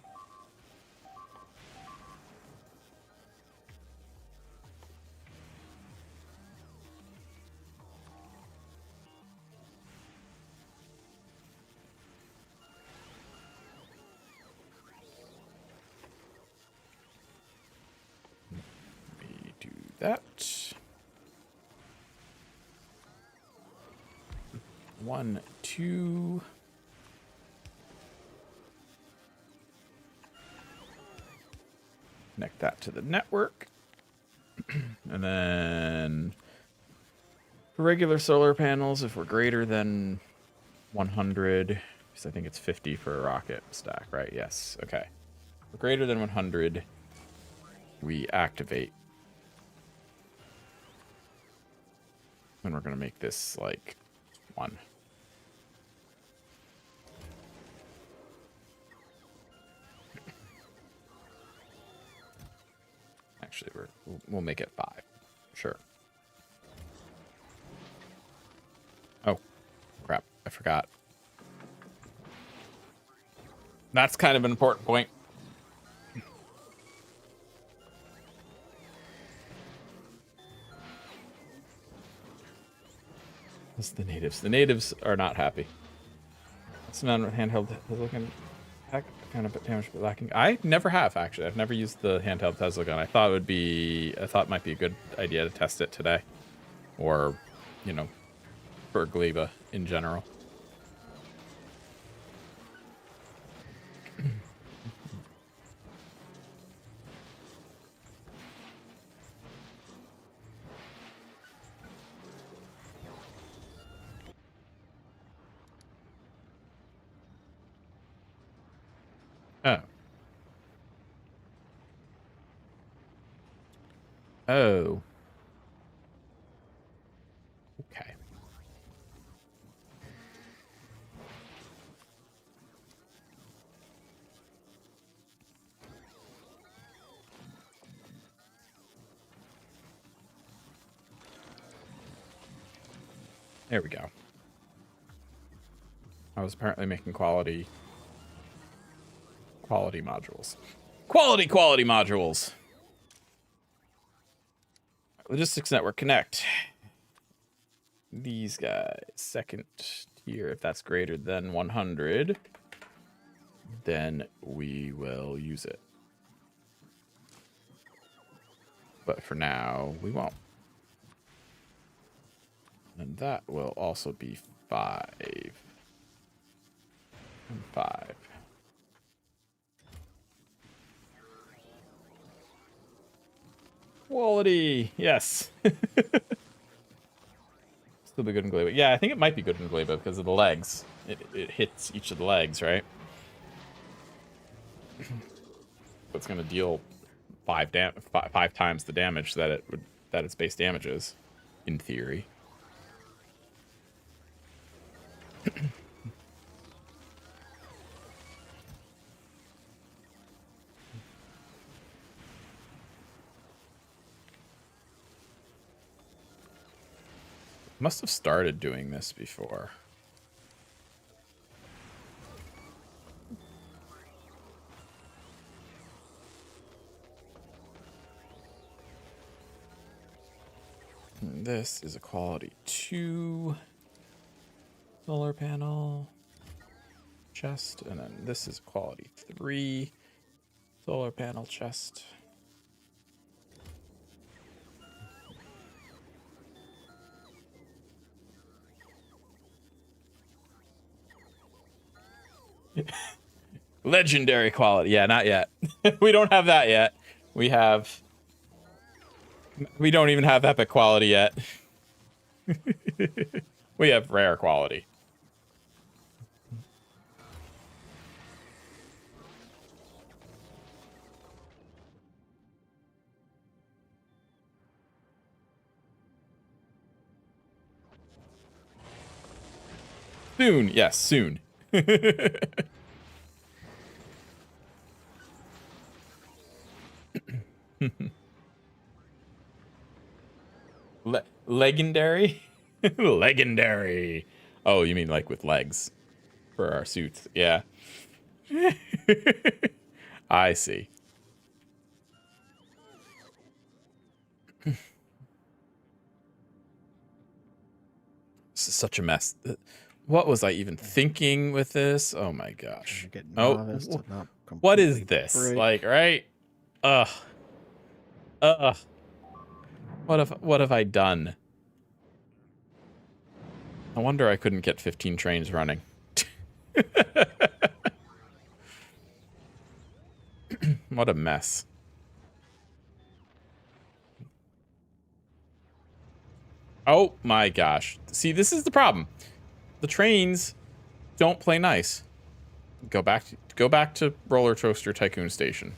that. 1, 2. Connect that to the network. And then for regular solar panels, if we're greater than 100, because I think it's 50 for a rocket stack, right? Yes. Okay. For greater than 100, we activate. And we're going to make this like 1. Actually, we'll make it 5. Sure. Oh, crap. I forgot. That's kind of an important point. That's the natives. The natives are not happy. It's not handheld. Looking kind of damage but lacking. I never have actually. I've never used the handheld Tesla gun. I thought it might be a good idea to test it today, or, you know, for Gleba in general. Oh. Oh. Okay. There we go. I was apparently making quality modules. Quality modules. Logistics network connect. These guys, second tier, if that's greater than 100, then we will use it. But for now, we won't. And that will also be 5. And 5. Quality, yes. Still be good in Gleba. Yeah, I think it might be good in Gleba because of the legs. It hits each of the legs, right? So it's gonna deal 5 times the damage that its base damage is, in theory. Must have started doing this before. And this is a quality 2 solar panel chest, and then this is quality 3 solar panel chest. Legendary quality. Yeah, not yet. We don't have that yet. We don't even have epic quality yet. We have rare quality. Soon. Yes, soon. Legendary? Legendary. Oh, you mean like with legs for our suits? Yeah. I see. This is such a mess. What was I even thinking with this? Oh my gosh. Oh, what is this? Break. Like, right? Ugh. What have I done? I wonder I couldn't get 15 trains running. What a mess. Oh my gosh. See, this is the problem. The trains don't play nice. Go back to Roller Coaster Tycoon Station.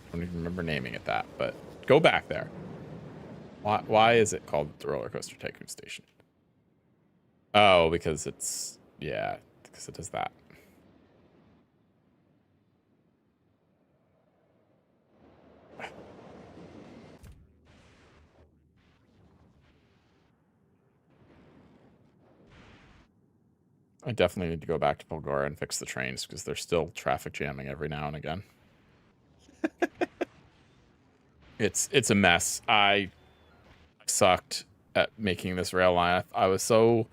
I don't even remember naming it that, but go back there. Why is it called the Roller Coaster Tycoon Station? Oh, because it's, yeah, because it does that. I definitely need to go back to Polgora and fix the trains because they're still traffic jamming every now and again. It's a mess. I sucked at making this rail line. I was so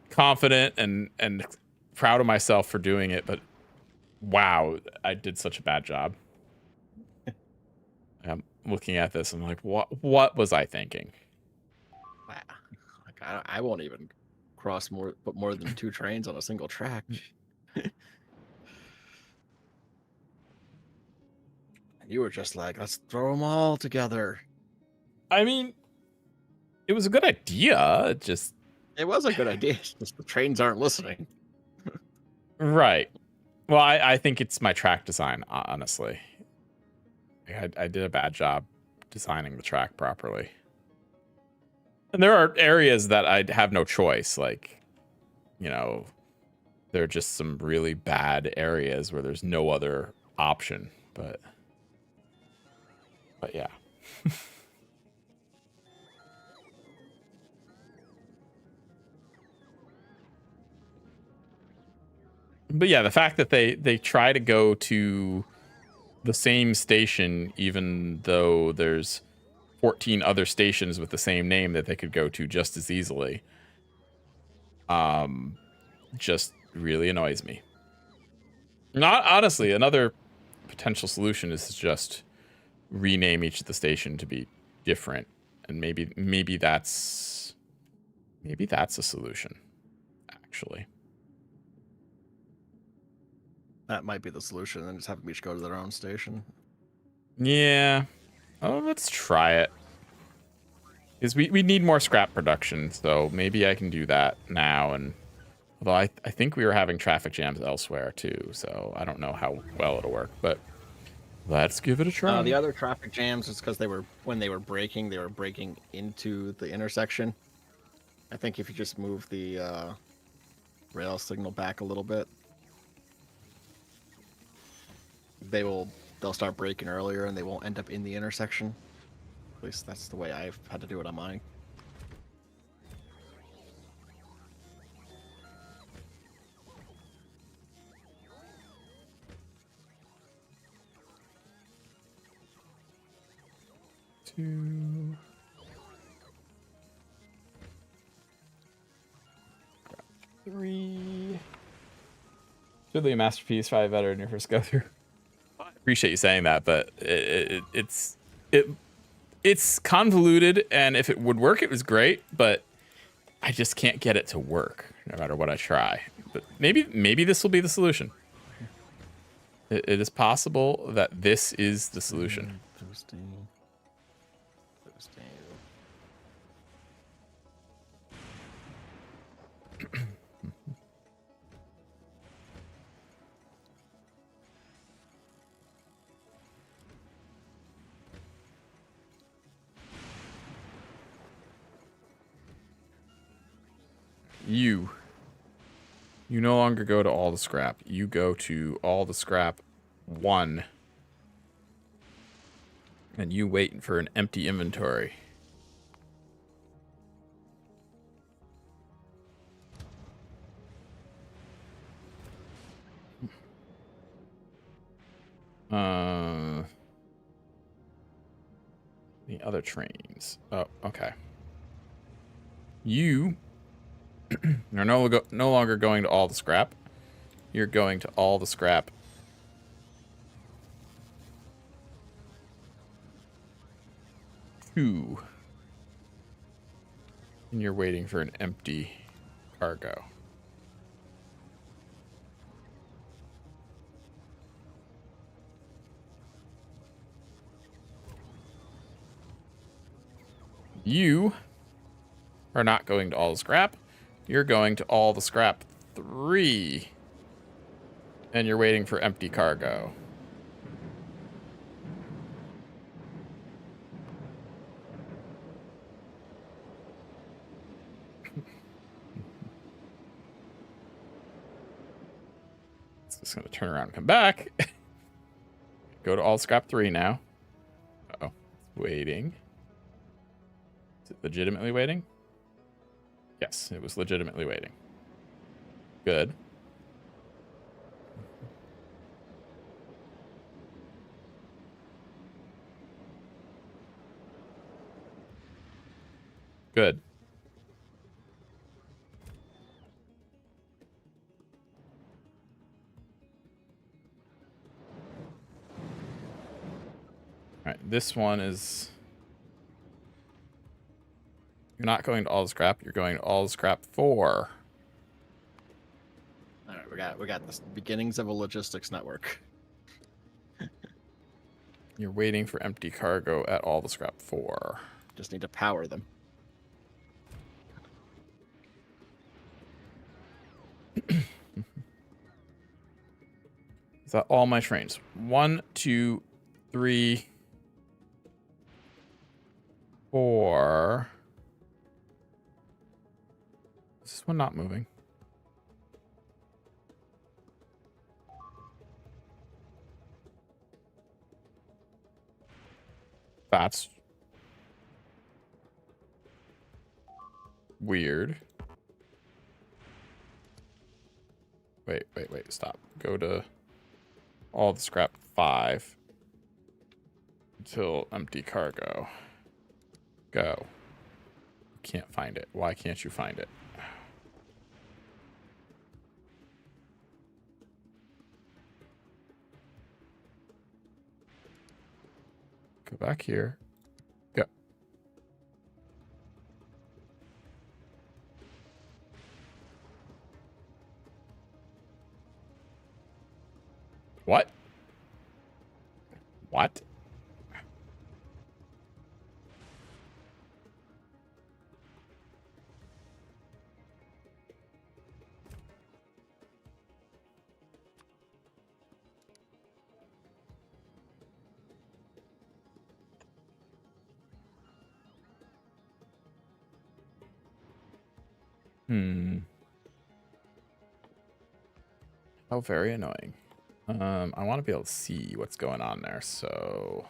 confident and proud of myself for doing it, but wow, I did such a bad job. I'm looking at this, I'm like, what was I thinking? Wow. Like, I won't even cross more than 2 trains on a single track. You were just like, let's throw them all together. I mean, it was a good idea. It was a good idea. It's just the trains aren't listening. Right. Well, I think it's my track design, honestly. I did a bad job designing the track properly. And there are areas that I'd have no choice. Like, you know, there are just some really bad areas where there's no other option. But yeah. But yeah, the fact that they try to go to the same station, even though there's 14 other stations with the same name that they could go to just as easily, just really annoys me. Not honestly, another potential solution is to just rename each of the station to be different, and maybe that's a solution, actually. That might be the solution, and just have them each go to their own station. Yeah. Oh, let's try it. Because we need more scrap production, so maybe I can do that now. And although I think we were having traffic jams elsewhere too, so I don't know how well it'll work. But let's give it a try. The other traffic jams is because when they were braking into the intersection. I think if you just move the rail signal back a little bit, they'll start braking earlier and they won't end up in the intersection. At least that's the way I've had to do it on mine. Two. Three. Should be a masterpiece, probably better in your first go through. I appreciate you saying that, but it's convoluted, and if it would work, it was great, but I just can't get it to work no matter what I try. But maybe this will be the solution. It is possible that this is the solution. You no longer go to all the scrap. You go to all the scrap 1. And you wait for an empty inventory. The other trains. Oh, okay. You are no longer going to all the scrap. You're going to all the scrap. 2. And you're waiting for an empty cargo. You are not going to all the scrap. You're going to all the scrap 3. And you're waiting for empty cargo. It's just going to turn around and come back. Go to all scrap 3 now. Uh-oh. It's waiting. Is it legitimately waiting? Yes, it was legitimately waiting. Good. Good. All right, this one is... You're not going to all the scrap. You're going to all the scrap 4. All right, we got the beginnings of a logistics network. You're waiting for empty cargo at all the scrap 4. Just need to power them. Is that all my trains? 1, 2, 3, 4. Is this one not moving? That's weird. Wait, stop. Go to all the scrap 5 until empty cargo. Go. Can't find it. Why can't you find it? Go back here. Go. What? What? How very annoying. I want to be able to see what's going on there, so...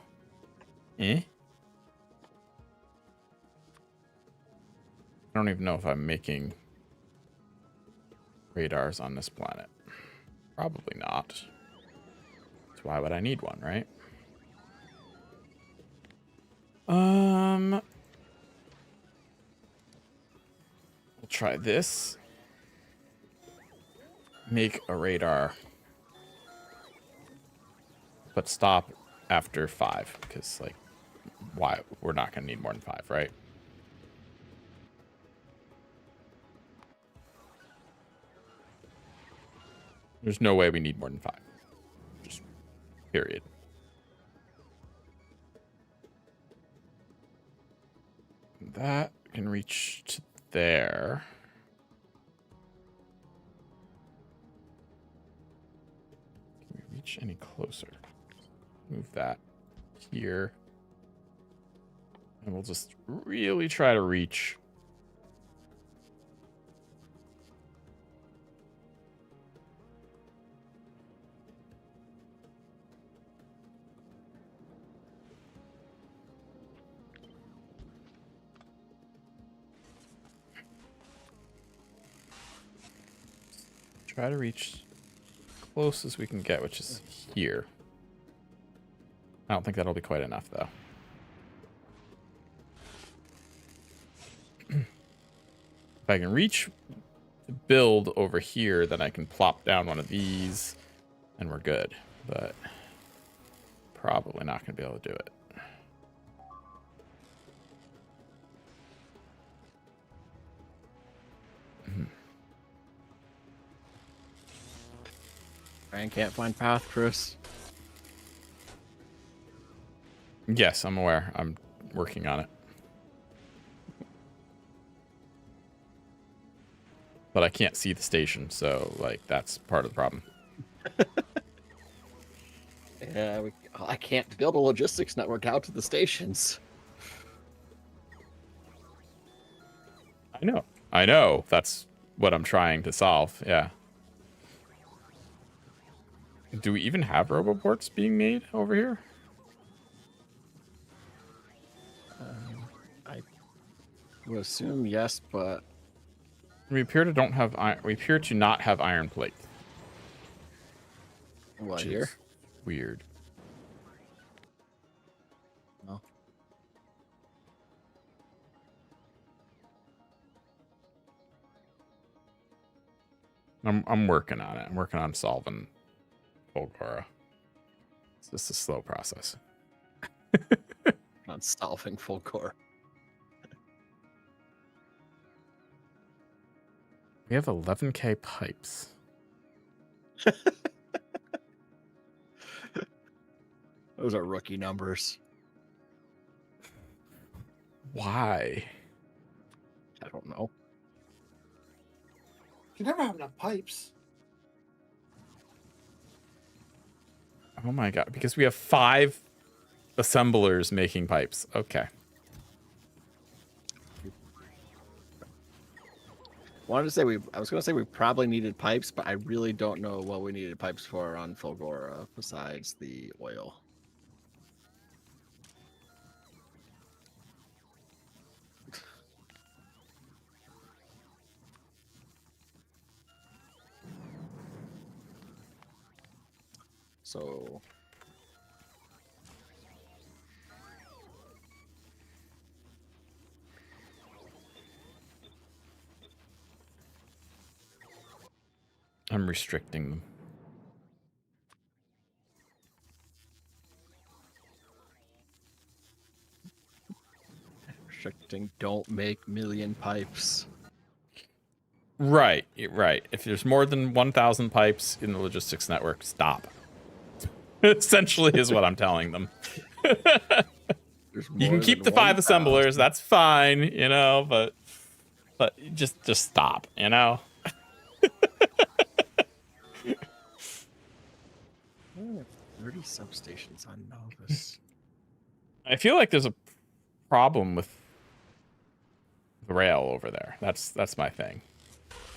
I don't even know if I'm making radars on this planet. Probably not. So why would I need one, right? We'll try this. Make a radar. But stop after 5, because, like, why? We're not going to need more than 5, right? There's no way we need more than 5. Just period. That can reach to there. Can we reach any closer? Move that here. And we'll just really try to reach. Try to reach as close as we can get, which is here. I don't think that'll be quite enough, though. If I can reach the build over here, then I can plop down one of these, and we're good. But probably not going to be able to do it. Ryan can't find path, Chris. Yes, I'm aware. I'm working on it. But I can't see the station, so, like, that's part of the problem. Yeah, I can't build a logistics network out to the stations. I know. I know. That's what I'm trying to solve, yeah. Do we even have roboports being made over here? I would assume yes, but We appear to don't have we appear to not have iron plate. what Which here? is weird. No. I'm working on it. I'm working on solving Fulgora. It's just a slow process. Not solving full core. We have 11K pipes. Those are rookie numbers. Why? I don't know. You never have enough pipes. Oh my god, because we have 5 assemblers making pipes. Okay. I was gonna say we probably needed pipes, but I really don't know what we needed pipes for on Fulgora besides the oil. So I'm restricting them. restricting don't make million pipes. Right, right. If there's more than 1,000 pipes in the logistics network, stop. Essentially is what I'm telling them. You can keep the 5 assemblers, that's fine, you know, but just stop, you know? 30 substations on Novus. I feel like there's a problem with the rail over there. That's my thing.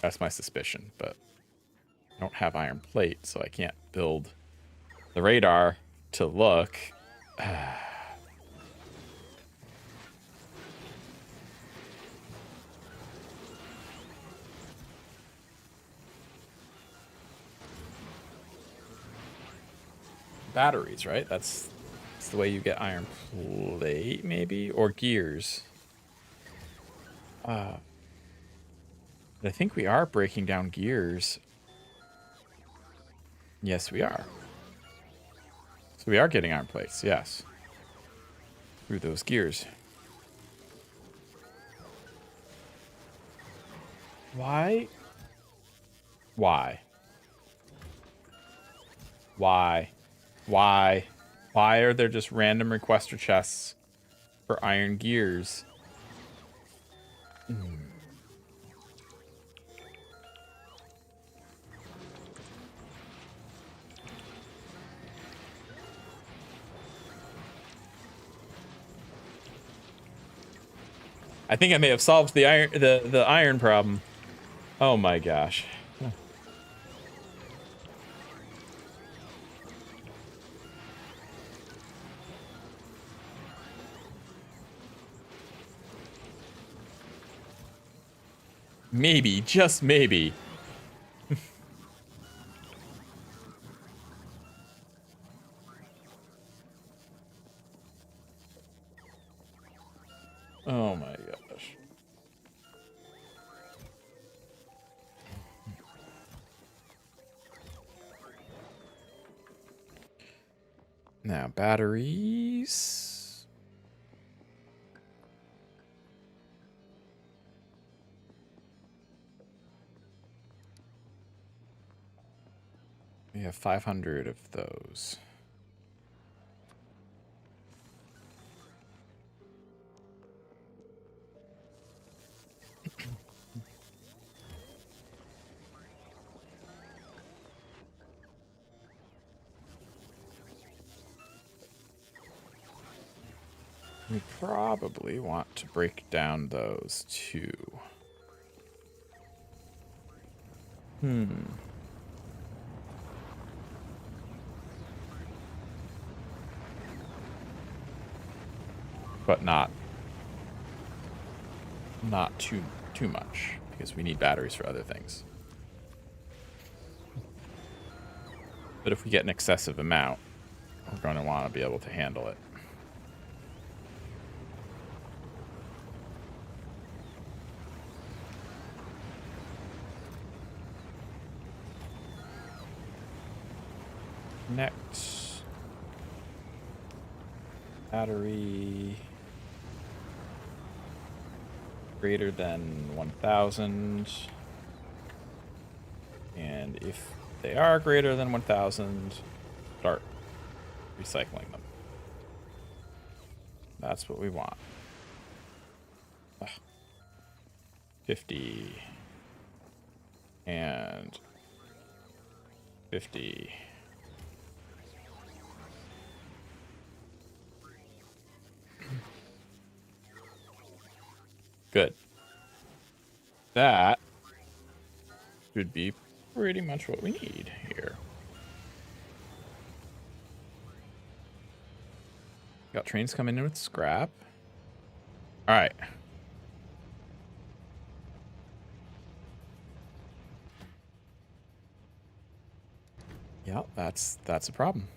That's my suspicion, but I don't have iron plate, so I can't build the radar to look. Batteries, right? That's the way you get iron plate, maybe? Or gears. But I think we are breaking down gears. Yes, we are. So we are getting iron plates, yes. Through those gears. Why? Why? Why? Why? Why are there just random requester chests for iron gears? I think I may have solved the iron problem. Oh my gosh. Maybe, just maybe. Oh my gosh. Now, batteries. We have 500 of those. We probably want to break down those too. But not too much, because we need batteries for other things. But if we get an excessive amount, we're going to want to be able to handle it. Next, battery greater than 1,000, and if they are greater than 1,000, start recycling them. That's what we want. Ugh. 50 and 50. Good. That should be pretty much what we need here. Got trains coming in with scrap. All right. Yeah, that's a problem.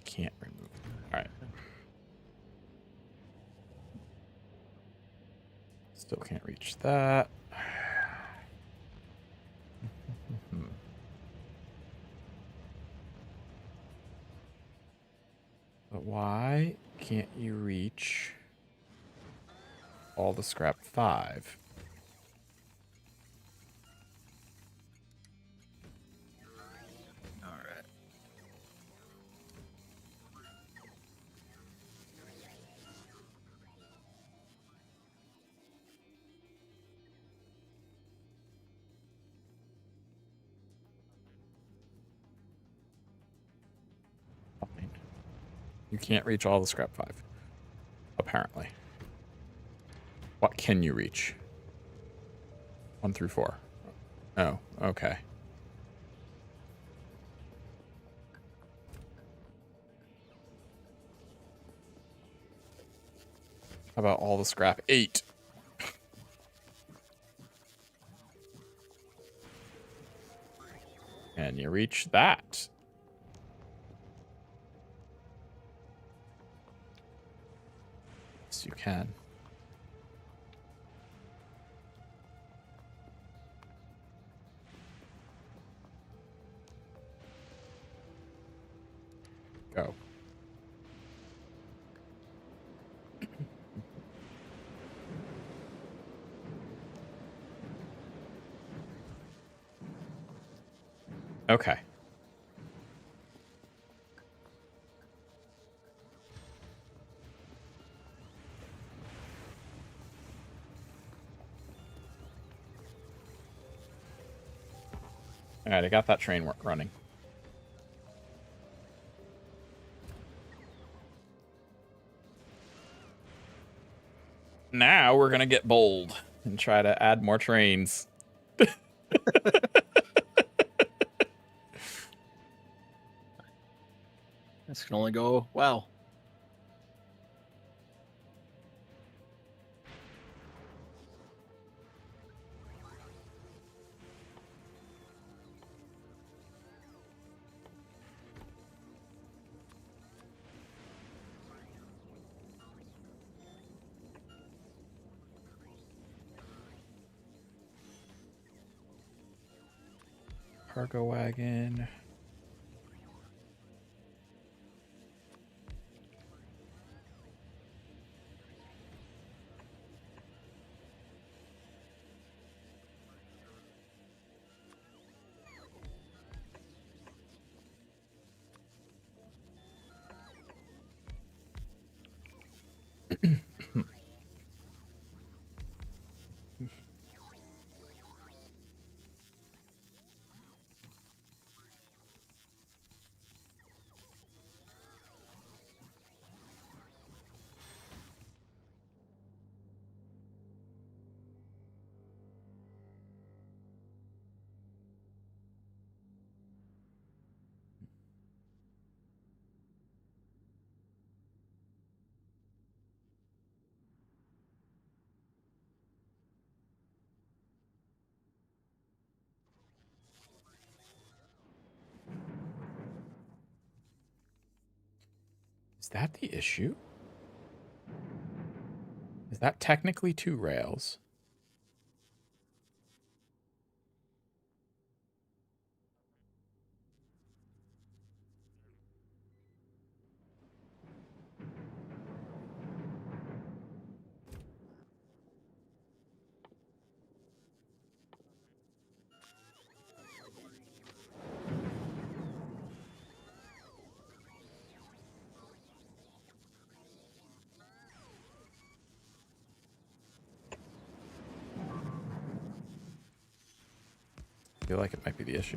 Can't remove. All right. Still can't reach that. But why can't you reach all the scrap 5? All right. Fine. You can't reach all the scrap 5. Apparently. What can you reach? 1 through 4. Oh, okay. How about all the scrap 8? And you reach that. Yes, you can. Go. Okay. All right, I got that train running. Now we're going to get bold and try to add more trains. This can only go well. Cargo wagon. Is that the issue? Is that technically 2 rails? I feel like it might be the issue.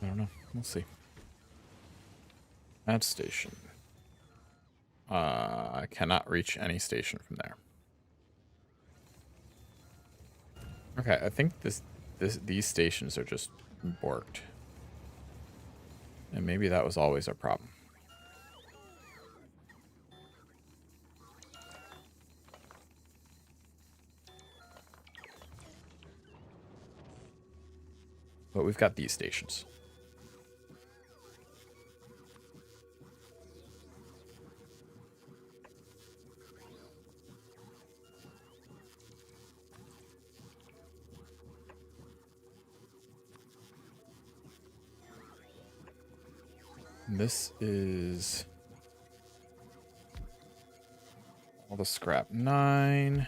I don't know. We'll see. Add station. I cannot reach any station from there. Okay, I think these stations are just borked. And maybe that was always our problem. But we've got these stations. This is all the scrap 9.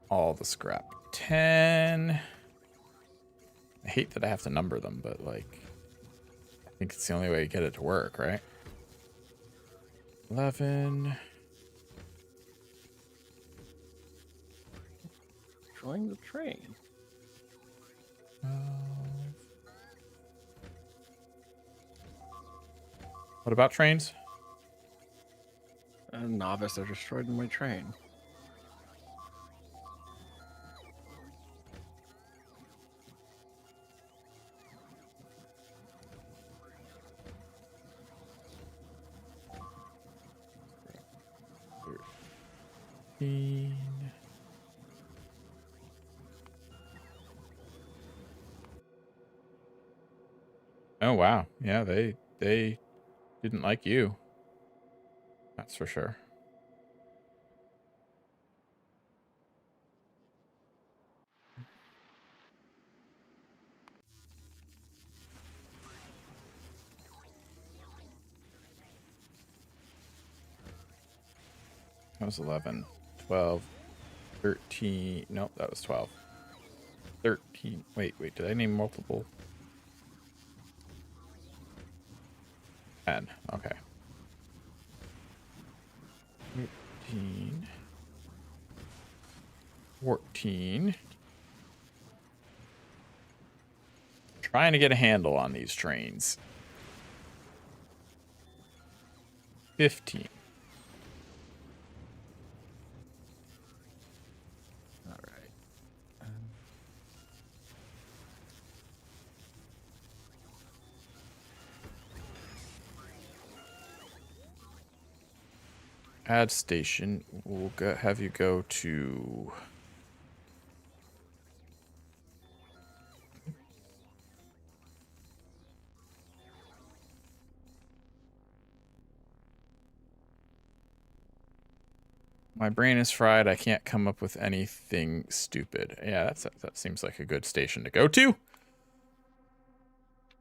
All the scrap 10. I hate that I have to number them, but like, I think it's the only way to get it to work, right? 11. Join the train. What about trains? A novice are destroyed my train. Oh wow, yeah, they didn't like you. That's for sure. That was 11, 12, 13. Nope, that was 12. 13. Wait, did I name multiple? 10. Okay. 13. 14. Trying to get a handle on these trains. 15. All right. Add station. We'll have you go to... My brain is fried. I can't come up with anything stupid. Yeah, that seems like a good station to go to.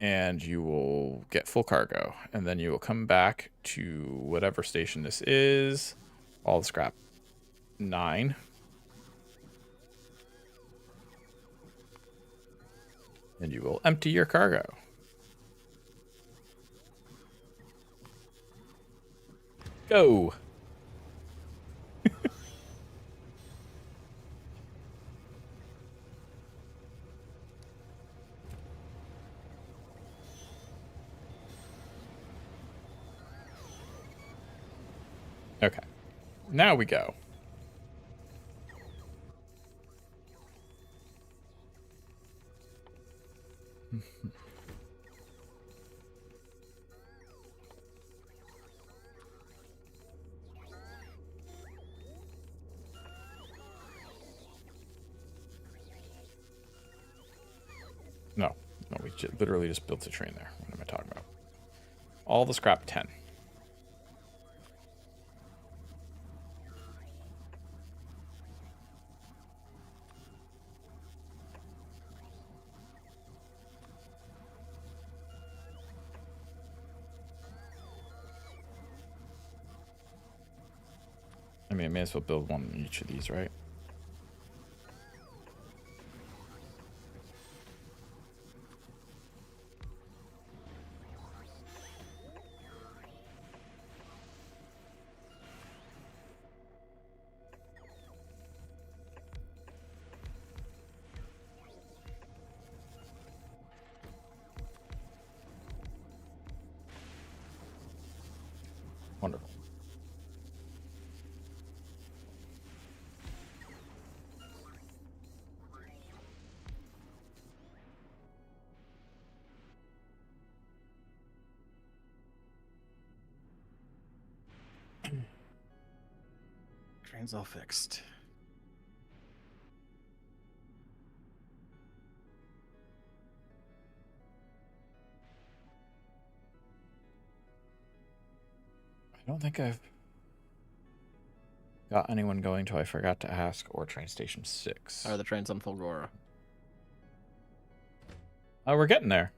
And you will get full cargo. And then you will come back to whatever station this is. All the scrap. 9. And you will empty your cargo. Go. Okay. Now we go. No, we literally just built a train there. What am I talking about? All the scrap 10. I mean, I may as well build one in each of these, right? Wonderful. Train's all fixed. I don't think I've got anyone going to I forgot to ask or train station 6. Are the trains on Fulgora? Oh, we're getting there.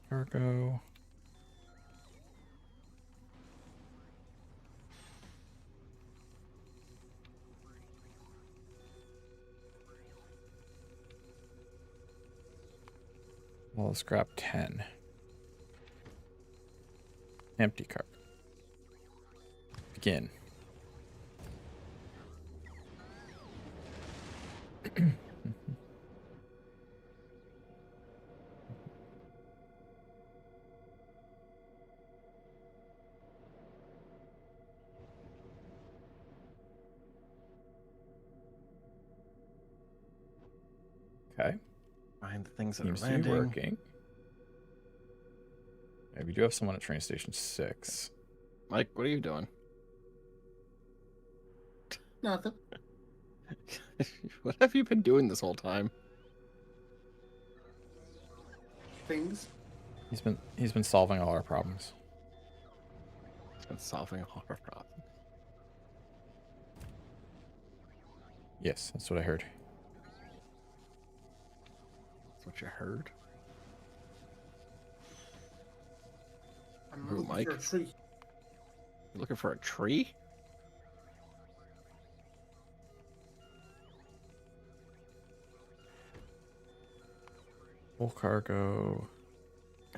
Cargo. Well, scrap 10. Empty cart. Begin. Okay. Find the things that Seems are to be landing. working. Yeah, we do have someone at train station 6. Mike, what are you doing? Nothing. What have you been doing this whole time? Things. He's been solving all our problems. It's been solving all our problems. Yes, that's what I heard. That's what you heard. I'm Who, looking Mike? for a tree. You looking for a tree? Full cargo.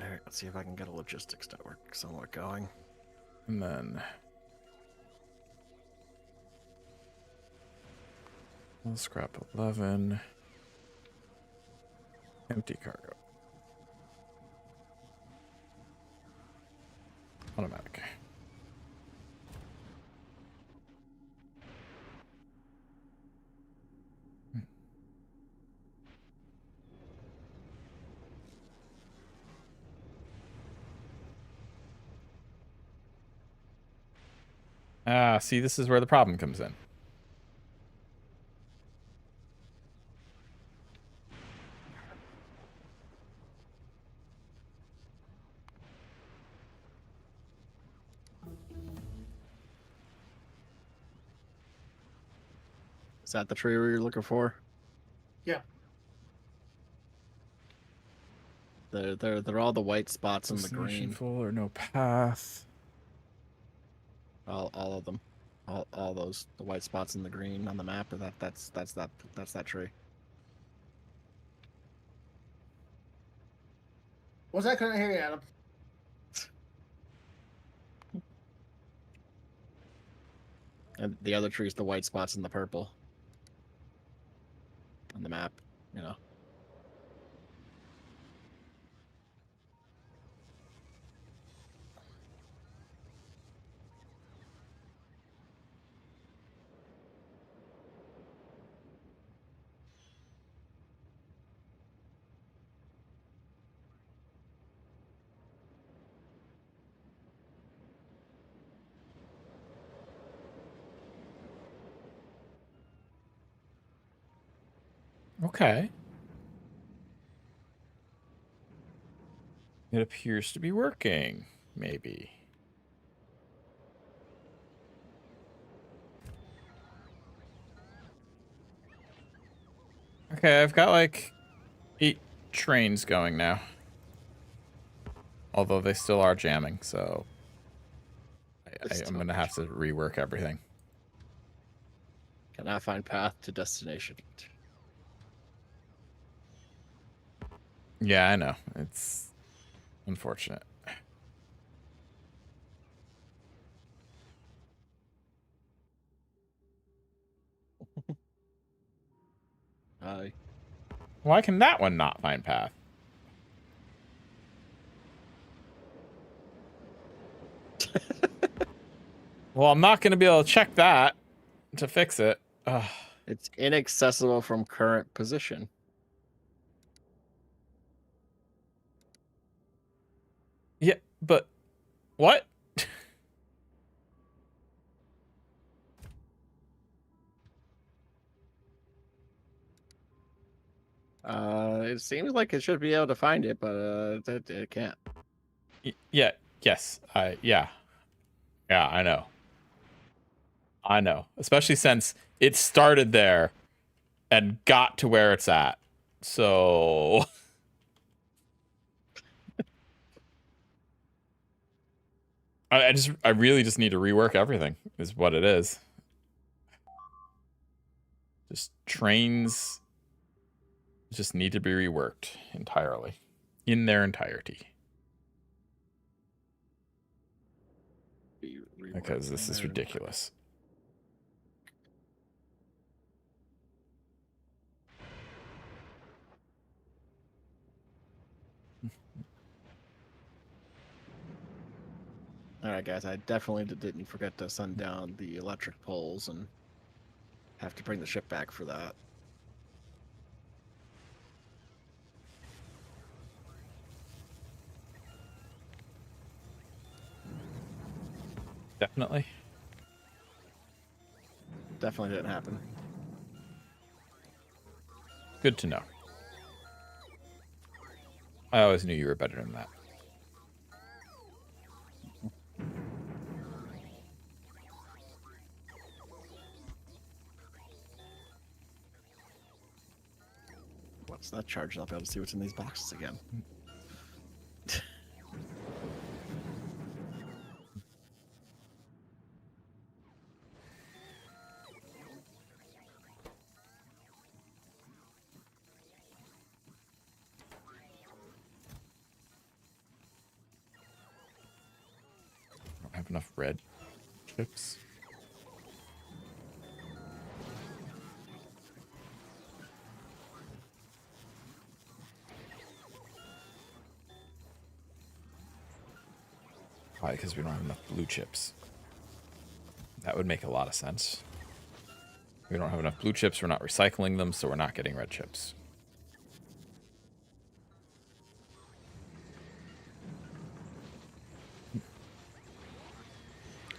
All right, let's see if I can get a logistics network somewhat going. And then we'll scrap 11. Empty cargo. Automatic. Ah, see, this is where the problem comes in. Is that the tree you're looking for? Yeah. They're all the white spots in the Destination green. full or no path. All of them. All those the white spots in the green on the map. That's that tree. What's that? Couldn't hear you, Adam. And the other tree is the white spots in the purple on the map. You know. Okay. It appears to be working, maybe. Okay, I've got like 8 trains going now. Although they still are jamming, so I'm gonna have to rework everything. Cannot find path to destination. Yeah, I know. It's unfortunate. Hi. Why can that one not find path? Well, I'm not going to be able to check that to fix it. Ugh. It's inaccessible from current position. Yeah, but what? It seems like it should be able to find it, but it can't. Yeah, yes. Yeah, I know. I know. Especially since it started there and got to where it's at. So I really just need to rework everything is what it is. Just trains just need to be reworked entirely in their entirety. Because this is ridiculous. All right, guys. I definitely didn't forget to send down the electric poles and have to bring the ship back for that. Definitely. Definitely didn't happen. Good to know. I always knew you were better than that. What's that charge? I'll be able to see what's in these boxes again. red chips. Probably because we don't have enough blue chips. That would make a lot of sense. We don't have enough blue chips, we're not recycling them, so we're not getting red chips.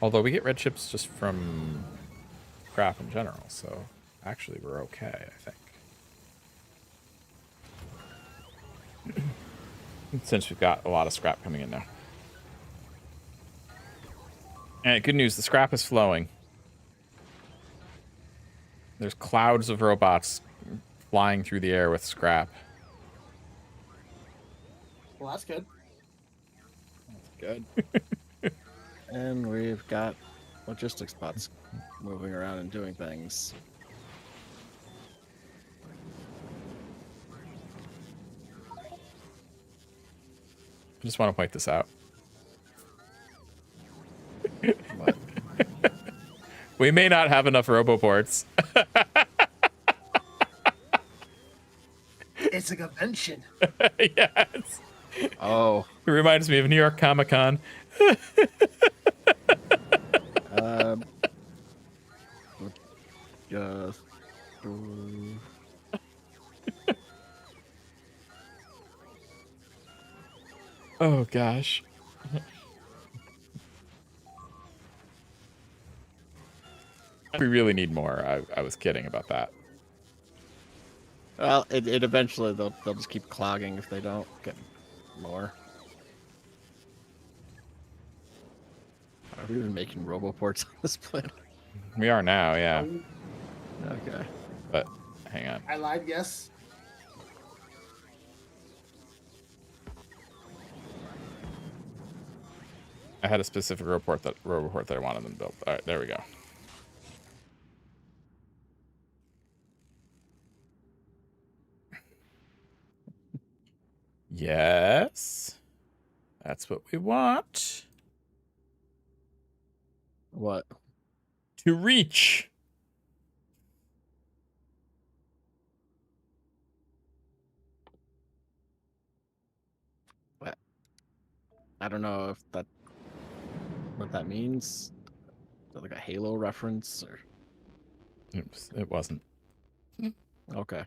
Although we get red chips just from scrap in general, so actually we're okay, I think. Since we've got a lot of scrap coming in now. And good news, the scrap is flowing. There's clouds of robots flying through the air with scrap. Well, that's good. Good. And we've got logistics bots moving around and doing things. I just want to point this out. But We may not have enough roboports. It's a convention. Yes. oh, It reminds me of New York Comic Con. just Oh gosh. We really need more. I was kidding about that. well, it eventually they'll just keep clogging if they don't get more. Are we even making roboports on this planet? We are now, yeah. Okay. But hang on. I lied, yes. I had a specific roboport that I wanted them built. All right, there we go. Yes. That's what we want. What? To reach. What? I don't know if that what that means. Is that like a Halo reference or It wasn't. okay. I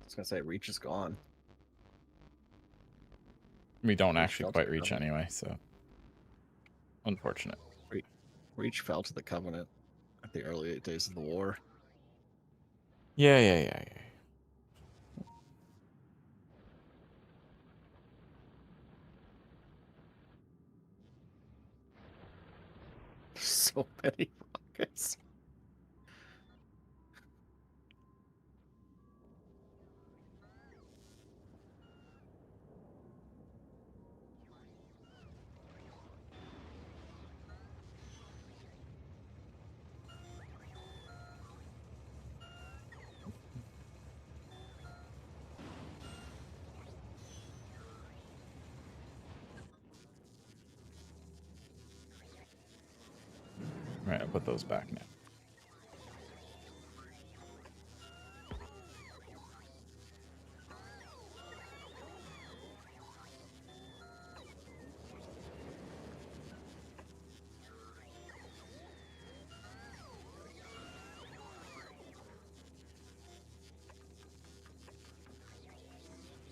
was gonna say reach is gone. We don't Reach actually fell to quite the reach Covenant. anyway, so unfortunate. Reach fell to the Covenant at the early days of the war. Yeah. So many rockets. All right, I'll put those back now.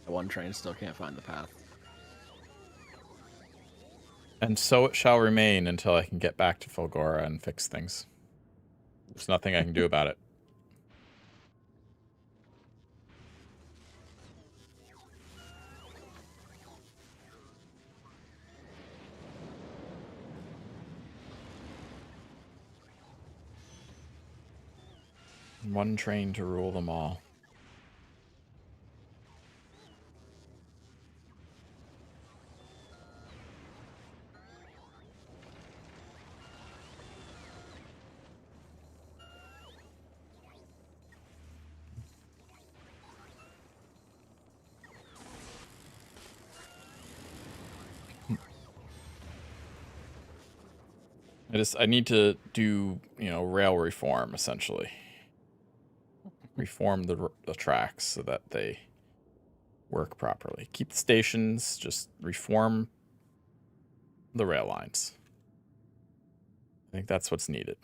The one train still can't find the path. And so it shall remain until I can get back to Fulgora and fix things. There's nothing I can do about it. One train to rule them all. I need to do, rail reform, essentially. Reform the tracks so that they work properly. Keep the stations, just reform the rail lines. I think that's what's needed.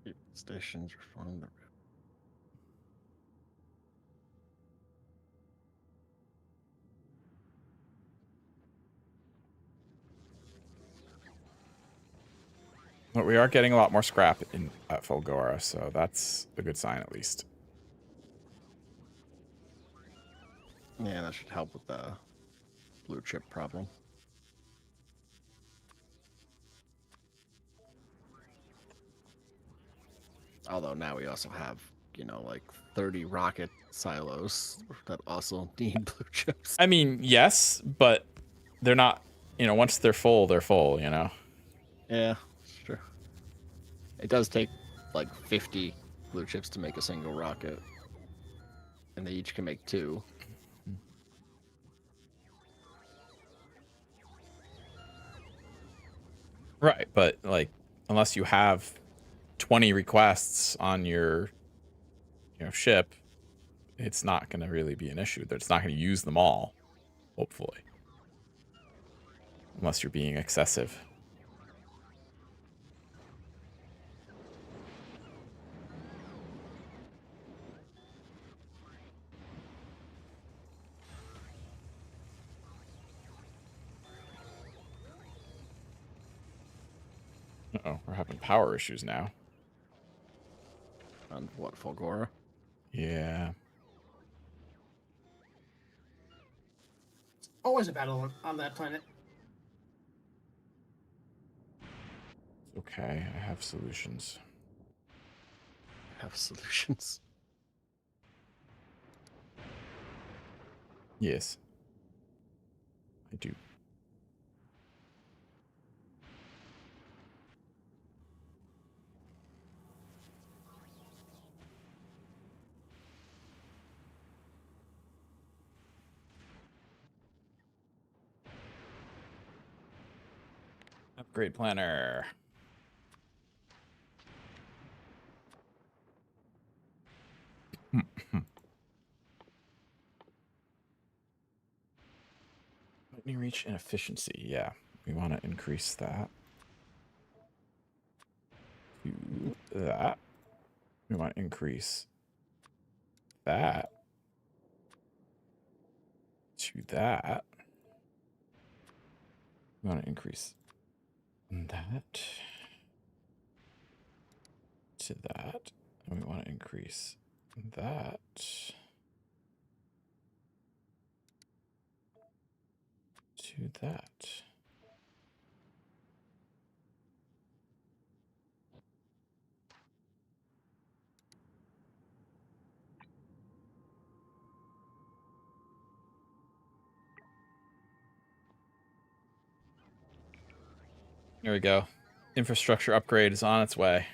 Keep the stations, reform the. But we are getting a lot more scrap at Fulgora, so that's a good sign at least. Yeah, that should help with the blue chip problem. Although now we also have, like 30 rocket silos that also need blue chips. I mean, yes, but they're not, once they're full, Yeah, it's true. It does take like 50 blue chips to make a single rocket. And they each can make 2. Right, but like, unless you have 20 requests on your, ship, it's not going to really be an issue. It's not going to use them all, hopefully. Unless you're being excessive. Uh-oh, we're having power issues now. On what, Fulgora? Yeah. Always a battle on that planet. Okay, I have solutions. Have solutions. Yes. I do. Upgrade planner. Lightning reach and efficiency. Yeah, we want to increase that to that. We want to increase that to that. We want to increase that to that. And we want to increase that to that. There we go. Infrastructure upgrade is on its way.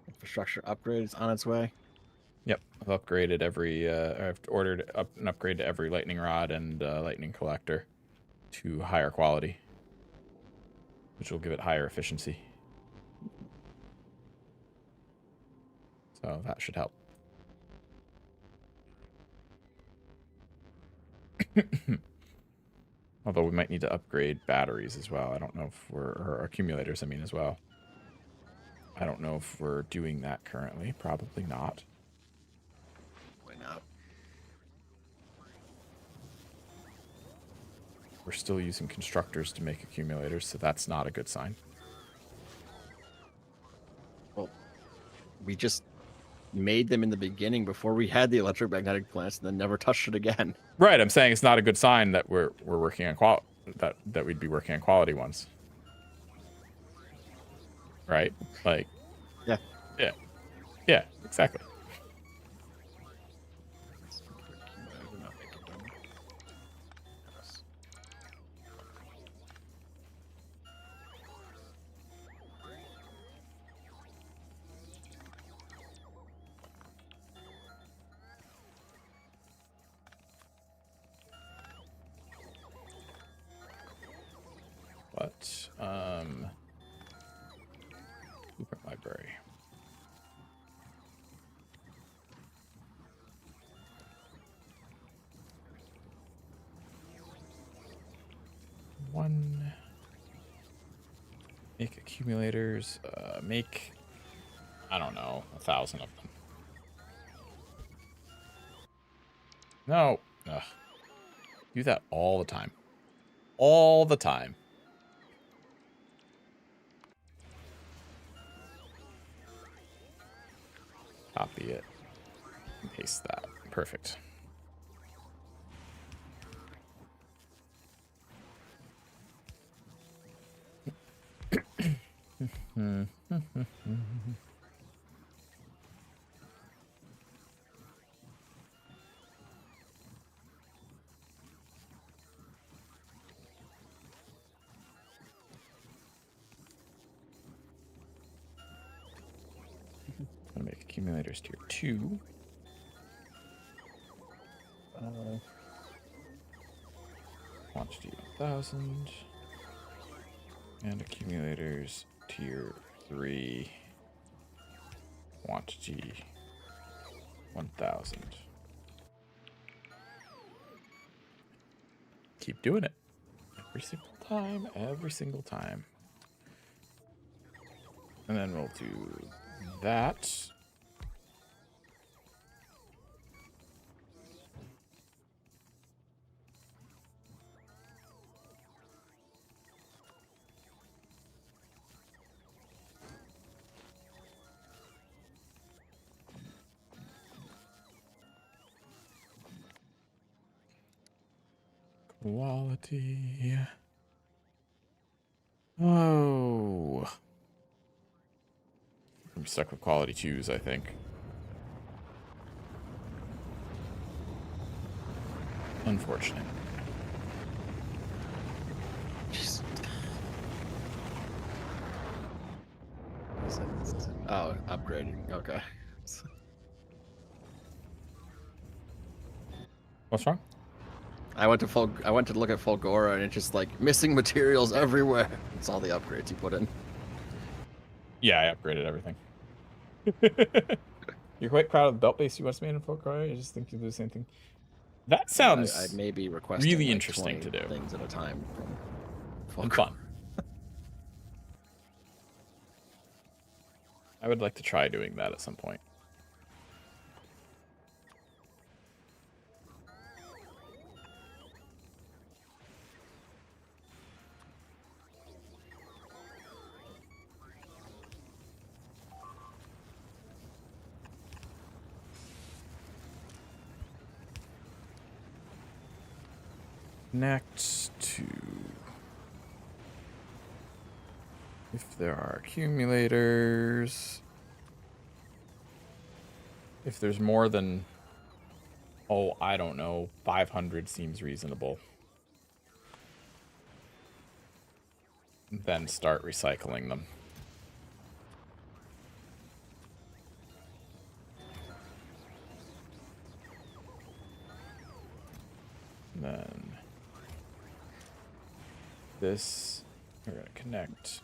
Infrastructure upgrade is on its way. Yep, I've upgraded every. I've ordered an upgrade to every lightning rod and lightning collector to higher quality, which will give it higher efficiency. So that should help. Although we might need to upgrade batteries as well. I don't know if or accumulators, I mean, as well. I don't know if we're doing that currently. Probably not. Why not? We're still using constructors to make accumulators, so that's not a good sign. Well, we just made them in the beginning before we had the electromagnetic plants and then never touched it again. Right, I'm saying it's not a good sign that we're working on that we'd be working on quality ones. Right? Like, yeah, exactly. Blueprint library. One. Make accumulators. Make, I don't know, 1,000 of them. No. Ugh. Do that all the time. All the time. Copy it. And paste that. Perfect. Gonna make accumulators tier 2. Quantity 1,000. And accumulators tier 3. Quantity 1,000. Keep doing it. Every single time, every single time. And then we'll do that. Quality. Oh. I'm stuck with quality 2s, I think. Unfortunate. Just... Oh, upgrading. Okay. What's wrong? I went to look at Fulgora and it's just like missing materials everywhere. It's all the upgrades you put in. Yeah, I upgraded everything. You're quite proud of the belt base you once made in Fulcroy? I just think you do the same thing. That sounds I may be requesting really like interesting 20 to do. things at a time from And Fulgora. fun. I would like to try doing that at some point. Next to... If there are accumulators... If there's more than... Oh, I don't know. 500 seems reasonable. Then start recycling them. Then... This... We're going to connect...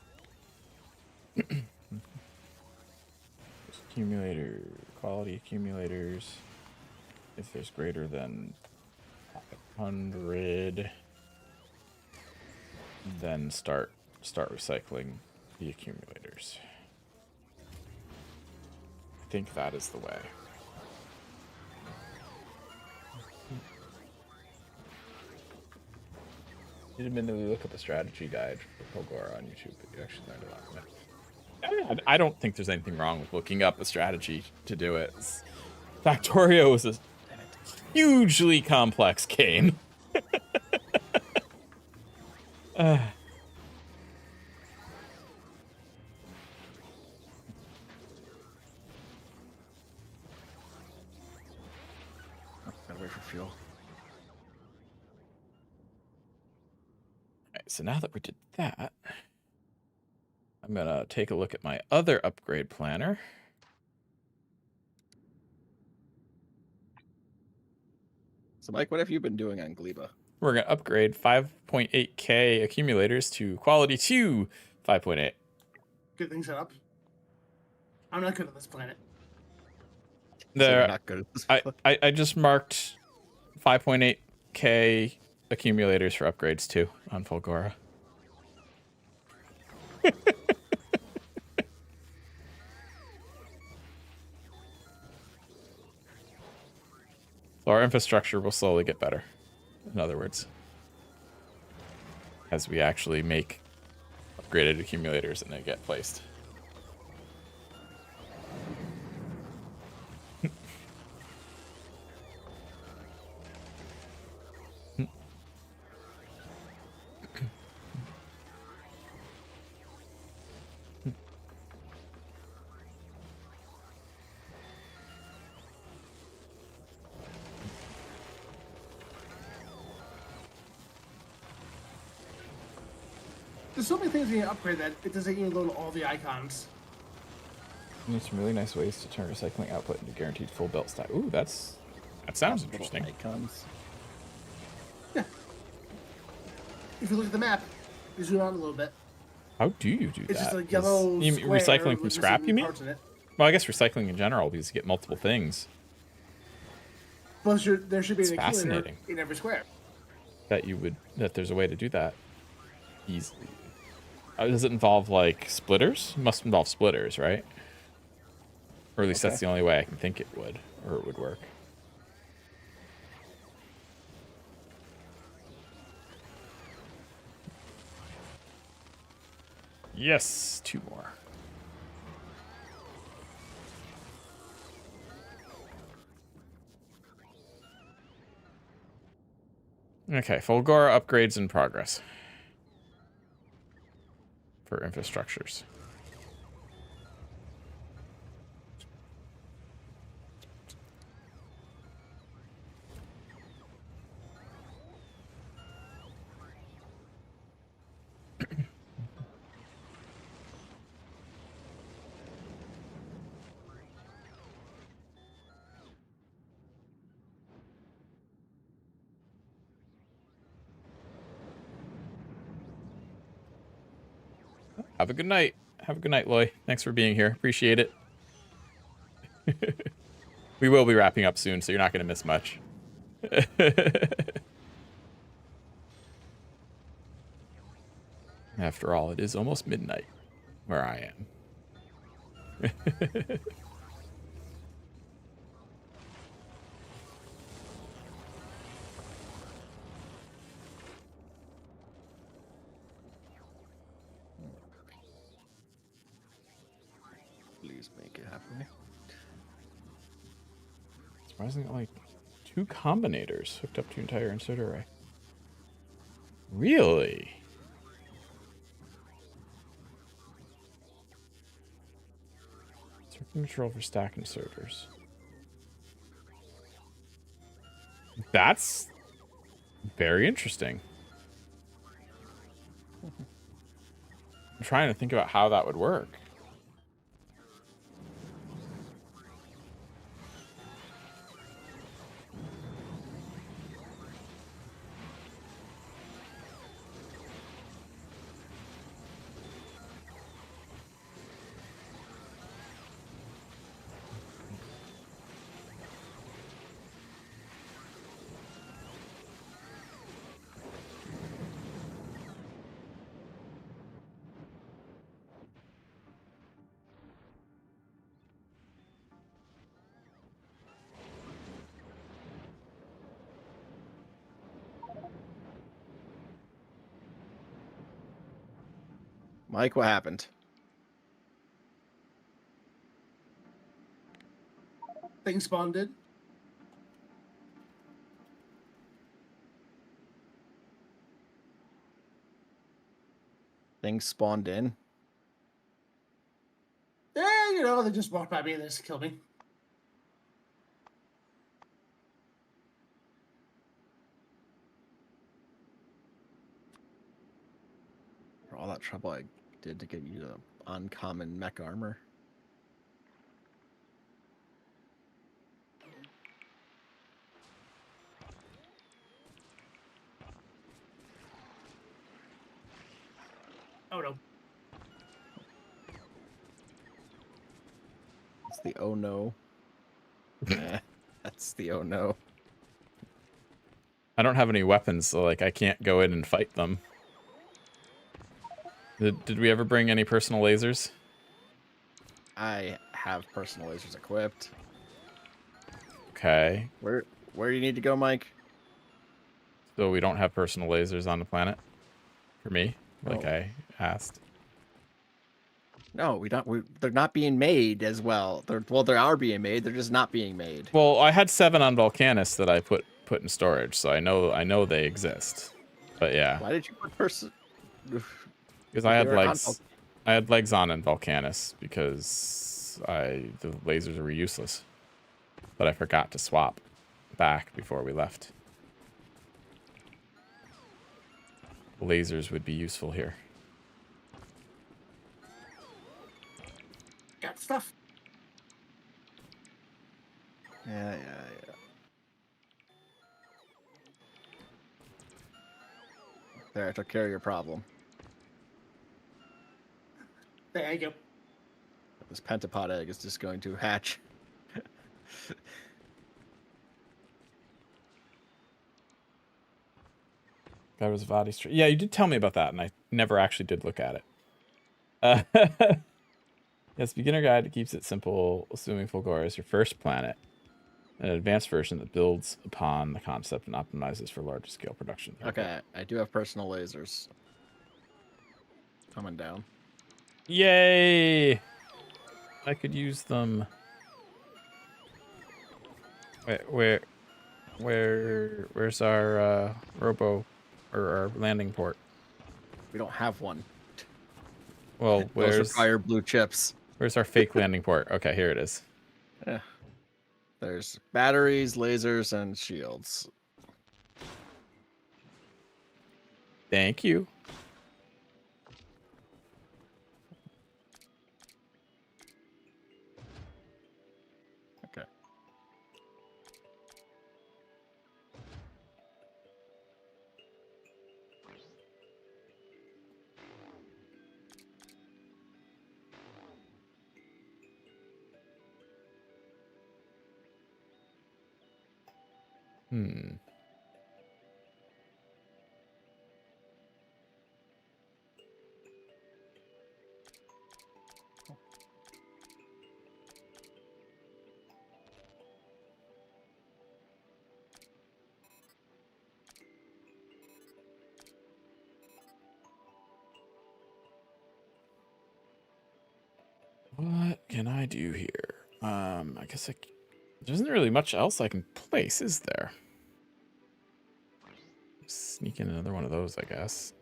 Accumulator... Quality accumulators... If there's greater than 500, then start recycling the accumulators. I think that is the way. You didn't admittedly look up a strategy guide for Fulgora on YouTube, but you actually learned a lot from it. I don't think there's anything wrong with looking up a strategy to do it. Factorio is a hugely complex game. Gotta wait for fuel. Alright, so now that we did that, I'm gonna take a look at my other upgrade planner. So, Mike, what have you been doing on Gleba? we're going to upgrade 5.8k accumulators to quality 2 5.8. Good thing set up. I'm not good at this planet. So you're There, not good at this. I just marked 5.8k accumulators for upgrades too on Fulgora. So our infrastructure will slowly get better. In other words, as we actually make upgraded accumulators and they get placed. There's so many things you can upgrade that it doesn't even load all the icons. There's some really nice ways to turn recycling output into guaranteed full belt stack. Ooh, that sounds Little interesting. icons. Yeah. If you look at the map, you zoom out a little bit. How do you do It's that? just a yellow You mean square recycling from with scrap, missing you mean? parts in it. Well, I guess recycling in general, because you get multiple things Plus, there should be It's an accumulator fascinating. in every square. that there's a way to do that easily. Does it involve like splitters? It must involve splitters, right? Or at least that's the only way I can think it would, or it would work. Yes, 2 more. Okay, Fulgora upgrades in progress for infrastructures. Have a good night. Have a good night, Loy. Thanks for being here. Appreciate it. We will be wrapping up soon, so you're not going to miss much. After all, it is almost midnight where I am. Please make it happen. Surprisingly, like 2 combinators hooked up to entire insert array. Really? Circuit control for stack inserters. That's very interesting. I'm trying to think about how that would work. Mike, what happened? Things spawned in. Things spawned in. Yeah, you know, they just walked by me and they just killed me. For all that trouble I did to get you the uncommon mech armor. the oh no. That's the oh no. I don't have any weapons, so like I can't go in and fight them. Did we ever bring any personal lasers? I have personal lasers equipped. Okay. Where do you need to go, Mike? So we don't have personal lasers on the planet? For me? Like No. I asked. No, we don't. They're not being made as well. They are being made. They're just not being made. Well, I had 7 on Volcanus that I put in storage, so I know they exist. But yeah. Why did you put person? Because I had They were on legs. I had legs on in Volcanus because the lasers were useless. But I forgot to swap back before we left. Lasers would be useful here. Got stuff. Yeah. There, I took care of your problem. There you go. This pentapod egg is just going to hatch. That was Vadi Street. Yeah, you did tell me about that, and I never actually did look at it. Yes, beginner guide keeps it simple, assuming Fulgora is your first planet. An advanced version that builds upon the concept and optimizes for larger scale production. Okay, I do have personal lasers. Coming down. Yay! I could use them. Where's our robo or our landing port? We don't have one. Well, Those where's require blue chips. where's our fake landing port? Okay, here it is. Yeah. There's batteries, lasers, and shields. Thank you. Okay. Hmm. What can I do here? I guess there isn't really much else I can place, is there? Sneak in another one of those, I guess.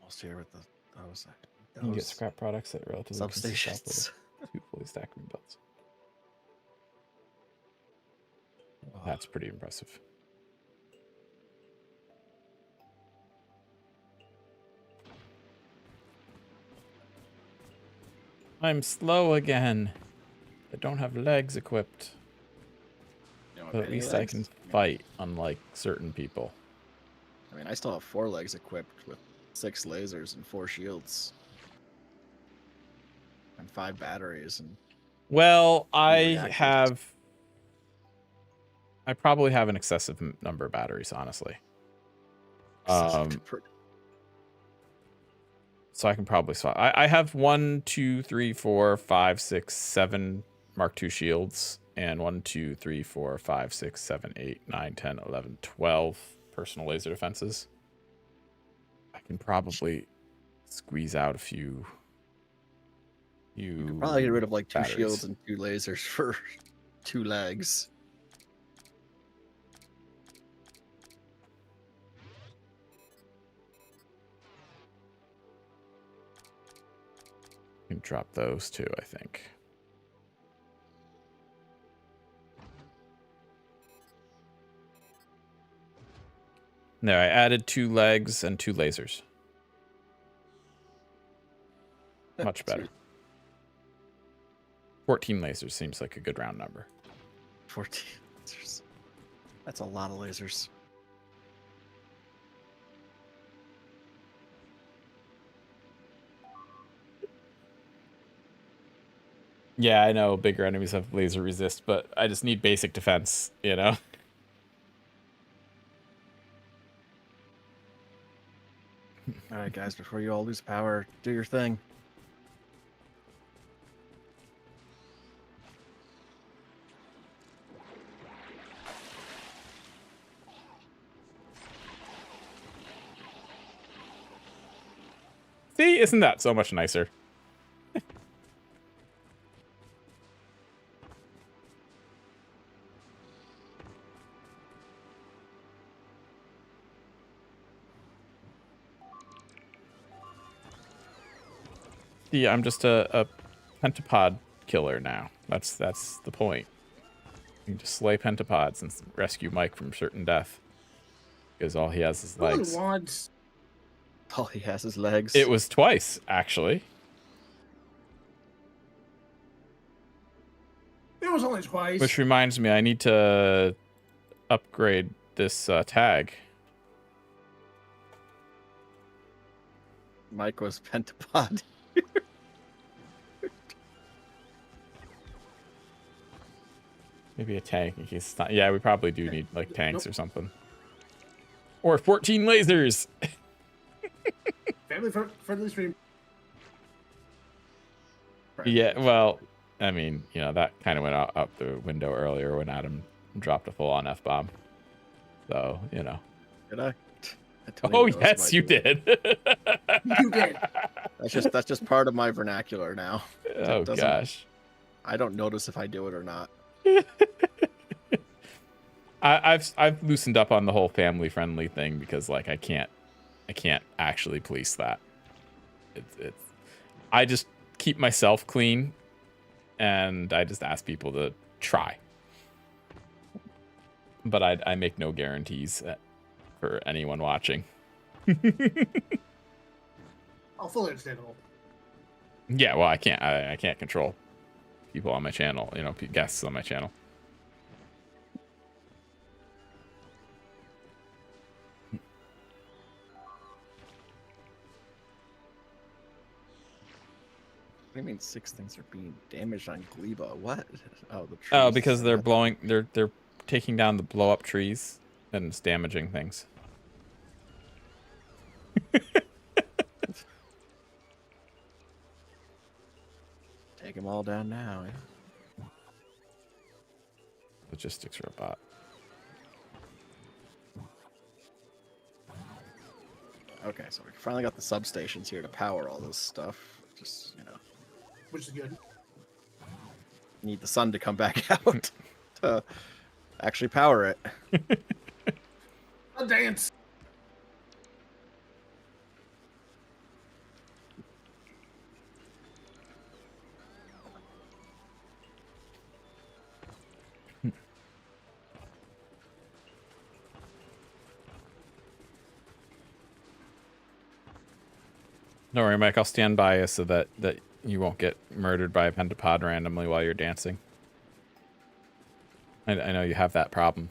Almost here with those You can get scrap products at relatively consistent shop substations. with 2 fully stacked rebuilds. That's pretty impressive. I'm slow again. I don't have legs equipped. You know, But at least I can fight, unlike certain people. I mean, I still have 4 legs equipped with 6 lasers and 4 shields. And 5 batteries and Well, reactors. I probably have an excessive number of batteries, honestly. So I can probably swap. I have 1, 2, 3, 4, 5, 6, 7 Mark II shields, and 1, 2, 3, 4, 5, 6, 7, 8, 9, 10, 11, 12 personal laser defenses. I can probably squeeze out a few. You could probably get rid of like 2 batteries. shields and 2 lasers for 2 legs. You can drop those too, I think. There, I added 2 legs and 2 lasers. Much better. 14 lasers seems like a good round number. 14 lasers. That's a lot of lasers. Yeah, I know bigger enemies have laser resist, but I just need basic defense, you know? All right, guys, before you all lose power, do your thing. See, isn't that so much nicer? See, I'm just a pentapod killer now. That's the point. You can just slay pentapods and rescue Mike from certain death. Because all he has is Only legs. once. All he has is legs. It was twice, actually. It was only twice. Which reminds me, I need to upgrade this tag. Mike was pentapod. Maybe a tank in case it's not. Yeah, we probably do need like tanks or something. Or 14 lasers. Family friendly stream. Yeah, well, I mean, you know, that kind of went out the window earlier when Adam dropped a full-on F-bomb. So, you know. Did I? I don't Oh, even notice yes, if I you do that. did. You did. That's just part of my vernacular now. Oh, gosh. I don't notice if I do it or not. I've loosened up on the whole family-friendly thing because, like, I can't actually police that. It's I just keep myself clean, and I just ask people to try. But I make no guarantees for anyone watching. Oh, fully understandable. Yeah, well, I can't control people on my channel, you know, guests on my channel. What do you mean 6 things are being damaged on Gleba? What? Oh, the trees. Oh, because they're blowing, they're taking down the blow up trees and it's damaging things. Take them all down now. Yeah. Logistics robot. Okay, so we finally got the substations here to power all this stuff. Just, you know, Which is good. need the sun to come back out to actually power it. A dance. Don't worry, Mike. I'll stand by you so that you won't get murdered by a pentapod randomly while you're dancing. I know you have that problem.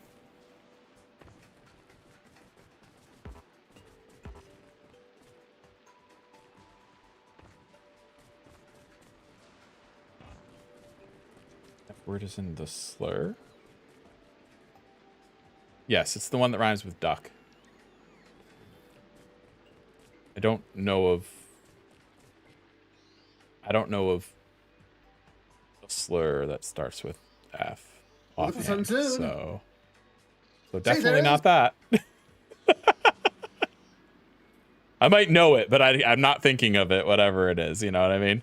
That word is in the slur? Yes, it's the one that rhymes with duck. I don't know of a slur that starts with F. Look at the sun offhand, soon. so there definitely is. not that. I might know it, but I'm not thinking of it, whatever it is. You know what I mean?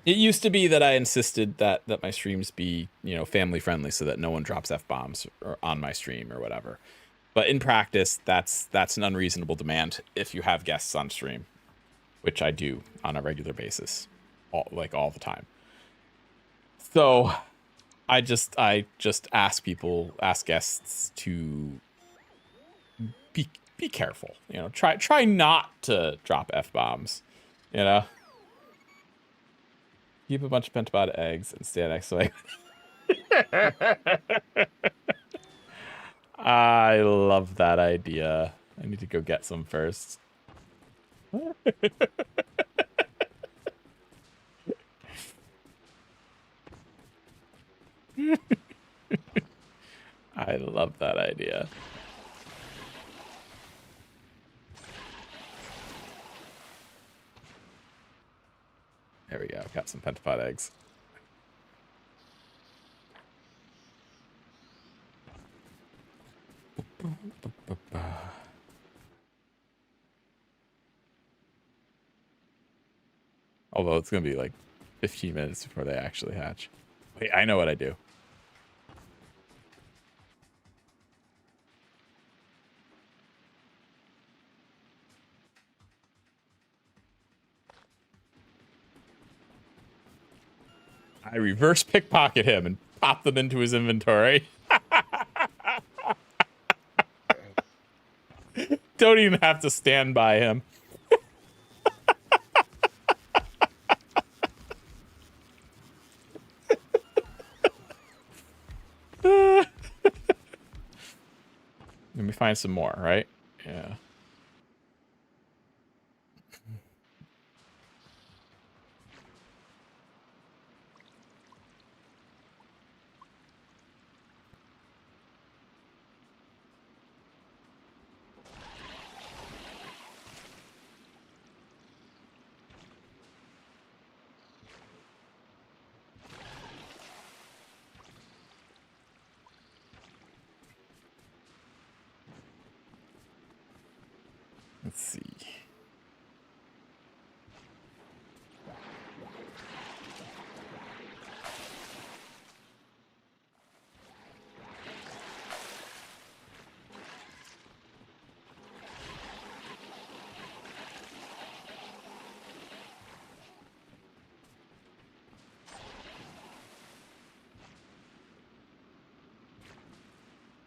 It used to be that I insisted that my streams be, you know, family friendly so that no one drops F-bombs on my stream or whatever. But in practice, that's an unreasonable demand if you have guests on stream, which I do on a regular basis, all the time. So I just ask guests to be be careful. You know, try not to drop F-bombs. You know? Keep a bunch of pentapod eggs and stand next to it. I love that idea. I need to go get some first. I love that idea. There we go. Got some pentapod eggs. Although it's going to be like 15 minutes before they actually hatch. Wait, I know what I do. I reverse pickpocket him and pop them into his inventory. Don't even have to stand by him. Let me find some more, right? Yeah. Let's see.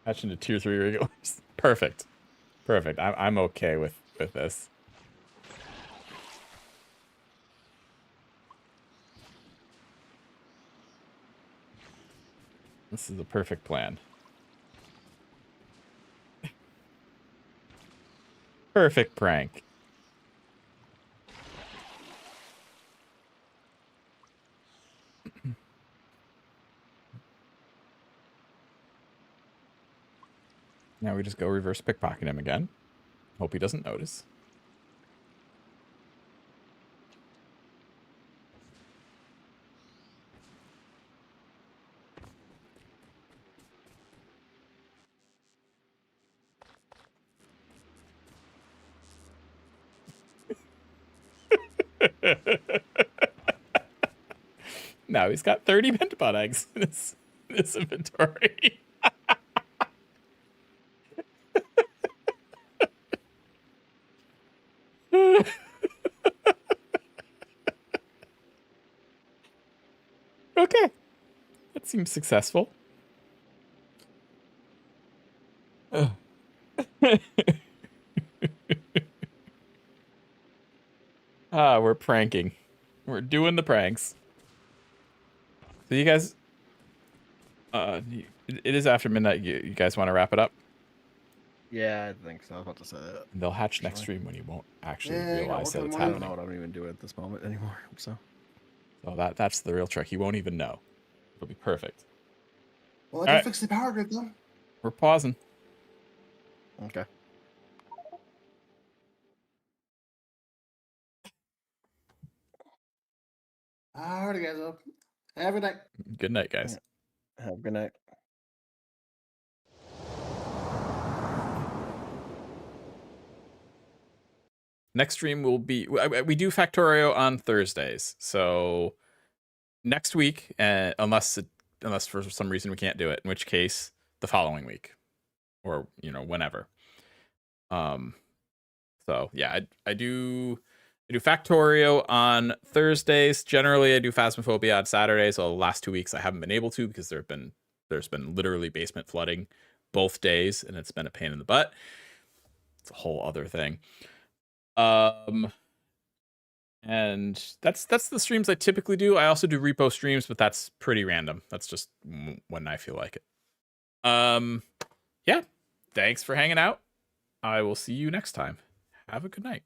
Hatch into tier 3 regulars. Perfect. Perfect. I'm okay with this. This is a perfect plan. Perfect prank. Now we just go reverse pickpocket him again. Hope he doesn't notice. Now he's got 30 pentapod eggs in his inventory. Okay. That seems successful. We're pranking. We're doing the pranks. So you guys, it is after midnight. You guys want to wrap it up? Yeah, I think so. I was about to say that. They'll hatch next stream when you won't actually Yeah, realize that it's I don't happening. know what I'm even doing at this moment anymore. So that's the real trick. He won't even know. It'll be perfect. Well, I can Alright. fix the power grid though. We're pausing. okay. Alrighty, guys. Have a good night. Good night, guys. Have a good night. Next stream will be we do Factorio on Thursdays. So next week, unless for some reason we can't do it, in which case the following week, or whenever. So yeah, I do Factorio on Thursdays. Generally, I do Phasmophobia on Saturdays. So the last 2 weeks I haven't been able to because there's been literally basement flooding both days, and it's been a pain in the butt. it's a whole other thing. And that's the streams I typically do. I also do repo streams, but that's pretty random. That's just when I feel like it. Yeah. Thanks for hanging out. I will see you next time. Have a good night.